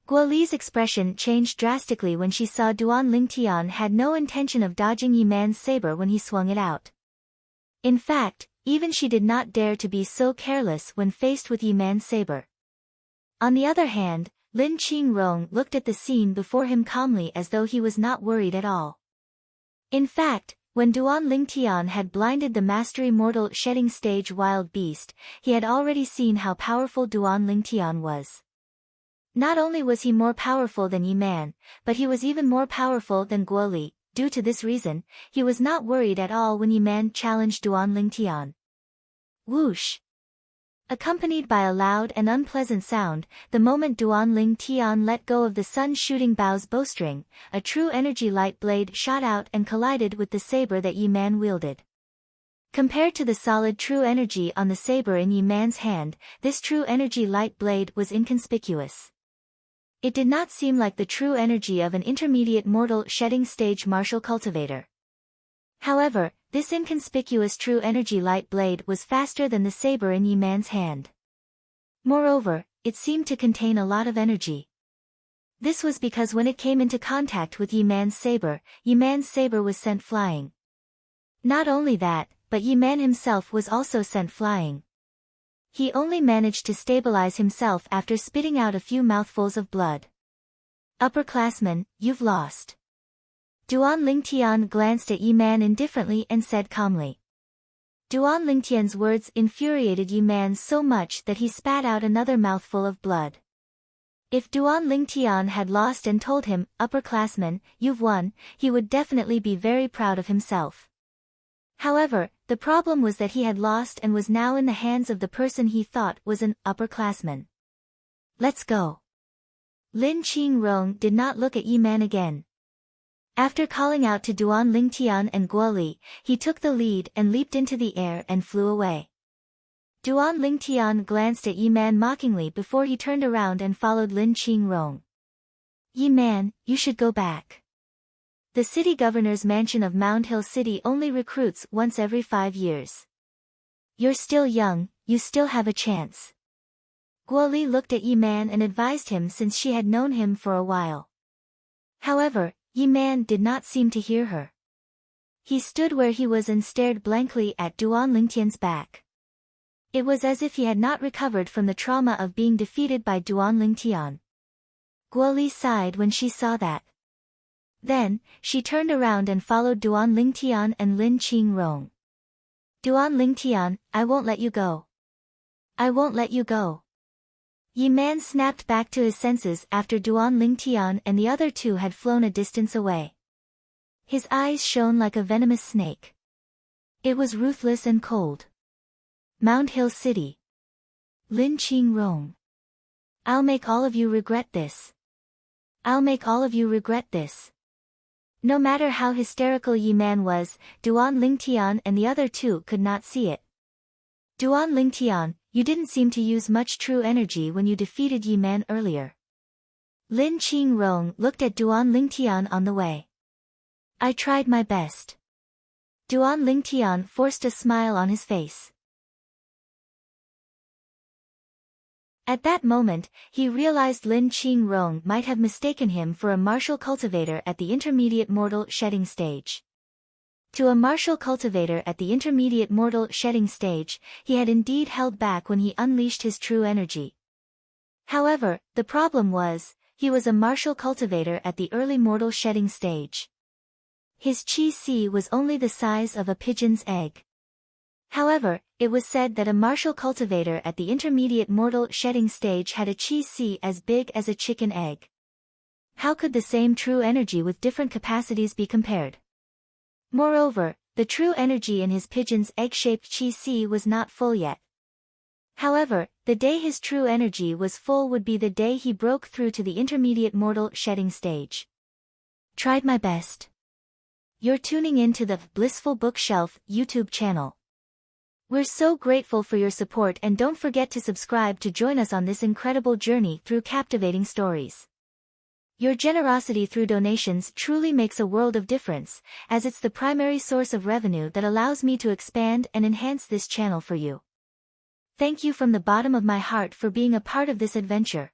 Guo Li's expression changed drastically when she saw Duan Lingtian had no intention of dodging Yi Man's saber when he swung it out. In fact, even she did not dare to be so careless when faced with Yi Man's saber. On the other hand, Lin Qingrong looked at the scene before him calmly as though he was not worried at all. In fact, when Duan Lingtian had blinded the mastery mortal shedding stage wild beast, he had already seen how powerful Duan Lingtian was. Not only was he more powerful than Yi Man, but he was even more powerful than Guo Li. Due to this reason, he was not worried at all when Yi Man challenged Duan Lingtian. Whoosh! Accompanied by a loud and unpleasant sound, the moment Duan Lingtian let go of the sun-shooting bow's bowstring, a true energy light blade shot out and collided with the saber that Yi Man wielded. Compared to the solid true energy on the saber in Yi Man's hand, this true energy light blade was inconspicuous. It did not seem like the true energy of an intermediate mortal shedding stage martial cultivator. However, this inconspicuous true energy light blade was faster than the saber in Yi Man's hand. Moreover, it seemed to contain a lot of energy. This was because when it came into contact with Yi Man's saber was sent flying. Not only that, but Yi Man himself was also sent flying. He only managed to stabilize himself after spitting out a few mouthfuls of blood. Upperclassman, you've lost. Duan Lingtian glanced at Yi Man indifferently and said calmly. Duan Lingtian's words infuriated Yi Man so much that he spat out another mouthful of blood. If Duan Lingtian had lost and told him, "Upperclassman, you've won," he would definitely be very proud of himself. However, the problem was that he had lost and was now in the hands of the person he thought was an upperclassman. Let's go. Lin Qingrong did not look at Yi Man again. After calling out to Duan Lingtian and Guo Li, he took the lead and leaped into the air and flew away. Duan Lingtian glanced at Yi Man mockingly before he turned around and followed Lin Qingrong. Yi Man, you should go back. The city governor's mansion of Mound Hill City only recruits once every 5 years. You're still young, you still have a chance. Guo Li looked at Yi Man and advised him since she had known him for a while. However, Yi Man did not seem to hear her. He stood where he was and stared blankly at Duan Lingtian's back. It was as if he had not recovered from the trauma of being defeated by Duan Lingtian. Guo Li sighed when she saw that. Then, she turned around and followed Duan Lingtian and Lin Qingrong. Duan Lingtian, I won't let you go. I won't let you go. Yi Man snapped back to his senses after Duan Lingtian and the other two had flown a distance away. His eyes shone like a venomous snake. It was ruthless and cold. Mound Hill City. Lin Qingrong. I'll make all of you regret this. I'll make all of you regret this. No matter how hysterical Yi Man was, Duan Lingtian and the other two could not see it. Duan Lingtian, you didn't seem to use much true energy when you defeated Yi Man earlier. Lin Qingrong looked at Duan Lingtian on the way. I tried my best. Duan Lingtian forced a smile on his face. At that moment, he realized Lin Qingrong might have mistaken him for a martial cultivator at the intermediate mortal shedding stage. To a martial cultivator at the intermediate mortal shedding stage, he had indeed held back when he unleashed his true energy. However, the problem was, he was a martial cultivator at the early mortal shedding stage. His Qi was only the size of a pigeon's egg. However, it was said that a martial cultivator at the intermediate mortal shedding stage had a Qi as big as a chicken egg. How could the same true energy with different capacities be compared? Moreover, the true energy in his pigeon's egg-shaped Qi was not full yet. However, the day his true energy was full would be the day he broke through to the intermediate mortal shedding stage. Tried my best. You're tuning in to the Blissful Bookshelf YouTube channel. We're so grateful for your support and don't forget to subscribe to join us on this incredible journey through captivating stories. Your generosity through donations truly makes a world of difference, as it's the primary source of revenue that allows me to expand and enhance this channel for you. Thank you from the bottom of my heart for being a part of this adventure.